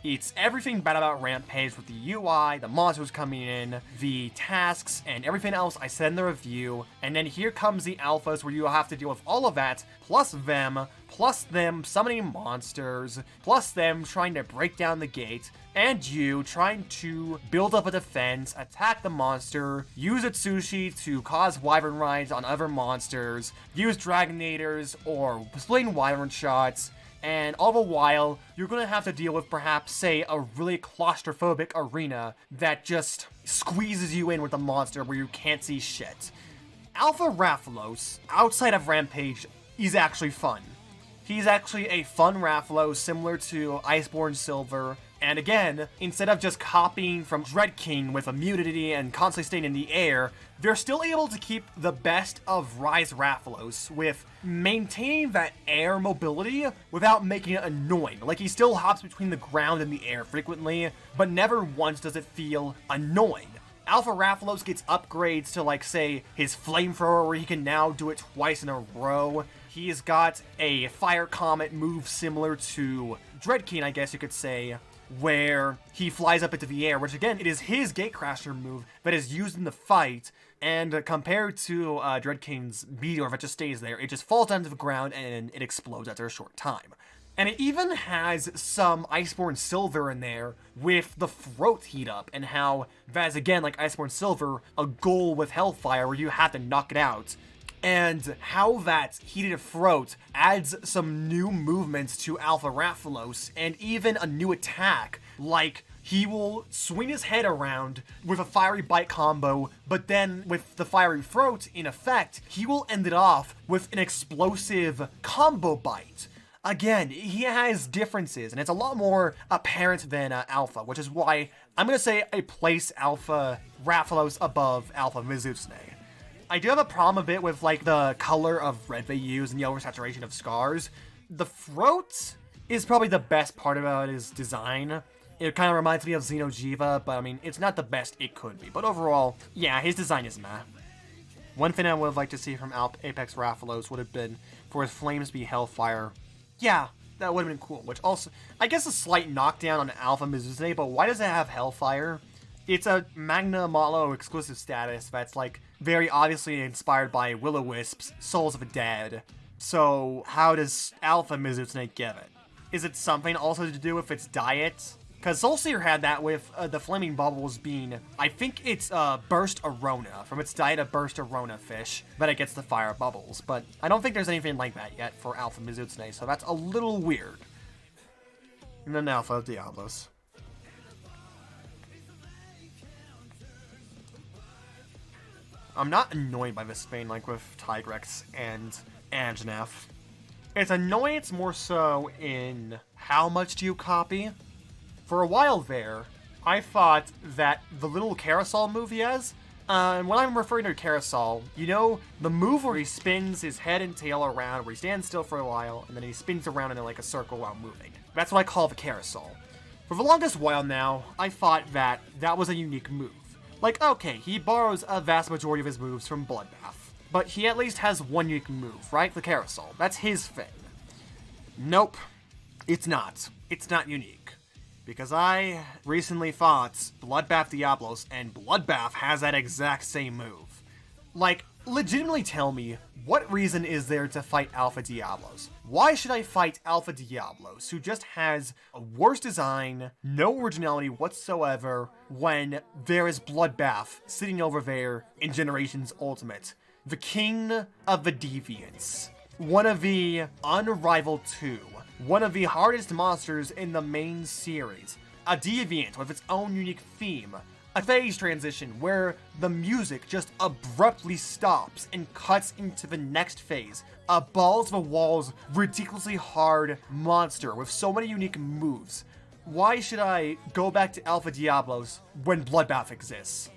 It's everything bad about Rampage with the UI, the monsters coming in, the tasks, and everything else I said in the review, and then here comes the alphas where you have to deal with all of that, plus them summoning monsters, plus them trying to break down the gate, and you trying to build up a defense, attack the monster, use Izuchi to cause wyvern rides on other monsters, use Dragonators or splitting wyvern shots, and all the while, you're going to have to deal with perhaps, say, a really claustrophobic arena that just squeezes you in with a monster where you can't see shit. Alpha Rathalos, outside of Rampage, is actually fun. He's actually a fun Rathalos similar to Iceborne Silver, and again, instead of just copying from Dread King with immunity and constantly staying in the air, they're still able to keep the best of Rise Rathalos with maintaining that air mobility without making it annoying. Like, he still hops between the ground and the air frequently, but never once does it feel annoying. Alpha Rathalos gets upgrades to, like, say, his Flamethrower, where he can now do it twice in a row. He's got a Fire Comet move similar to Dread King, I guess you could say, where he flies up into the air, which again, it is his Gatecrasher move that is used in the fight, and compared to Dread King's Meteor that just stays there, it just falls down to the ground and it explodes after a short time. And it even has some Iceborne Silver in there with the throat heat up, and how that is, again, like Iceborne Silver, a goal with Hellfire where you have to knock it out. And how that heated throat adds some new movements to Alpha Rathalos, and even a new attack, like he will swing his head around with a fiery bite combo, but then with the fiery throat in effect, he will end it off with an explosive combo bite. Again, he has differences, and it's a lot more apparent than Alpha, which is why I'm going to say I place Alpha Rathalos above Alpha Mizutsune. I do have a problem a bit with, like, the color of red they use and the oversaturation of scars. The throat is probably the best part about his design. It kind of reminds me of Xeno'jiiva, but I mean, it's not the best it could be. But overall, yeah, his design is meh. One thing I would have liked to see from Apex Rathalos would have been for his flames to be Hellfire. Yeah, that would have been cool, which also, I guess a slight knockdown on Alpha Mizutsune, but why does it have Hellfire? It's a Magnamalo exclusive status that's, like, very obviously inspired by Will-O-Wisp's Souls of the Dead. So, how does Alpha Mizutsune get it? Is it something also to do with its diet? Because Soulseer had that with the flaming bubbles being, I think it's Burst Arona, from its diet of Burst Arona fish, that it gets the fire bubbles. But I don't think there's anything like that yet for Alpha Mizutsune, so that's a little weird. And then Alpha Diablos. I'm not annoyed by this thing like with Tigrex and Anjanath. Its annoyance more so in how much do you copy? For a while there, I thought that the little carousel move he has, and when I'm referring to carousel, you know, the move where he spins his head and tail around, where he stands still for a while, and then he spins around in like a circle while moving. That's what I call the carousel. For the longest while now, I thought that that was a unique move. Like, okay, he borrows a vast majority of his moves from Bloodbath, but he at least has one unique move, right? The carousel. That's his thing. Nope. It's not. It's not unique. Because I recently fought Bloodbath Diablos, and Bloodbath has that exact same move. Like, legitimately tell me, what reason is there to fight Alpha Diablos? Why should I fight Alpha Diablos, who just has a worse design, no originality whatsoever, when there is Bloodbath sitting over there in Generations Ultimate, the king of the deviants, one of the unrivaled two, one of the hardest monsters in the main series, a deviant with its own unique theme, a phase transition where the music just abruptly stops and cuts into the next phase, a balls-to-the-walls, ridiculously hard monster with so many unique moves. Why should I go back to Alpha Diablos when Bloodbath exists?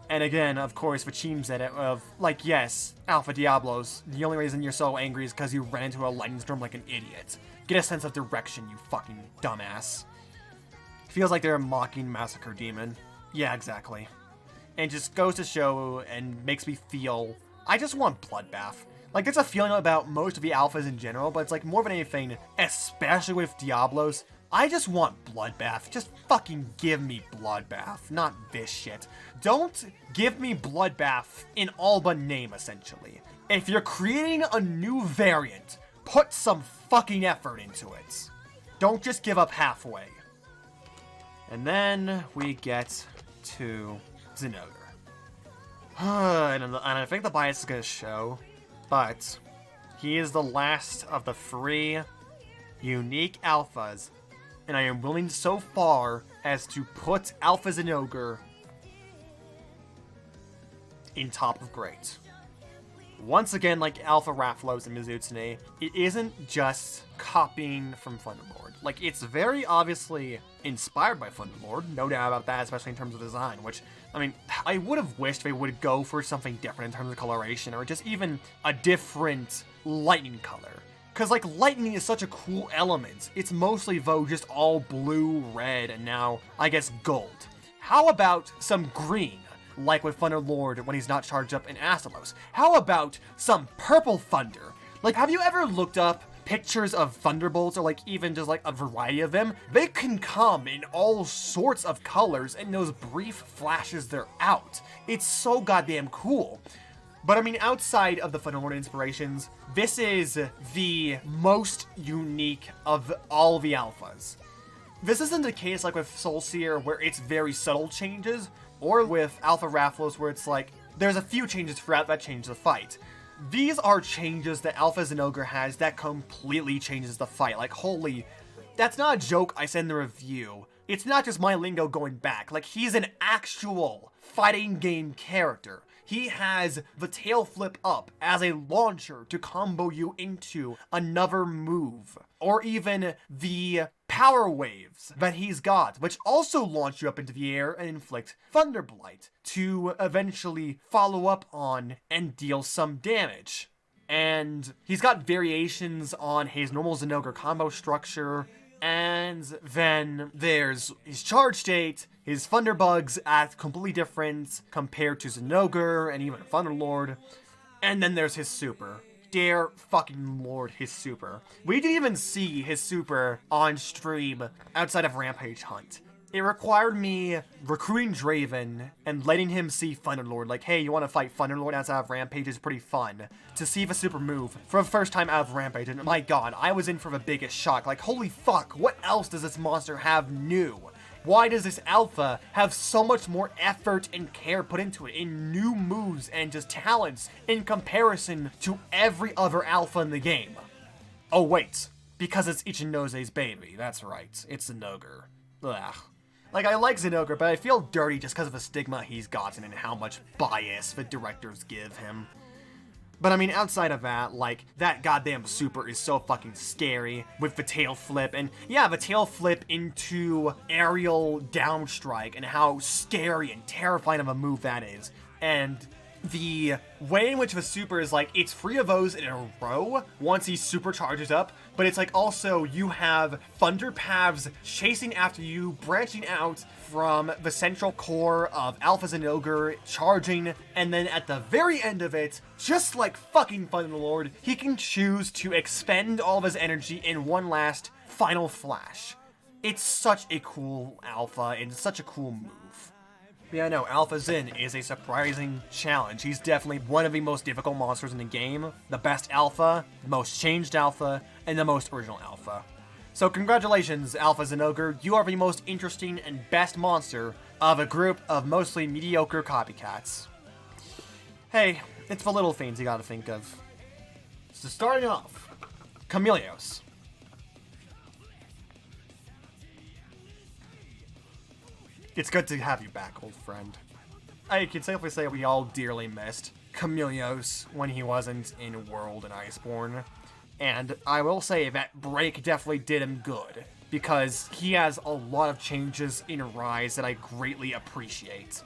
And again, of course, the team said it of, like, yes, Alpha Diablos, the only reason you're so angry is because you ran into a lightning storm like an idiot. Get a sense of direction, you fucking dumbass. Feels like they're mocking Massacre Demon. Yeah, exactly. And just goes to show and makes me feel, I just want Bloodbath. Like, there's a feeling about most of the alphas in general, but it's like more than anything, especially with Diablos, I just want Bloodbath. Just fucking give me Bloodbath, not this shit. Don't give me Bloodbath in all but name, essentially. If you're creating a new variant, put some fucking effort into it. Don't just give up halfway. And then we get to Zinogre. And I think the bias is going to show, but he is the last of the 3 unique alphas, and I am willing so far as to put Alpha Zinogre in top of great. Once again, like Alpha Rathalos and Mizutsune, it isn't just copying from Thunderlord. Like, it's very obviously inspired by Thunderlord, no doubt about that, especially in terms of design, which, I mean, I would have wished they would go for something different in terms of coloration, or just even a different lightning color. Because, like, lightning is such a cool element. It's mostly, though, just all blue, red, and now, I guess, gold. How about some green? Like with Thunderlord when he's not charged up in Astalos. How about some purple thunder? Like, have you ever looked up pictures of thunderbolts, or like even just like a variety of them? They can come in all sorts of colors, and those brief flashes they're out. It's so goddamn cool. But I mean, outside of the Thunderlord inspirations, this is the most unique of all the alphas. This isn't the case like with Soulseer, where it's very subtle changes, or with Alpha Rathalos, where it's like, there's a few changes throughout that change the fight. These are changes that Alpha Zinogre has that completely changes the fight. Like, holy, that's not a joke I said in the review. it's not just my lingo going back. Like, he's an actual fighting game character. He has the tail flip up as a launcher to combo you into another move. Or even the power waves that he's got, which also launch you up into the air and inflict Thunderblight to eventually follow up on and deal some damage. And he's got variations on his normal Zinogre combo structure. And then there's his charge state, his Thunderbugs act completely different compared to Zinogre and even Thunderlord. And then there's his super. Dear fucking lord, his super. We didn't even see his super on stream outside of Rampage Hunt. It required me recruiting Draven and letting him see Thunderlord. Like, hey, you want to fight Thunderlord outside of Rampage? Is pretty fun. To see the super move for the first time out of Rampage. And my god, I was in for the biggest shock. Like, holy fuck, what else does this monster have new? Why does this alpha have so much more effort and care put into it in new moves and just talents in comparison to every other alpha in the game? Oh wait, because it's Ichinose's baby. That's right, it's Zinogre. Ugh. Like, I like Zinogre, but I feel dirty just because of the stigma he's gotten and how much bias the directors give him. But I mean, outside of that, like, that goddamn super is so fucking scary with the tail flip. And yeah, the tail flip into aerial downstrike and how scary and terrifying of a move that is. And the way in which the super is like, it's 3 of those in a row once he supercharges up, but it's like also you have thunder paths chasing after you, branching out from the central core of Alpha Zinogre, charging, and then at the very end of it, just like fucking Thunderlord, he can choose to expend all of his energy in one last final flash. It's such a cool alpha and such a cool move. Yeah, no, Alpha Zin is a surprising challenge. He's definitely one of the most difficult monsters in the game, the best alpha, the most changed alpha, and the most original alpha. So congratulations, Alpha Zinogre, you are the most interesting and best monster of a group of mostly mediocre copycats. Hey, it's the little things you gotta think of. So starting off, Chameleos. It's good to have you back, old friend. I can safely say we all dearly missed Chameleos when he wasn't in World and Iceborne. And I will say that break definitely did him good, because he has a lot of changes in Rise that I greatly appreciate.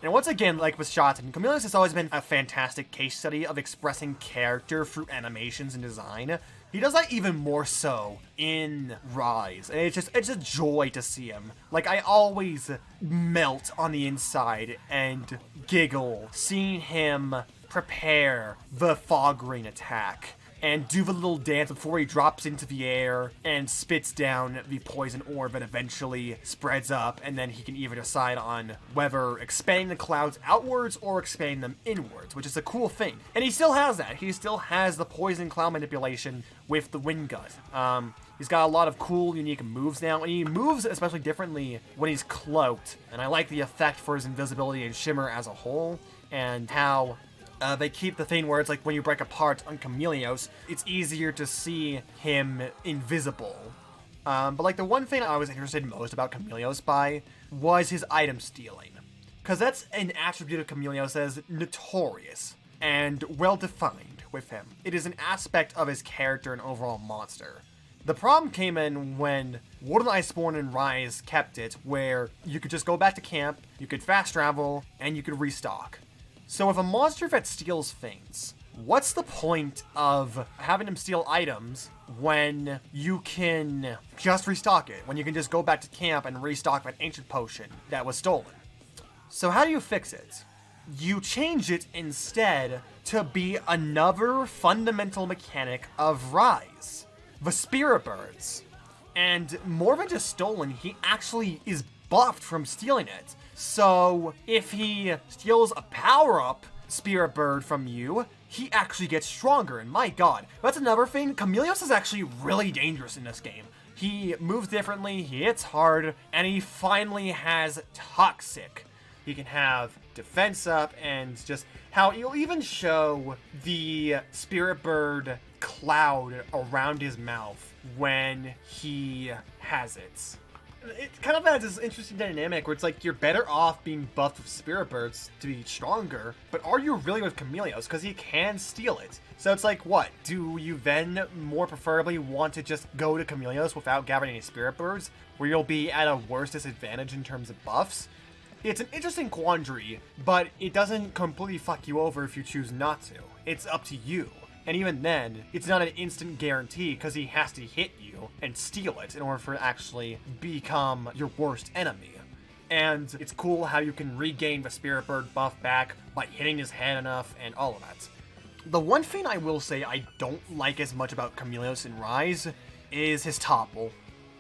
And once again, like with Bishaten, Chameleos has always been a fantastic case study of expressing character through animations and design. He does that even more so in Rise, and it's a joy to see him. Like, I always melt on the inside and giggle seeing him prepare the Fog Rain attack and do the little dance before he drops into the air and spits down the poison orb that eventually spreads up, and then he can either decide on whether expanding the clouds outwards or expanding them inwards, which is a cool thing. And he still has that. He still has the poison cloud manipulation with the Wind Gut. He's got a lot of cool, unique moves now, and he moves especially differently when he's cloaked, and I like the effect for his invisibility and shimmer as a whole, and how they keep the thing where it's like when you break apart on Chameleos, it's easier to see him invisible. But like the one thing I was interested most about Chameleos by was his item stealing. Because that's an attribute of Chameleos that is notorious and well-defined with him. It is an aspect of his character and overall monster. The problem came in when World and Iceborne and Rise kept it, where you could just go back to camp, you could fast travel, and you could restock. So if a monster that steals things, what's the point of having him steal items when you can just restock it, when you can just go back to camp and restock that ancient potion that was stolen? So how do you fix it? You change it instead to be another fundamental mechanic of Rise, the Spirit Birds. And more than just stolen, he actually is buffed from stealing it. So if he steals a power-up Spirit Bird from you, he actually gets stronger, and my god, that's another thing. Chameleos is actually really dangerous in this game. He moves differently, he hits hard, and he finally has Toxic. He can have defense up, and just how he'll even show the Spirit Bird cloud around his mouth when he has it. it kind of has this interesting dynamic where it's like you're better off being buffed with Spirit Birds to be stronger, but are you really with Chameleos? Because he can steal it. So it's like, what? Do you then more preferably want to just go to Chameleos without gathering any Spirit Birds, where you'll be at a worse disadvantage in terms of buffs? It's an interesting quandary, but it doesn't completely fuck you over if you choose not to. It's up to you. And even then, it's not an instant guarantee because he has to hit you and steal it in order for it to actually become your worst enemy. And it's cool how you can regain the Spirit Bird buff back by hitting his head enough and all of that. The one thing I will say I don't like as much about Chameleos in Rise is his topple.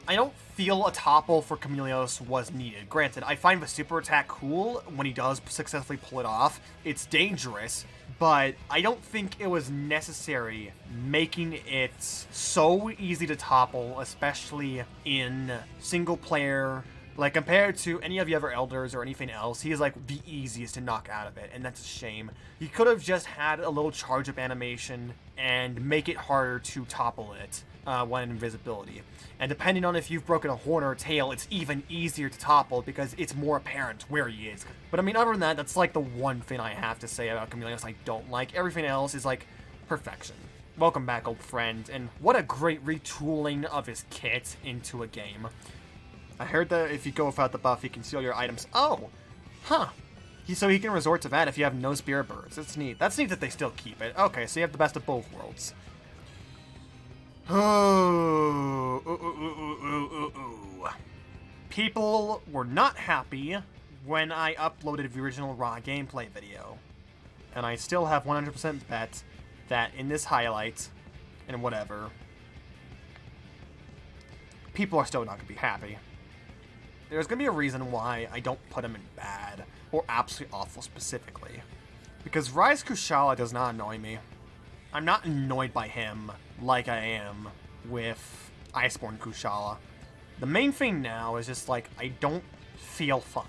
I don't feel a topple for Chameleos was needed. Granted, I find the super attack cool when he does successfully pull it off. It's dangerous, but I don't think it was necessary making it so easy to topple, especially in single player. Like, compared to any of the other elders or anything else, he is like the easiest to knock out of it, and that's a shame. He could have just had a little charge up animation and make it harder to topple it when in invisibility. And depending on if you've broken a horn or a tail, it's even easier to topple because it's more apparent where he is. But I mean, other than that, that's like the one thing I have to say about Chameleos I don't like. Everything else is like perfection. Welcome back, old friend, and what a great retooling of his kit into a game. I heard that if you go without the buff, you can steal your items. Oh, huh. So he can resort to that if you have no Spirit Birds. That's neat. That's neat that they still keep it. Okay, so you have the best of both worlds. People were not happy when I uploaded the original Raw gameplay video. And I still have 100% bet that in this highlight, and whatever, people are still not going to be happy. There's going to be a reason why I don't put him in bad, or absolutely awful specifically. Because Rise Kushala does not annoy me. I'm not annoyed by him like I am with Iceborne Kushala. The main thing now is just like, I don't feel fun.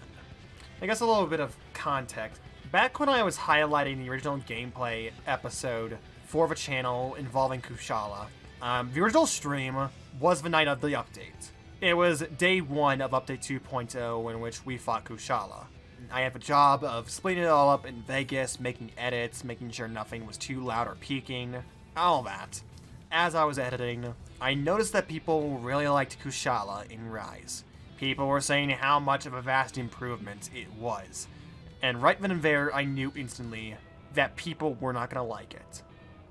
I guess a little bit of context. Back when I was highlighting the original gameplay episode for the channel involving Kushala, the original stream was the night of the update. It was day 1 of update 2.0 in which we fought Kushala. I had the job of splitting it all up in Vegas, making edits, making sure nothing was too loud or peaking, all that. As I was editing, I noticed that people really liked Kushala in Rise. People were saying how much of a vast improvement it was. And right then and there, I knew instantly that people were not gonna like it.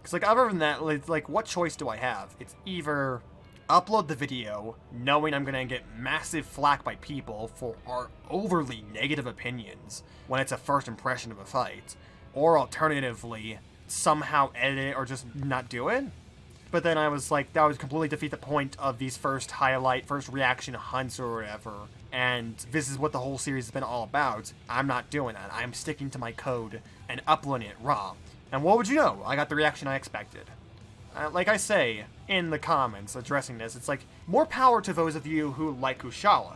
Because, like, other than that, like, what choice do I have? It's either upload the video, knowing I'm gonna get massive flack by people for our overly negative opinions when it's a first impression of a fight, or alternatively, somehow edit it or just not do it. But then I was like, that would completely defeat the point of these first reaction hunts or whatever, and this is what the whole series has been all about. I'm not doing that. I'm sticking to my code and uploading it raw. And what would you know? I got the reaction I expected. Like I say in the comments addressing this, it's like, more power to those of you who like Kushala.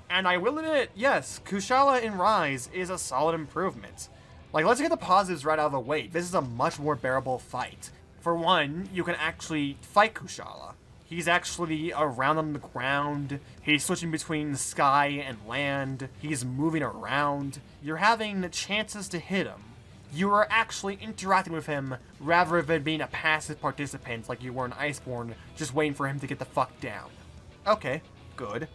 And I will admit, yes, Kushala in Rise is a solid improvement. Like, let's get the positives right out of the way. This is a much more bearable fight. For one, you can actually fight Kushala. He's actually around on the ground, he's switching between sky and land, he's moving around. You're having chances to hit him. You are actually interacting with him rather than being a passive participant like you were in Iceborne, just waiting for him to get the fuck down. Okay, good.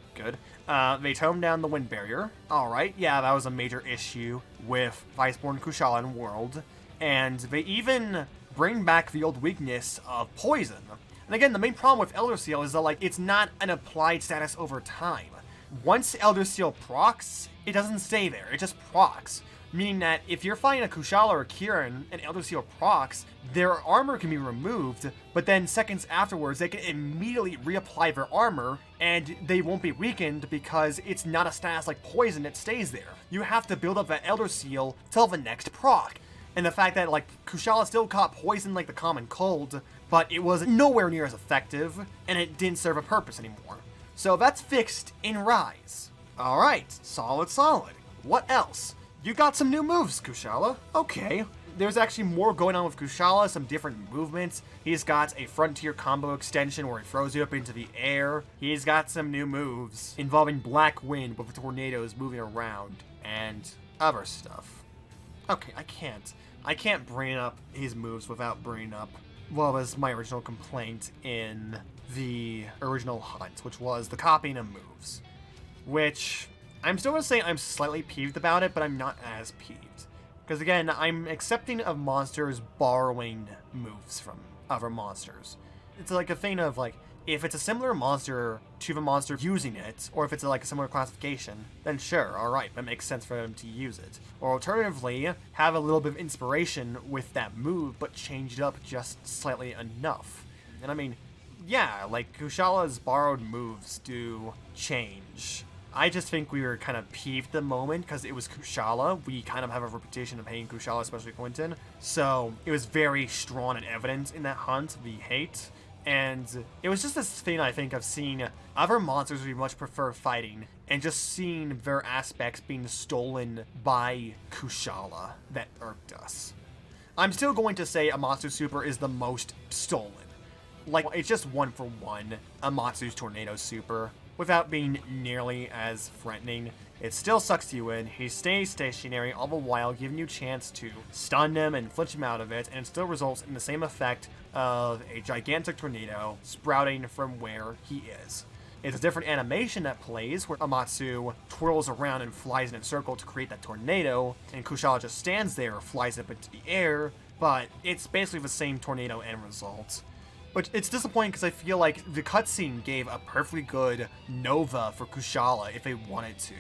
They toned down the wind barrier. Alright, yeah, that was a major issue with Iceborne Kushala in World. And they even bring back the old weakness of poison. And again, the main problem with Elder Seal is that, like, it's not an applied status over time. Once Elder Seal procs, it doesn't stay there, it just procs. Meaning that if you're fighting a Kushala or a Kirin and Elder Seal procs, their armor can be removed, but then seconds afterwards they can immediately reapply their armor and they won't be weakened because it's not a status like poison that stays there. You have to build up that Elder Seal till the next proc. And the fact that, like, Kushala still caught poison like the common cold, but it was nowhere near as effective, and it didn't serve a purpose anymore. So that's fixed in Rise. Alright, solid. What else? You got some new moves, Kushala. Okay. there's actually more going on with Kushala, some different movements. He's got a frontier combo extension where he throws you up into the air. He's got some new moves involving black wind with the tornadoes moving around and other stuff. Okay, I can't bring up his moves without bringing up what was my original complaint in the original hunt, which was the copying of moves. Which, I'm still going to say I'm slightly peeved about it, but I'm not as peeved. Because again, I'm accepting of monsters borrowing moves from other monsters. It's like a thing of like, if it's a similar monster to the monster using it, or if it's like a similar classification, then sure, alright, that makes sense for them to use it. Or alternatively, have a little bit of inspiration with that move, but change it up just slightly enough. And I mean, yeah, like Kushala's borrowed moves do change. I just think we were kind of peeved at the moment because it was Kushala. We kind of have a reputation of hating Kushala, especially Quentin. So it was very strong and evident in that hunt, the hate. And it was just this thing, I think, of seeing other monsters we much prefer fighting and just seeing their aspects being stolen by Kushala that irked us. I'm still going to say Amatsu's Super is the most stolen. Like, it's just 1-for-1 Amatsu's Tornado Super, without being nearly as threatening. It still sucks you in, he stays stationary all the while giving you a chance to stun him and flinch him out of it, and it still results in the same effect of a gigantic tornado sprouting from where he is. It's a different animation that plays, where Amatsu twirls around and flies in a circle to create that tornado, and Kushala just stands there or flies up into the air, but it's basically the same tornado end result. But it's disappointing because I feel like the cutscene gave a perfectly good Nova for Kushala if they wanted to.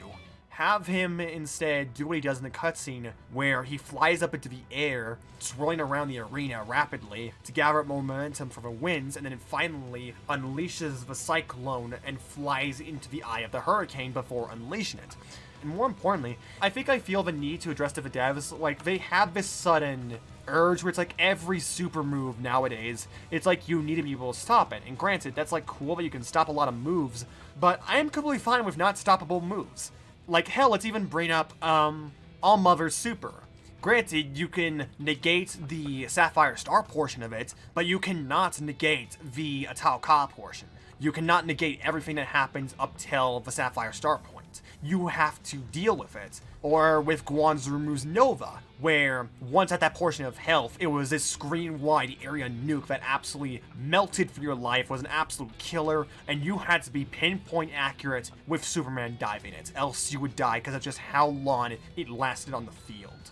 Have him instead do what he does in the cutscene, where he flies up into the air, swirling around the arena rapidly to gather up momentum for the winds, and then it finally unleashes the cyclone and flies into the eye of the hurricane before unleashing it. And more importantly, I think I feel the need to address to the devs, like, they have this sudden urge where it's like every super move nowadays, it's like you need to be able to stop it. And granted, that's like cool that you can stop a lot of moves, but I am completely fine with not stoppable moves. Like, hell, let's even bring up, All-Mother's Super. Granted, you can negate the Sapphire Star portion of it, but you cannot negate the Atao-Ka portion. You cannot negate everything that happens up till the Sapphire Star point. You have to deal with it. Or with Guanzuru's Nova, where once at that portion of health, it was this screen-wide area nuke that absolutely melted for your life, was an absolute killer, and you had to be pinpoint accurate with Superman diving it, else you would die because of just how long it lasted on the field.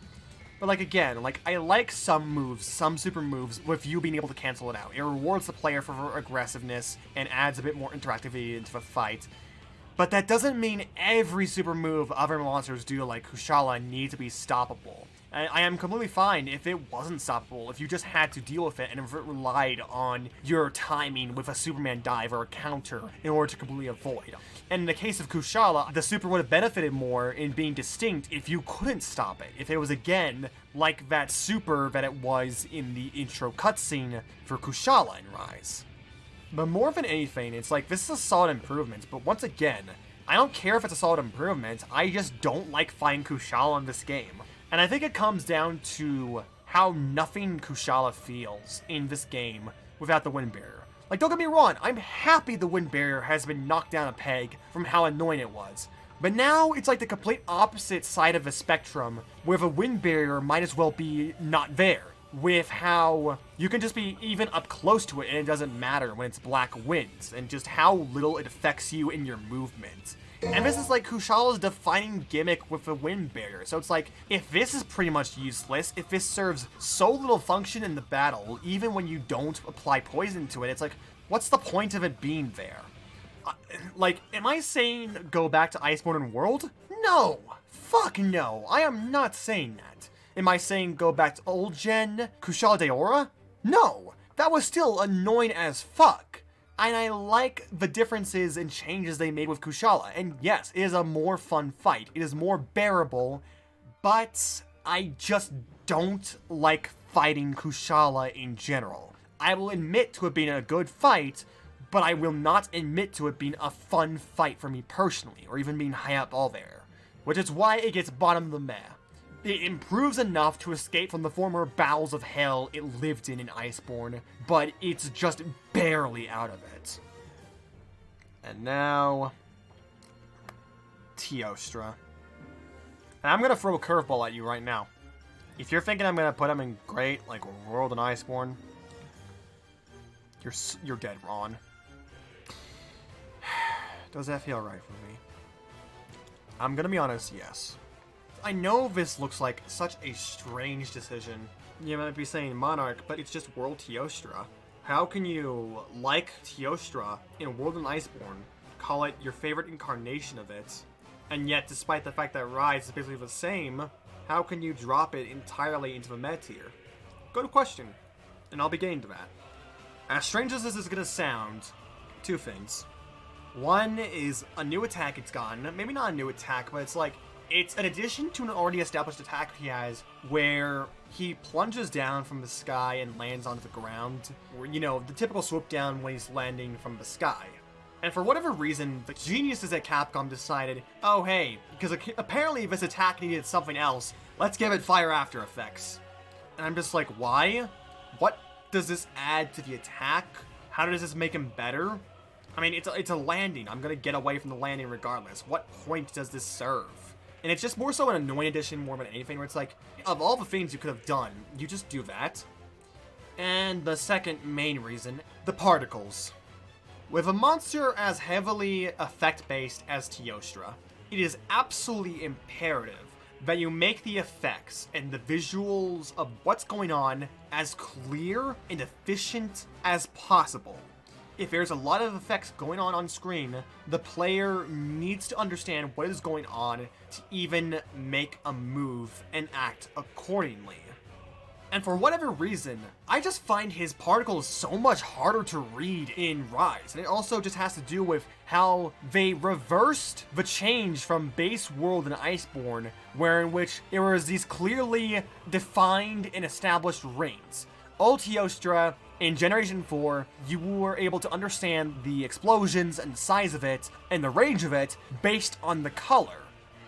But like, again, like, I like some moves, some super moves, with you being able to cancel it out. It rewards the player for aggressiveness and adds a bit more interactivity into the fight. But that doesn't mean every super move other monsters do, like Kushala, need to be stoppable. I am completely fine if it wasn't stoppable, if you just had to deal with it and if it relied on your timing with a Superman dive or a counter in order to completely avoid. And in the case of Kushala, the super would have benefited more in being distinct if you couldn't stop it. If it was, again, like that super that it was in the intro cutscene for Kushala in Rise. But more than anything, it's like, this is a solid improvement, but once again, I don't care if it's a solid improvement, I just don't like fighting Kushala in this game. And I think it comes down to how nothing Kushala feels in this game without the wind barrier. Like, don't get me wrong, I'm happy the wind barrier has been knocked down a peg from how annoying it was. But now it's like the complete opposite side of the spectrum, where the wind barrier might as well be not there. With how you can just be even up close to it and it doesn't matter when it's black winds, and just how little it affects you in your movement. And this is like Kushala's defining gimmick with the wind barrier, so it's like, if this is pretty much useless, if this serves so little function in the battle, even when you don't apply poison to it, it's like, what's the point of it being there? Like, am I saying go back to Iceborne World? No! Fuck no, I am not saying that. Am I saying go back to old gen Kushala Daora? No! That was still annoying as fuck. And I like the differences and changes they made with Kushala. And yes, it is a more fun fight. It is more bearable. But I just don't like fighting Kushala in general. I will admit to it being a good fight, but I will not admit to it being a fun fight for me personally, or even being high up all there. Which is why it gets bottom of the meh. It improves enough to escape from the former bowels of hell it lived in Iceborne, but it's just barely out of it. And now, Teostra. And I'm gonna throw a curveball at you right now. If you're thinking I'm gonna put him in great, like World and Iceborne, you're dead wrong. Does that feel right for me? I'm gonna be honest, yes. I know this looks like such a strange decision. You might be saying Monarch, but it's just World Teostra. How can you like Teostra in World and Iceborne, call it your favorite incarnation of it, and yet despite the fact that Rise is basically the same, how can you drop it entirely into the meta tier? Good question, and I'll be getting to that. As strange as this is gonna sound, two things. One is a new attack it's gotten. Maybe not a new attack, but it's an addition to an already established attack he has where he plunges down from the sky and lands onto the ground. You know, the typical swoop down when he's landing from the sky. And for whatever reason, the geniuses at Capcom decided, oh hey, because apparently this attack needed something else, let's give it fire after effects. And I'm just like, why? What does this add to the attack? How does this make him better? I mean, it's a landing. I'm gonna get away from the landing regardless. What point does this serve? And it's just more so an annoying addition more than anything, where it's like, of all the things you could have done, you just do that. And the second main reason, the particles. With a monster as heavily effect-based as Teostra, it is absolutely imperative that you make the effects and the visuals of what's going on as clear and efficient as possible. If there's a lot of effects going on screen, the player needs to understand what is going on to even make a move and act accordingly. And for whatever reason, I just find his particles so much harder to read in Rise. And it also just has to do with how they reversed the change from base World and Iceborne, where in which there was these clearly defined and established rings. Old Teostra, in Generation 4, you were able to understand the explosions and the size of it and the range of it based on the color.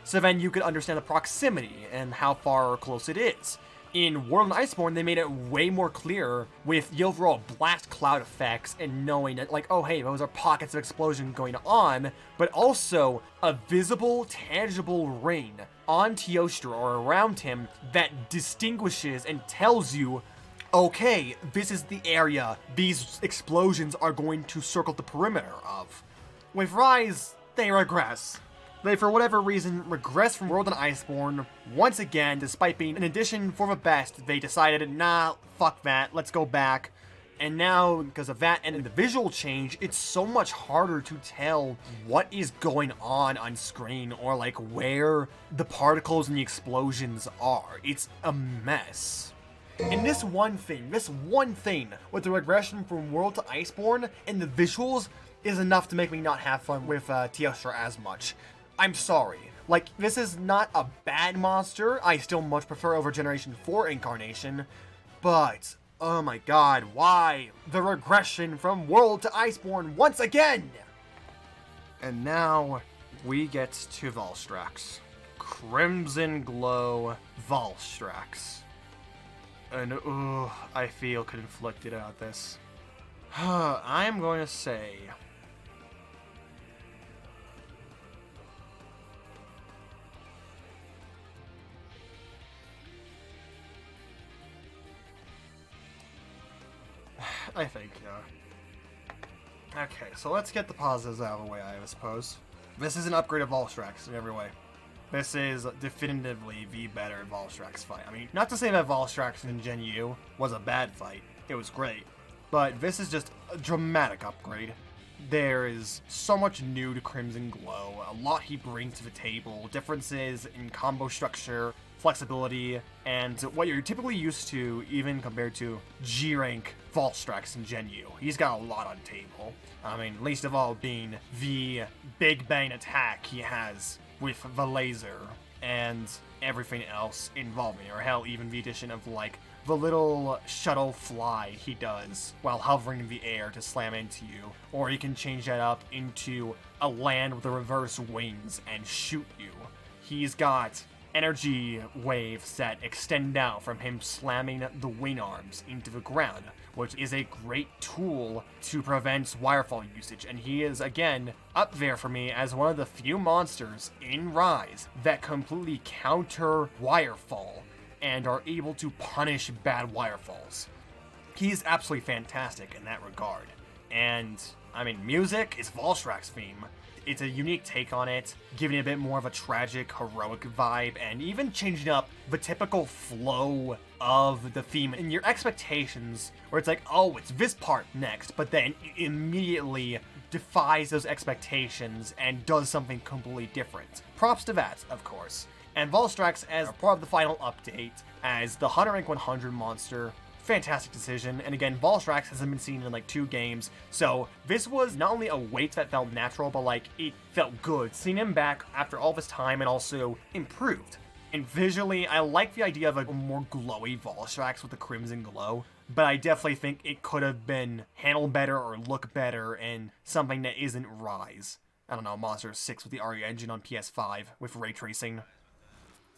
So then you could understand the proximity and how far or close it is. In World and Iceborne, they made it way more clear with the overall blast cloud effects and knowing that, like, oh hey, those are pockets of explosion going on, but also a visible, tangible ring on Teostra or around him that distinguishes and tells you, okay, this is the area these explosions are going to circle the perimeter of. With Rise, they regress. They, for whatever reason, regress from World and Iceborne. Once again, despite being an addition for the best, they decided, nah, fuck that, let's go back. And now, because of that and the visual change, it's so much harder to tell what is going on screen or like where the particles and the explosions are. It's a mess. And this one thing with the regression from World to Iceborne and the visuals is enough to make me not have fun with Teostra as much. I'm sorry. Like, this is not a bad monster. I still much prefer over Generation 4 Incarnation. But, oh my god, why the regression from World to Iceborne once again? And now, we get to Valstrax. Crimson Glow Valstrax. And, I feel conflicted about this. I'm going to say... I think, yeah. Okay, so let's get the positives out of the way, I suppose. This is an upgrade of Valstrax in every way. This is definitively the better Valstrax fight. I mean, not to say that Valstrax in Gen U was a bad fight. It was great. But this is just a dramatic upgrade. There is so much new to Crimson Glow, a lot he brings to the table, differences in combo structure, flexibility, and what you're typically used to even compared to G-Rank Valstrax in Gen U. He's got a lot on table. I mean, least of all being the big bang attack he has with the laser and everything else involving it, or hell, even the addition of like the little shuttle fly he does while hovering in the air to slam into you, or he can change that up into a land with the reverse wings and shoot you. He's got energy waves that extend out from him slamming the wing arms into the ground, which is a great tool to prevent wirefall usage. And he is, again, up there for me as one of the few monsters in Rise that completely counter wirefall and are able to punish bad wirefalls. He's absolutely fantastic in that regard. And, I mean, music is Volstrak's theme. It's a unique take on it, giving it a bit more of a tragic, heroic vibe, and even changing up the typical flow of the theme and your expectations, where it's like, oh, it's this part next, but then it immediately defies those expectations and does something completely different. Props to that, of course. And Volstrax as part of the final update as the 100 rank 100 monster. Fantastic decision, and again, Volstrax hasn't been seen in like 2 games, so this was not only a weight that felt natural, but like, it felt good. Seeing him back after all this time and also improved. And visually, I like the idea of a more glowy Volstrax with the crimson glow, but I definitely think it could have been handled better or look better in something that isn't Rise. I don't know, Monster 6 with the RE engine on PS5 with ray tracing.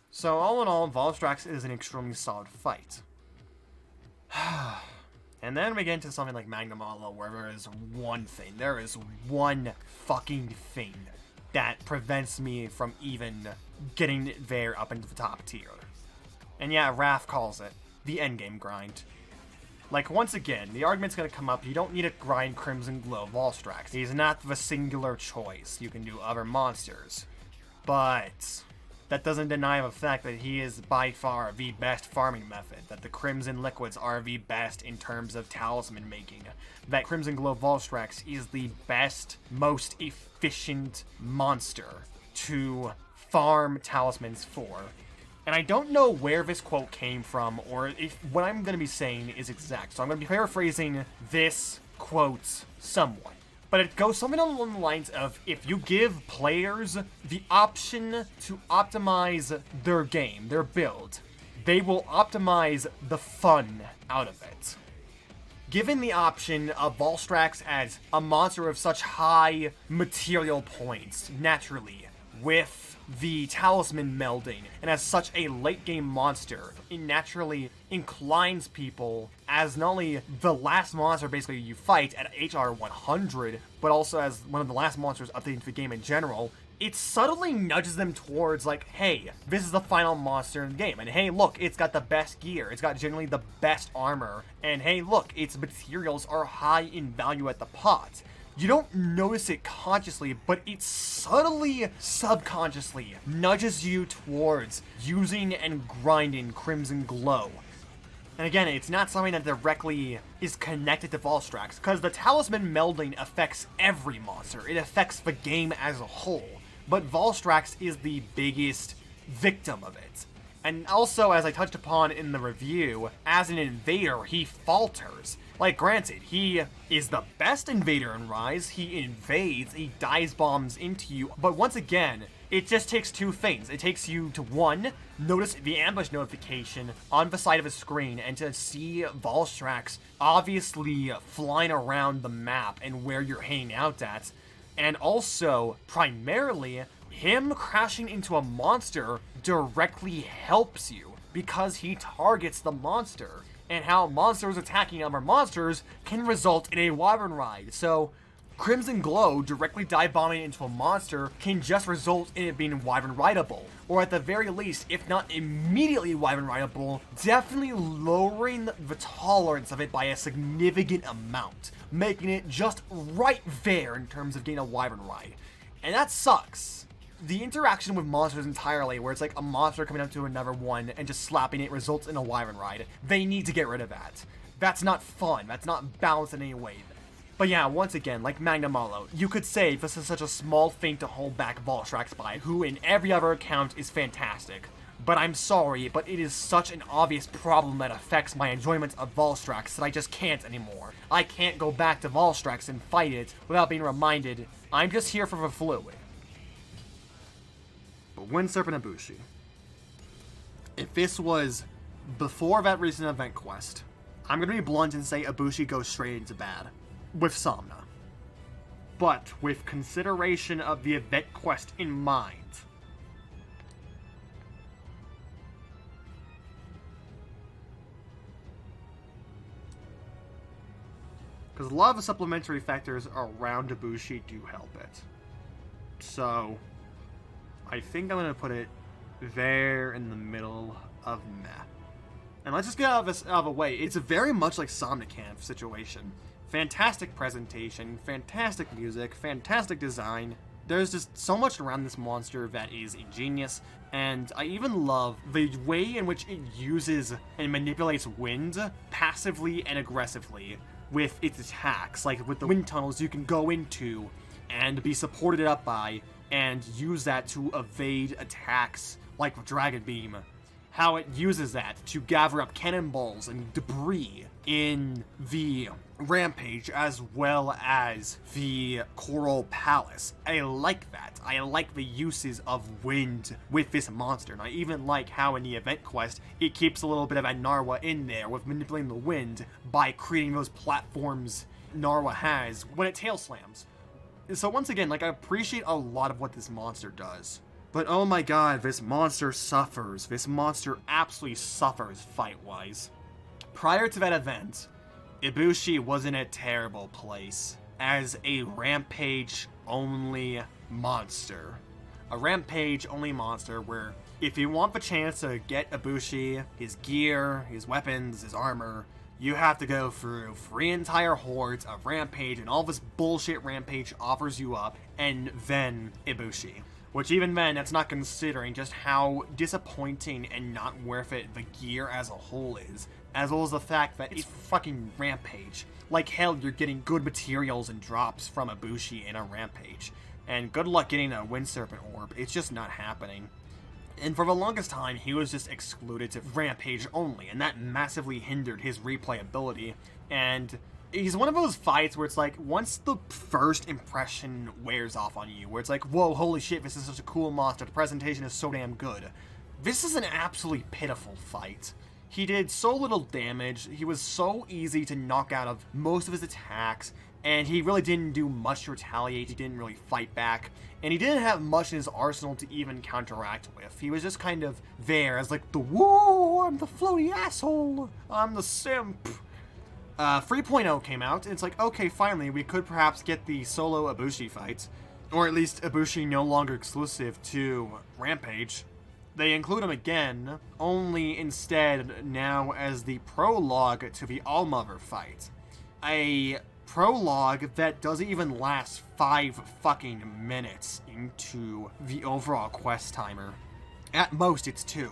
So all in all, Volstrax is an extremely solid fight. And then we get into something like Magnamalo, where there is one fucking thing that prevents me from even getting there up into the top tier. And yeah, Raph calls it the endgame grind. Like, once again, the argument's gonna come up, you don't need to grind Crimson Glow Volstrax. He's not the singular choice. You can do other monsters. But that doesn't deny the fact that he is by far the best farming method, that the Crimson Liquids are the best in terms of talisman making, that Crimson Glow Volstrax is the best, most efficient monster to farm talismans for. And I don't know where this quote came from, or if what I'm going to be saying is exact, so I'm going to be paraphrasing this quote somewhat. But it goes something along the lines of, if you give players the option to optimize their game, their build, they will optimize the fun out of it. Given the option of Volstrax as a monster of such high material points, naturally, with the talisman melding, and as such a late game monster, it naturally inclines people as not only the last monster basically you fight at HR 100, but also as one of the last monsters updating to the game in general. It subtly nudges them towards like, hey, this is the final monster in the game, and hey, look, it's got the best gear, it's got generally the best armor, and hey, look, its materials are high in value at the pot. You don't notice it consciously, but it subtly, subconsciously nudges you towards using and grinding Crimson Glow. And again, it's not something that directly is connected to Volstrax, because the talisman melding affects every monster. It affects the game as a whole. But Volstrax is the biggest victim of it. And also, as I touched upon in the review, as an invader, he falters. Like, granted, he is the best invader in Rise. He invades, he dive bombs into you, but once again, it just takes 2 things. It takes you to, 1, notice the ambush notification on the side of the screen, and to see Volstrax obviously flying around the map and where you're hanging out at, and also, primarily, him crashing into a monster directly helps you, because he targets the monster. And how monsters attacking other monsters can result in a Wyvern Ride. So, Crimson Glow directly dive bombing into a monster can just result in it being Wyvern Rideable. Or at the very least, if not immediately Wyvern Rideable, definitely lowering the tolerance of it by a significant amount, making it just right there in terms of getting a Wyvern Ride. And that sucks. The interaction with monsters entirely, where it's like a monster coming up to another one and just slapping it, results in a Wyvern Ride. They need to get rid of that. That's not fun. That's not balanced in any way. But yeah, once again, like Magnamalo, you could say this is such a small thing to hold back Volstrax by, who in every other account is fantastic. But I'm sorry, but it is such an obvious problem that affects my enjoyment of Volstrax that I just can't anymore. I can't go back to Volstrax and fight it without being reminded, I'm just here for the fluid. But when Serpent and Bushi, if this was before that recent event quest, I'm going to be blunt and say Ibushi goes straight into bad, with Somna. But with consideration of the event quest in mind, because a lot of the supplementary factors around Ibushi do help it. So, I think I'm going to put it there in the middle of meh. And let's just get out of the way. It's a very much like Somnicamp situation. Fantastic presentation, fantastic music, fantastic design. There's just so much around this monster that is ingenious, and I even love the way in which it uses and manipulates wind passively and aggressively with its attacks. Like with the wind tunnels you can go into and be supported up by, and use that to evade attacks like Dragon Beam. How it uses that to gather up cannonballs and debris in the Rampage as well as the Coral Palace. I like that. I like the uses of wind with this monster, and I even like how in the event quest it keeps a little bit of a Narwa in there with manipulating the wind by creating those platforms Narwa has when it tail slams. So once again, like, I appreciate a lot of what this monster does. But oh my god, this monster suffers. This monster absolutely suffers fight-wise. Prior to that event, Ibushi was in a terrible place as a rampage-only monster. A rampage-only monster where if you want the chance to get Ibushi, his gear, his weapons, his armor, you have to go through 3 entire hordes of Rampage and all this bullshit Rampage offers you up, and then Ibushi. Which even then, that's not considering just how disappointing and not worth it the gear as a whole is, as well as the fact that it's fucking Rampage. Like hell, you're getting good materials and drops from Ibushi in a Rampage, and good luck getting a Wind Serpent Orb, it's just not happening. And for the longest time, he was just excluded to Rampage only, and that massively hindered his replayability, and he's one of those fights where it's like, once the first impression wears off on you, where it's like, whoa, holy shit, this is such a cool monster, the presentation is so damn good. This is an absolutely pitiful fight. He did so little damage, he was so easy to knock out of most of his attacks, and he really didn't do much to retaliate, he didn't really fight back, and he didn't have much in his arsenal to even counteract with. He was just kind of there as like the, whoa, I'm the floaty asshole, I'm the simp. 3.0 came out, and it's like, okay, finally, we could perhaps get the solo Ibushi fight. Or at least Ibushi no longer exclusive to Rampage. They include him again, only instead now as the prologue to the Allmother fight. A prologue that doesn't even last 5 fucking minutes into the overall quest timer. At most, it's 2.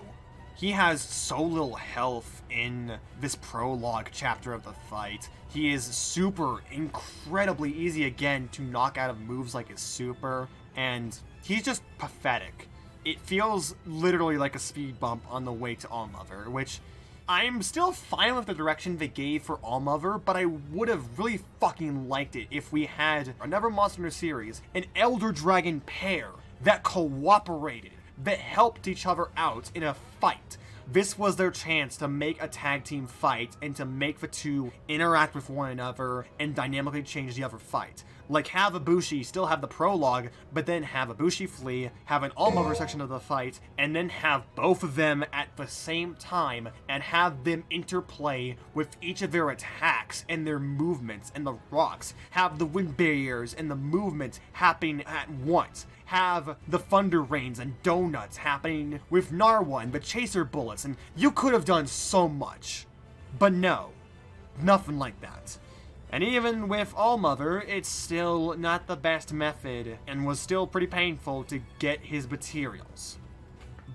He has so little health in this prologue chapter of the fight. He is super incredibly easy again to knock out of moves like his super, and he's just pathetic. It feels literally like a speed bump on the way to Allmother, which I'm still fine with the direction they gave for Allmother, but I would have really fucking liked it if we had another monster in the series, an Elder Dragon pair that cooperated, that helped each other out in a fight. This was their chance to make a tag team fight and to make the two interact with one another and dynamically change the other fight. Like, have Ibushi still have the prologue, but then have Ibushi flee, have an Allmother section of the fight, and then have both of them at the same time, and have them interplay with each of their attacks and their movements and the rocks. Have the wind barriers and the movement happening at once. Have the thunder rains and donuts happening with Narwa and the chaser bullets, and you could have done so much. But no, nothing like that. And even with Allmother, it's still not the best method, and was still pretty painful to get his materials.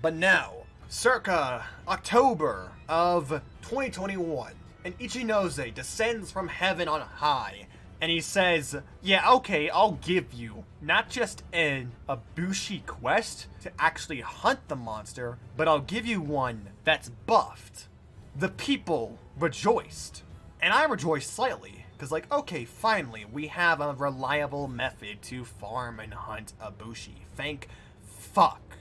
But now, circa October of 2021, an Ichinose descends from heaven on high, and he says, yeah, okay, I'll give you not just an Ibushi quest to actually hunt the monster, but I'll give you one that's buffed. The people rejoiced, and I rejoiced slightly. Because, like, okay, finally, we have a reliable method to farm and hunt Ibushi. Thank fuck.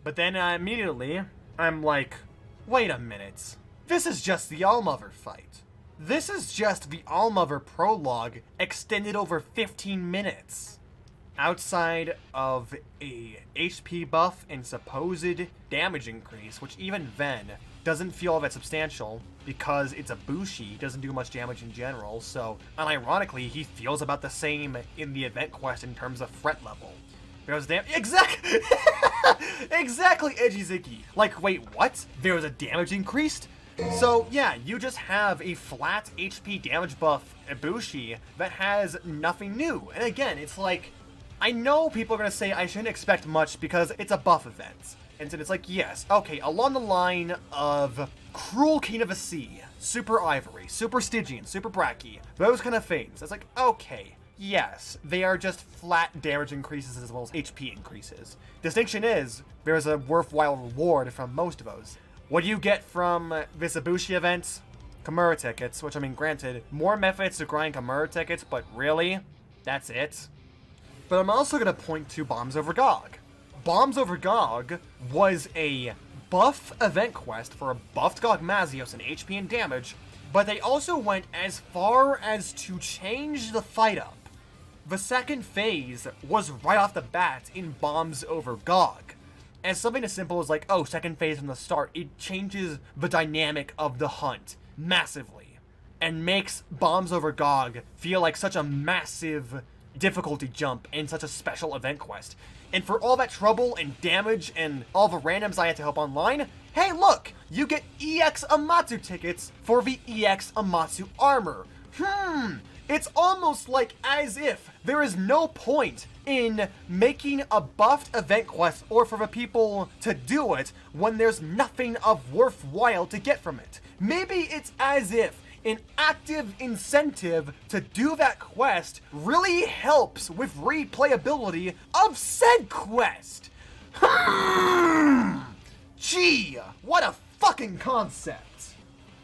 But then immediately, I'm like, wait a minute. This is just the Allmother fight. This is just the Allmother prologue extended over 15 minutes. Outside of a HP buff and supposed damage increase, which even then doesn't feel all that substantial because it's a Bushi, doesn't do much damage in general, so unironically, he feels about the same in the event quest in terms of threat level. There's exactly, Edgy Ziggy. Like, wait, what? There was a damage increased? So, yeah, you just have a flat HP damage buff Ibushi that has nothing new. And again, it's like, I know people are going to say I shouldn't expect much because it's a buff event. And so it's like, yes, okay, along the line of Cruel King of the Sea, Super Ivory, Super Stygian, Super Baggi, those kind of things. It's like, okay, yes, they are just flat damage increases as well as HP increases. Distinction is, there's a worthwhile reward from most of those. What do you get from this Ibushi event? Kimura tickets, which I mean, granted, more methods to grind Kimura tickets, but really, that's it. But I'm also going to point to Bombs Over Gog. Bombs Over Gog was a buff event quest for a buffed Gog Mazios in HP and damage, but they also went as far as to change the fight up. The second phase was right off the bat in Bombs Over Gog. As something as simple as like, oh, second phase from the start, it changes the dynamic of the hunt massively and makes Bombs Over Gog feel like such a massive difficulty jump in such a special event quest. And for all that trouble and damage and all the randoms I had to help online, hey look, you get EX Amatsu tickets for the EX Amatsu armor. It's almost like as if there is no point in making a buffed event quest or for the people to do it when there's nothing of worthwhile to get from it. Maybe it's as if an active incentive to do that quest really helps with replayability of said quest. Gee, what a fucking concept.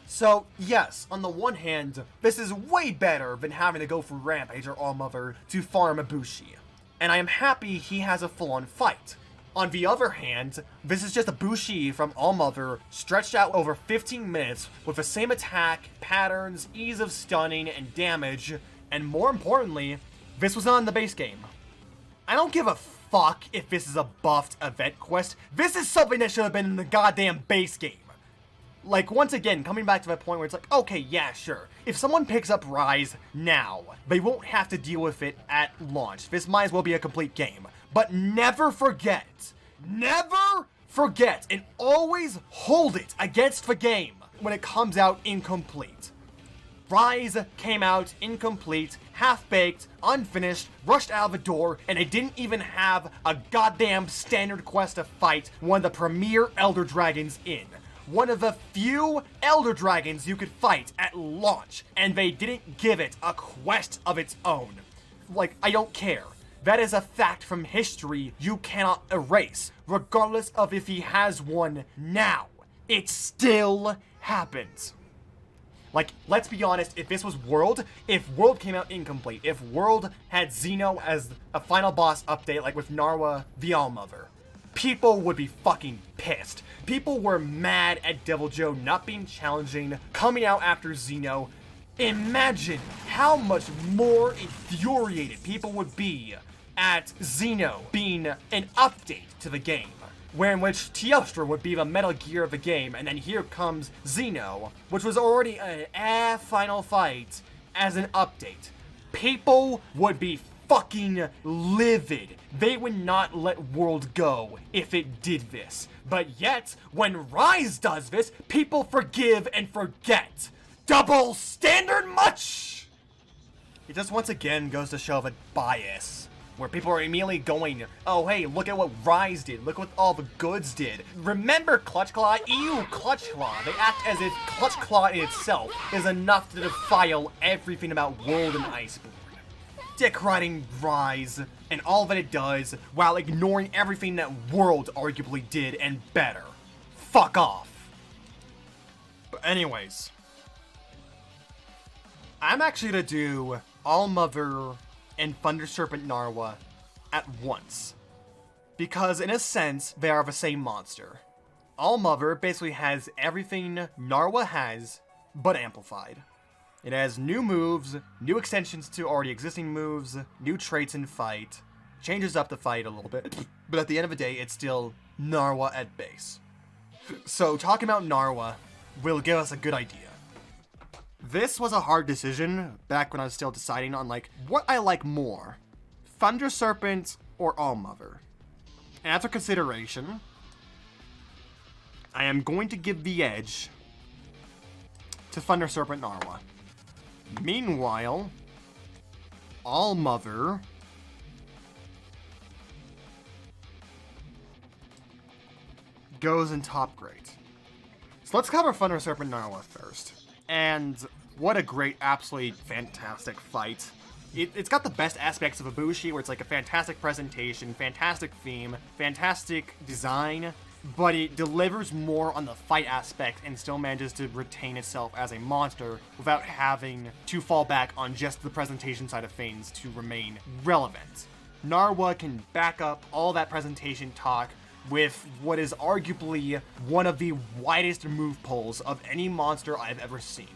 So, yes, on the one hand, this is way better than having to go through Rampage or Allmother to farm Ibushi, and I am happy he has a full-on fight. On the other hand, this is just a Bushi from Allmother stretched out over 15 minutes with the same attack, patterns, ease of stunning, and damage, and more importantly, this was not in the base game. I don't give a fuck if this is a buffed event quest. This is something that should have been in the goddamn base game. Like, once again, coming back to that point where it's like, okay, yeah, sure. If someone picks up Rise now, they won't have to deal with it at launch. This might as well be a complete game. But never forget, and always hold it against the game when it comes out incomplete. Rise came out incomplete, half-baked, unfinished, rushed out of the door, and it didn't even have a goddamn standard quest to fight one of the premier Elder Dragons in. One of the few Elder Dragons you could fight at launch, and they didn't give it a quest of its own. Like, I don't care. That is a fact from history you cannot erase, regardless of if he has one now. It still happens. Like, let's be honest, if this was World, if World came out incomplete, if World had Xeno as a final boss update, like with Narwa the Allmother, people would be fucking pissed. People were mad at Devil Joe not being challenging, coming out after Xeno. Imagine how much more infuriated people would be at Xeno being an update to the game, where in which Teostra would be the Metal Gear of the game, and then here comes Xeno, which was already a final fight, as an update. People would be fucking livid. They would not let World go if it did this. But yet, when Rise does this, people forgive and forget. Double standard much? It just once again goes to show the bias, where people are immediately going, oh hey, look at what Rise did, look what all the goods did. Remember Clutch Claw? Ew, Clutch Claw. They act as if Clutch Claw in itself is enough to defile everything about World and Iceborne. Dick riding Rise and all that it does while ignoring everything that World arguably did and better. Fuck off. But anyways, I'm actually gonna do Allmother and Thunder Serpent Narwa at once, because in a sense they are the same monster. Allmother basically has everything Narwa has, but amplified. It has new moves, new extensions to already existing moves, new traits in fight, changes up the fight a little bit, but at the end of the day, it's still Narwa at base. So talking about Narwa will give us a good idea. This was a hard decision back when I was still deciding on like what I like more, Thunder Serpent or Allmother. And after consideration, I am going to give the edge to Thunder Serpent Narwa. Meanwhile, Allmother goes in top grade. So let's cover Thunder Serpent Narwa first. And what a great, absolutely fantastic fight. It's got the best aspects of Ibushi, where it's like a fantastic presentation, fantastic theme, fantastic design, but it delivers more on the fight aspect and still manages to retain itself as a monster without having to fall back on just the presentation side of things to remain relevant. Narwa can back up all that presentation talk with what is arguably one of the widest move pools of any monster I've ever seen.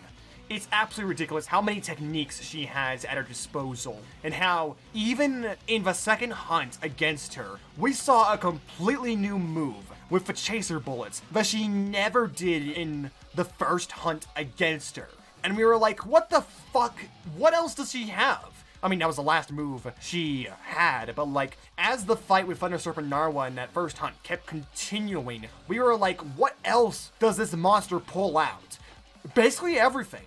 It's absolutely ridiculous how many techniques she has at her disposal, and how, even in the second hunt against her, we saw a completely new move with the chaser bullets that she never did in the first hunt against her. And we were like, what the fuck? What else does she have? I mean, that was the last move she had, but like, as the fight with Thunder Serpent Narwa in that first hunt kept continuing, we were like, what else does this monster pull out? Basically everything.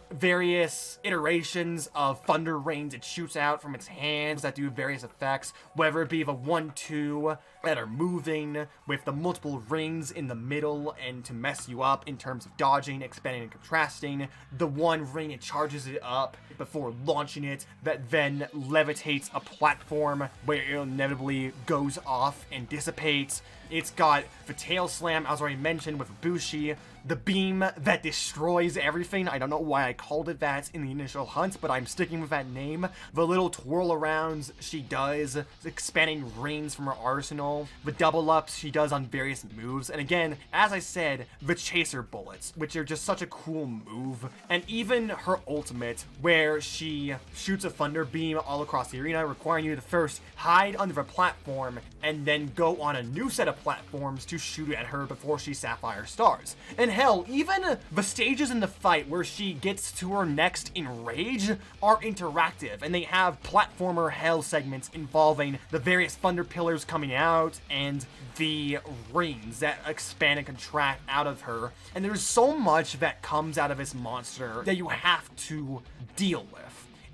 Various iterations of thunder rains it shoots out from its hands that do various effects, whether it be the 1-2 that are moving with the multiple rings in the middle and to mess you up in terms of dodging, expanding, and contrasting. The one ring, it charges it up before launching it, that then levitates a platform where it inevitably goes off and dissipates. It's got the tail slam, as already mentioned, with Ibushi, the beam that destroys everything. I don't know why I called it that in the initial hunt, but I'm sticking with that name. The little twirl arounds she does, expanding rings from her arsenal, the double ups she does on various moves, and again, as I said, the chaser bullets, which are just such a cool move, and even her ultimate, where she shoots a thunder beam all across the arena, requiring you to first hide under a platform and then go on a new set of platforms to shoot at her before she Sapphire Stars. And hell, even the stages in the fight where she gets to her next in Rage are interactive, and they have platformer hell segments involving the various thunder pillars coming out and the rings that expand and contract out of her. And there's so much that comes out of this monster that you have to deal with.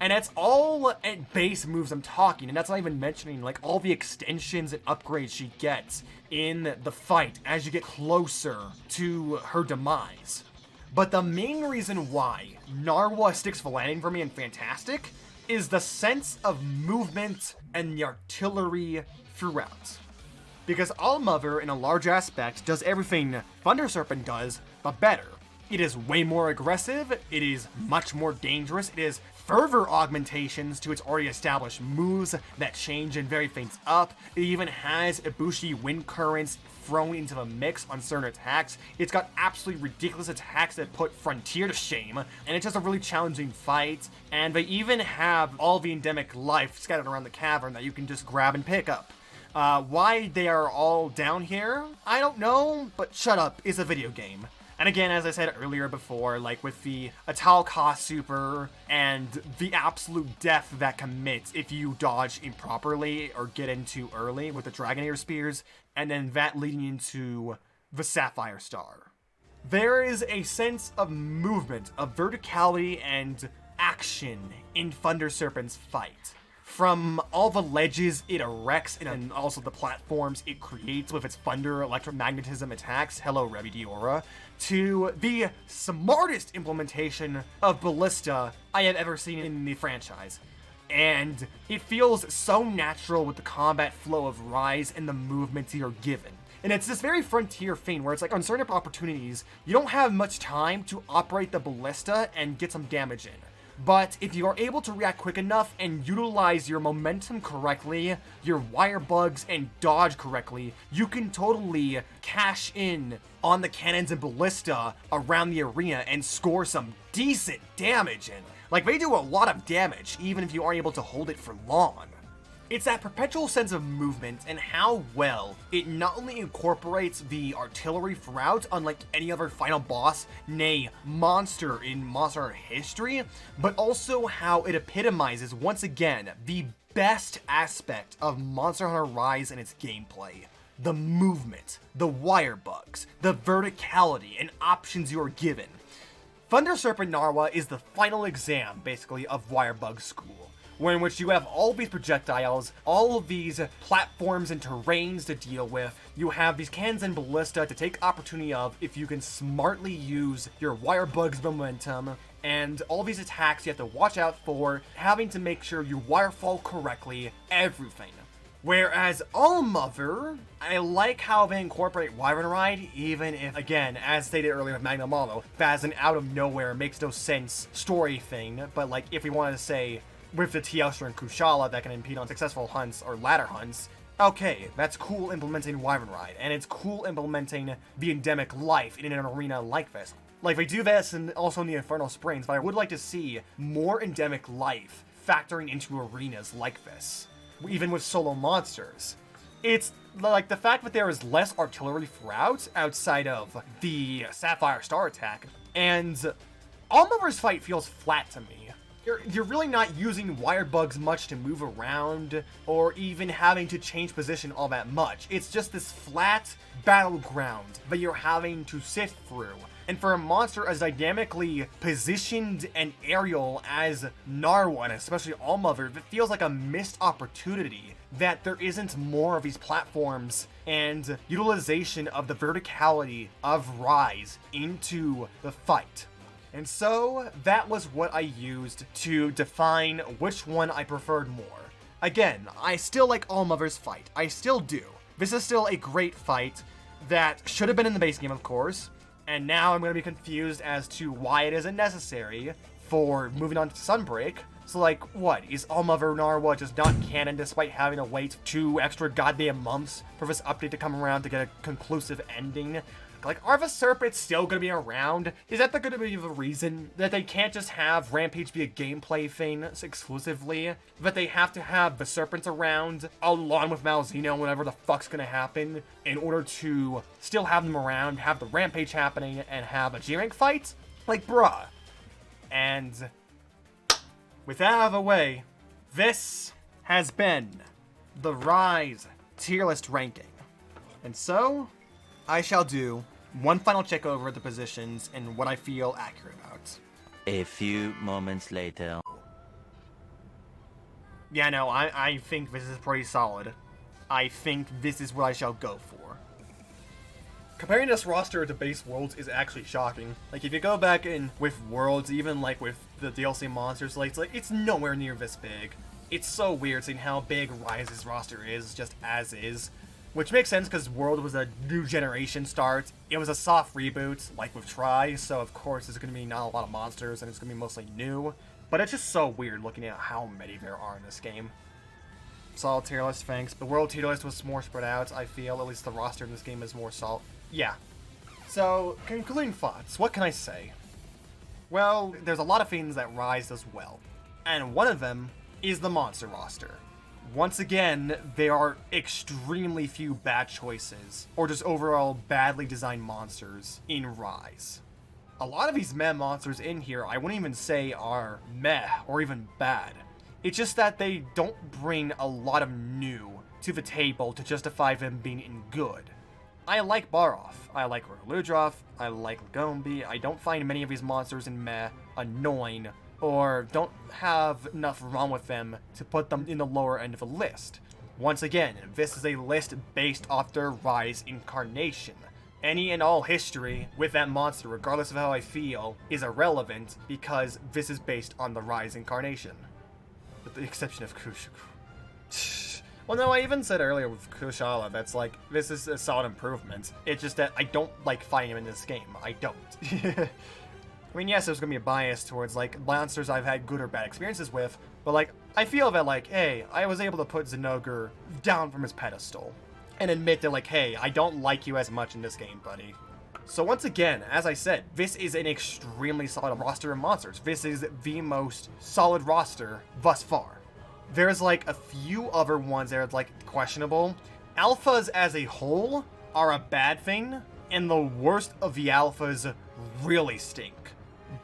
And that's all at base moves I'm talking, and that's not even mentioning like all the extensions and upgrades she gets in the fight as you get closer to her demise. But the main reason why Narwa sticks the landing for me in Fantastic is the sense of movement and the artillery throughout. Because Allmother, in a large aspect, does everything Thunder Serpent does, but better. It is way more aggressive, it is much more dangerous, it is further augmentations to its already established moves that change and vary things up. It even has Ibushi wind currents thrown into the mix on certain attacks. It's got absolutely ridiculous attacks that put Frontier to shame, and it's just a really challenging fight. And they even have all the endemic life scattered around the cavern that you can just grab and pick up. Why they are all down here, I don't know, but shut up, it's a video game. And again, as I said earlier before, like with the Atal Ka super and the absolute death that commits if you dodge improperly or get in too early with the Dragonair Spears, and then that leading into the Sapphire Star. There is a sense of movement, of verticality and action in Thunder Serpent's fight. From all the ledges it erects and also the platforms it creates with its thunder electromagnetism attacks, hello Revi Diora, to the smartest implementation of Ballista I have ever seen in the franchise. And it feels so natural with the combat flow of Rise and the movements you're given. And it's this very Frontier thing where it's like on certain opportunities, you don't have much time to operate the Ballista and get some damage in. But if you are able to react quick enough and utilize your momentum correctly, your wire bugs, and dodge correctly, you can totally cash in on the cannons and ballista around the arena and score some decent damage in. Like, they do a lot of damage, even if you aren't able to hold it for long. It's that perpetual sense of movement and how well it not only incorporates the artillery throughout, unlike any other final boss, nay, monster in Monster Hunter history, but also how it epitomizes, once again, the best aspect of Monster Hunter Rise and its gameplay. The movement, the wire bugs, the verticality, and options you are given. Thunder Serpent Narwa is the final exam, basically, of wire bug school, where in which you have all these projectiles, all of these platforms and terrains to deal with. You have these cannons and ballista to take opportunity of if you can smartly use your wire bug's momentum, and all these attacks you have to watch out for, having to make sure you wire fall correctly, everything. Whereas Allmother, I like how they incorporate Wyvern Ride, even if, again, as stated earlier with Magnamalo, that's an out of nowhere, makes no sense story thing, but like if we wanted to say, with the Teostra and Kushala that can impede on successful hunts or ladder hunts, okay, that's cool implementing Wyvern Ride, and it's cool implementing the endemic life in an arena like this. Like, they do this and also in the Infernal Springs, but I would like to see more endemic life factoring into arenas like this, even with solo monsters. It's like the fact that there is less artillery throughout outside of the Sapphire Star attack, and Allmother's fight feels flat to me. You're really not using wire bugs much to move around, or even having to change position all that much. It's just this flat battleground that you're having to sift through. And for a monster as dynamically positioned and aerial as Narwa, and especially Allmother, it feels like a missed opportunity that there isn't more of these platforms and utilization of the verticality of Rise into the fight. And so, that was what I used to define which one I preferred more. Again, I still like Allmother's fight. I still do. This is still a great fight that should have been in the base game, of course. And now I'm going to be confused as to why it isn't necessary for moving on to Sunbreak. So, like, what? Is Allmother Narwa just not canon despite having to wait 2 extra goddamn months for this update to come around to get a conclusive ending? Like, are the Serpents still going to be around? Is that going to be the reason that they can't just have Rampage be a gameplay thing exclusively? That they have to have the Serpents around along with Malzeno whenever the fuck's going to happen in order to still have them around, have the Rampage happening, and have a G-Rank fight? Like, bruh. And with that out of the way, this has been the Rise tier list ranking. And so, I shall do one final check over the positions and what I feel accurate about. A few moments later. Yeah, no, I think this is pretty solid. I think this is what I shall go for. Comparing this roster to base Worlds is actually shocking. Like, if you go back in with Worlds, even like with the DLC monsters, like it's nowhere near this big. It's so weird seeing how big Rise's roster is, just as is. Which makes sense because World was a new generation start. It was a soft reboot, like with Tri, so of course there's going to be not a lot of monsters and it's going to be mostly new. But it's just so weird looking at how many there are in this game. Solid tier list, thanks. The World tier list was more spread out, I feel. At least the roster in this game is more solid. Yeah. So, concluding thoughts, what can I say? Well, there's a lot of things that Rise does well. And one of them is the monster roster. Once again, there are extremely few bad choices, or just overall badly designed monsters in Rise. A lot of these meh monsters in here, I wouldn't even say are meh, or even bad. It's just that they don't bring a lot of new to the table to justify them being good. I like Barroth, I like Ludroth, I like Lagombi. I don't find many of these monsters in meh annoying, or don't have enough wrong with them to put them in the lower end of the list. Once again, this is a list based off their Rise incarnation. Any and all history with that monster, regardless of how I feel, is irrelevant because this is based on the Rise incarnation. With the exception of Kushala. Well, no, I even said earlier with Kushala, that's like, this is a solid improvement. It's just that I don't like fighting him in this game. I don't. I mean, yes, there's gonna be a bias towards, like, monsters I've had good or bad experiences with, but, like, I feel that, like, hey, I was able to put Zinogre down from his pedestal and admit that, like, hey, I don't like you as much in this game, buddy. So once again, as I said, this is an extremely solid roster of monsters. This is the most solid roster thus far. There's like a few other ones that are like questionable. Alphas as a whole are a bad thing, and the worst of the alphas really stink.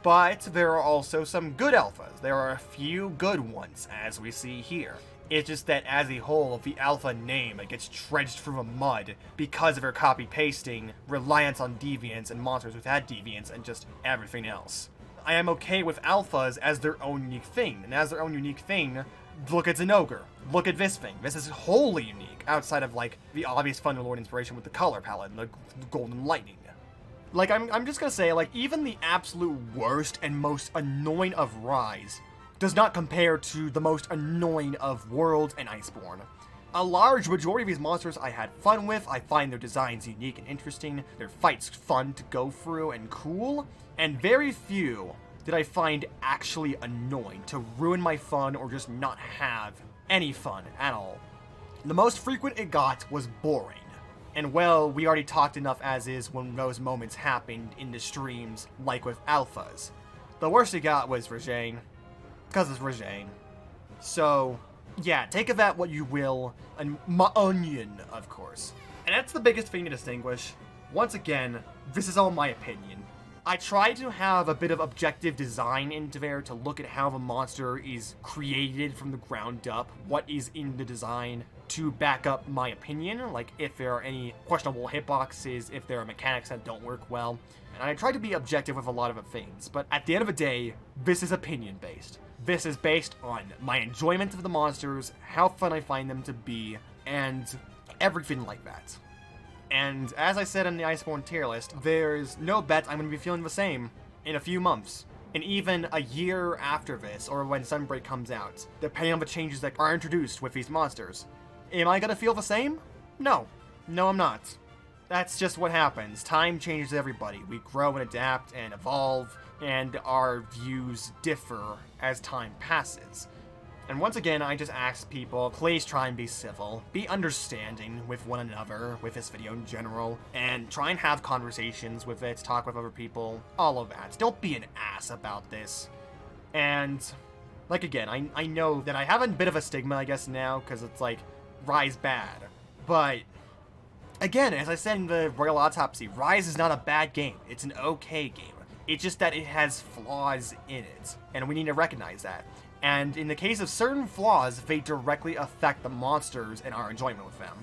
But there are also some good alphas. There are a few good ones, as we see here. It's just that as a whole, the alpha name it gets trenched through the mud because of their copy-pasting, reliance on deviants and monsters without deviants, and just everything else. I am okay with alphas as their own unique thing, and as their own unique thing, look at Zinogre. Look at this thing. This is wholly unique, outside of, like, the obvious Thunderlord inspiration with the color palette and the golden lightning. Like, I'm just gonna say, like, even the absolute worst and most annoying of Rise does not compare to the most annoying of Worlds and Iceborne. A large majority of these monsters I had fun with. I find their designs unique and interesting, their fights fun to go through and cool, and very few did I find actually annoying to ruin my fun or just not have any fun at all. The most frequent it got was boring. And well, we already talked enough as is when those moments happened in the streams, like with alphas. The worst it got was Rajang, because it's Rajang. So, yeah, take of that what you will, and my onion, of course. And that's the biggest thing to distinguish. Once again, this is all my opinion. I try to have a bit of objective design into there to look at how the monster is created from the ground up, what is in the design, to back up my opinion, like if there are any questionable hitboxes, if there are mechanics that don't work well. And I try to be objective with a lot of the things, but at the end of the day, this is opinion-based. This is based on my enjoyment of the monsters, how fun I find them to be, and everything like that. And as I said in the Iceborne tier list, there's no bet I'm going to be feeling the same in a few months. And even a year after this, or when Sunbreak comes out, depending on the changes that are introduced with these monsters. Am I going to feel the same? No. No, I'm not. That's just what happens. Time changes everybody. We grow and adapt and evolve, and our views differ as time passes. And once again, I just ask people, please try and be civil, be understanding with one another, with this video in general, and try and have conversations with it, talk with other people, all of that. Don't be an ass about this. And, like again, I know that I have a bit of a stigma, I guess, now, because it's like, Rise bad. But, again, as I said in the Royal Autopsy, Rise is not a bad game. It's an okay game. It's just that it has flaws in it, and we need to recognize that. And in the case of certain flaws, they directly affect the monsters and our enjoyment with them.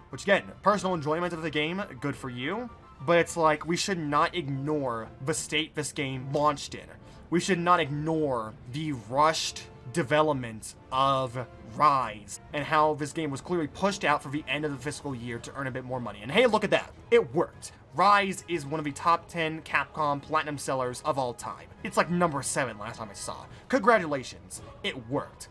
Which again, personal enjoyment of the game, good for you, but it's like we should not ignore the state this game launched in. We should not ignore the rushed development of Rise and how this game was clearly pushed out for the end of the fiscal year to earn a bit more money. And hey, look at that. It worked. Rise is one of the top 10 Capcom Platinum sellers of all time. It's like number 7 last time I saw. Congratulations. It worked.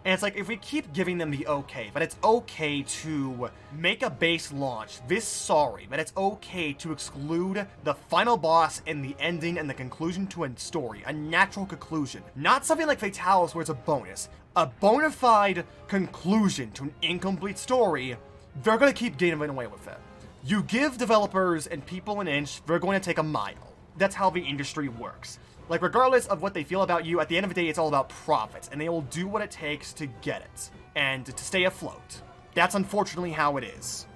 And it's like, if we keep giving them the okay, but it's okay to make a base launch this sorry, but it's okay to exclude the final boss and the ending and the conclusion to a story, a natural conclusion, not something like Fatalis where it's a bonus, a bona fide conclusion to an incomplete story, they're gonna keep getting away with it. You give developers and people an inch, they're going to take a mile. That's how the industry works. Like, regardless of what they feel about you, at the end of the day, it's all about profits, and they will do what it takes to get it, and to stay afloat. That's unfortunately how it is.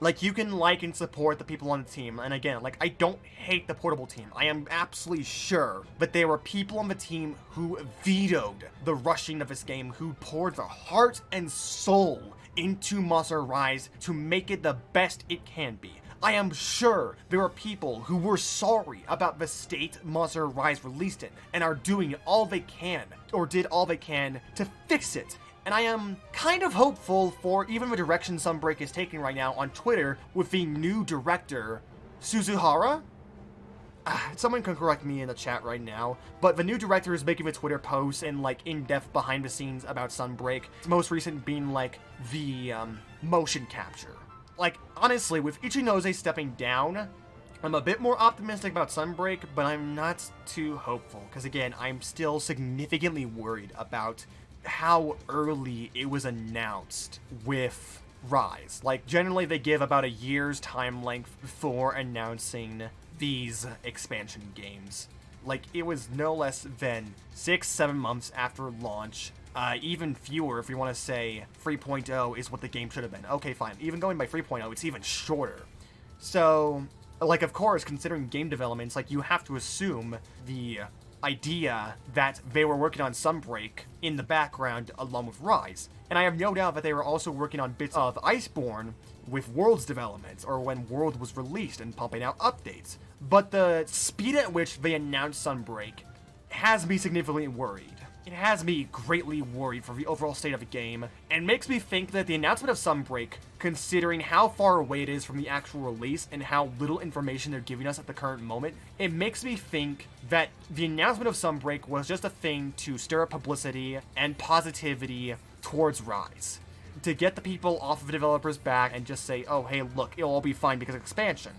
Like, you can like and support the people on the team, and again, like, I don't hate the portable team. I am absolutely sure that there were people on the team who vetoed the rushing of this game, who poured their heart and soul into Monster Rise to make it the best it can be. I am sure there are people who were sorry about the state Monster Rise released in and are doing all they can, or did all they can, to fix it. And I am kind of hopeful for even the direction Sunbreak is taking right now on Twitter with the new director, Suzuhara? Someone can correct me in the chat right now, but the new director is making the Twitter posts and like in-depth behind the scenes about Sunbreak. Its most recent being like the motion capture. Like, honestly, with Ichinose stepping down, I'm a bit more optimistic about Sunbreak, but I'm not too hopeful, because again, I'm still significantly worried about how early it was announced with Rise. Like, generally they give about a year's time length before announcing these expansion games. Like, it was no less than 6-7 months after launch even fewer if we want to say 3.0 is what the game should have been. Okay, fine. Even going by 3.0, it's even shorter. So, like, of course, considering game developments, like, you have to assume the idea that they were working on Sunbreak in the background along with Rise. And I have no doubt that they were also working on bits of Iceborne with World's development, or when World was released and pumping out updates. But the speed at which they announced Sunbreak has me significantly worried. It has me greatly worried for the overall state of the game, and makes me think that the announcement of Sunbreak, considering how far away it is from the actual release and how little information they're giving us at the current moment, it makes me think that the announcement of Sunbreak was just a thing to stir up publicity and positivity towards Rise. To get the people off of the developers' back and just say, oh hey look, it'll all be fine because of expansion.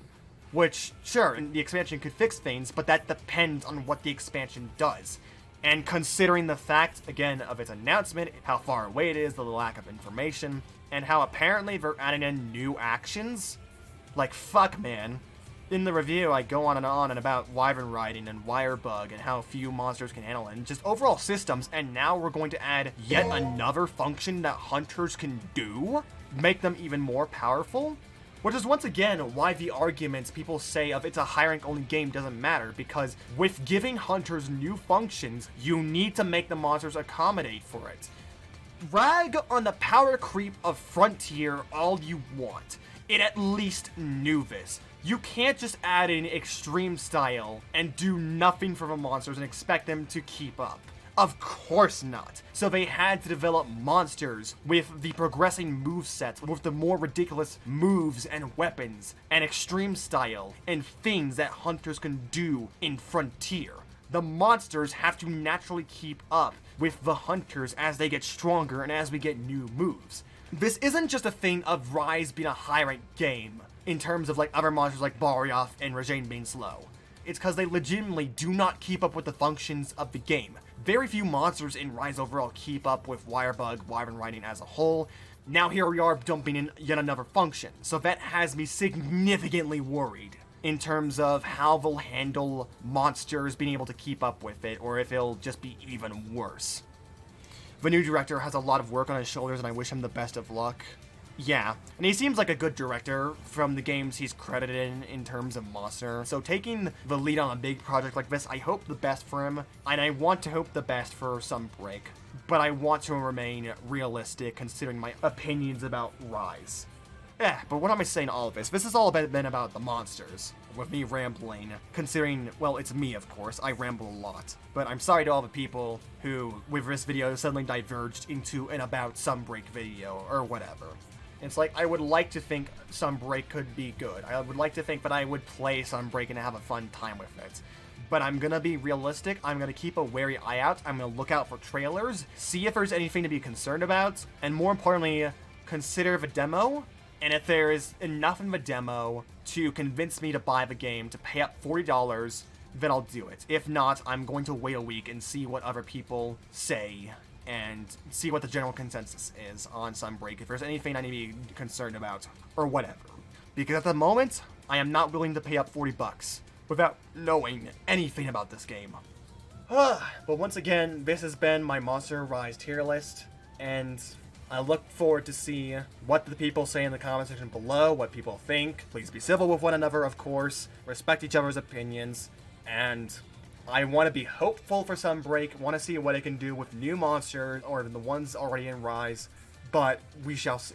Which, sure, the expansion could fix things, but that depends on what the expansion does. And considering the fact, again, of its announcement, how far away it is, the lack of information, and how apparently they're adding in new actions, like, fuck, man. In the review, I go on and about wyvern riding and wire bug and how few monsters can handle it, and just overall systems, and now we're going to add yet another function that hunters can do? Make them even more powerful? Which is once again why the arguments people say of it's a high rank only game doesn't matter, because with giving hunters new functions, you need to make the monsters accommodate for it. Rag on the power creep of Frontier all you want. It at least knew this. You can't just add in extreme style and do nothing for the monsters and expect them to keep up. Of course not. So they had to develop monsters with the progressing movesets, with the more ridiculous moves and weapons, and extreme style, and things that hunters can do in Frontier. The monsters have to naturally keep up with the hunters as they get stronger and as we get new moves. This isn't just a thing of Rise being a high-ranked game, in terms of like other monsters like Barioth and Rajang being slow. It's because they legitimately do not keep up with the functions of the game. Very few monsters in Rise overall keep up with Wirebug, Wyvern Riding as a whole. Now here we are dumping in yet another function, so that has me significantly worried in terms of how they'll handle monsters being able to keep up with it, or if it'll just be even worse. The new director has a lot of work on his shoulders, and I wish him the best of luck. Yeah, and he seems like a good director from the games he's credited in terms of monster, so taking the lead on a big project like this, I hope the best for him, and I want to hope the best for Sunbreak, but I want to remain realistic considering my opinions about Rise. But what am I saying all of this? This has all been about the monsters, with me rambling, considering, well, it's me, of course, I ramble a lot. But I'm sorry to all the people who, with this video, suddenly diverged into an about Sunbreak video, or whatever. It's like, I would like to think Sunbreak could be good. I would like to think that I would play Sunbreak and have a fun time with it. But I'm gonna be realistic, I'm gonna keep a wary eye out, I'm gonna look out for trailers, see if there's anything to be concerned about, and more importantly, consider the demo, and if there is enough in the demo to convince me to buy the game, to pay up $40, then I'll do it. If not, I'm going to wait a week and see what other people say, and see what the general consensus is on Sunbreak, if there's anything I need to be concerned about, or whatever. Because at the moment, I am not willing to pay up $40 without knowing anything about this game. But once again, this has been my Monster Rise tier list, and I look forward to see what the people say in the comment section below, what people think. Please be civil with one another, of course, respect each other's opinions, and I want to be hopeful for Sunbreak, want to see what it can do with new monsters, or the ones already in Rise, but we shall see.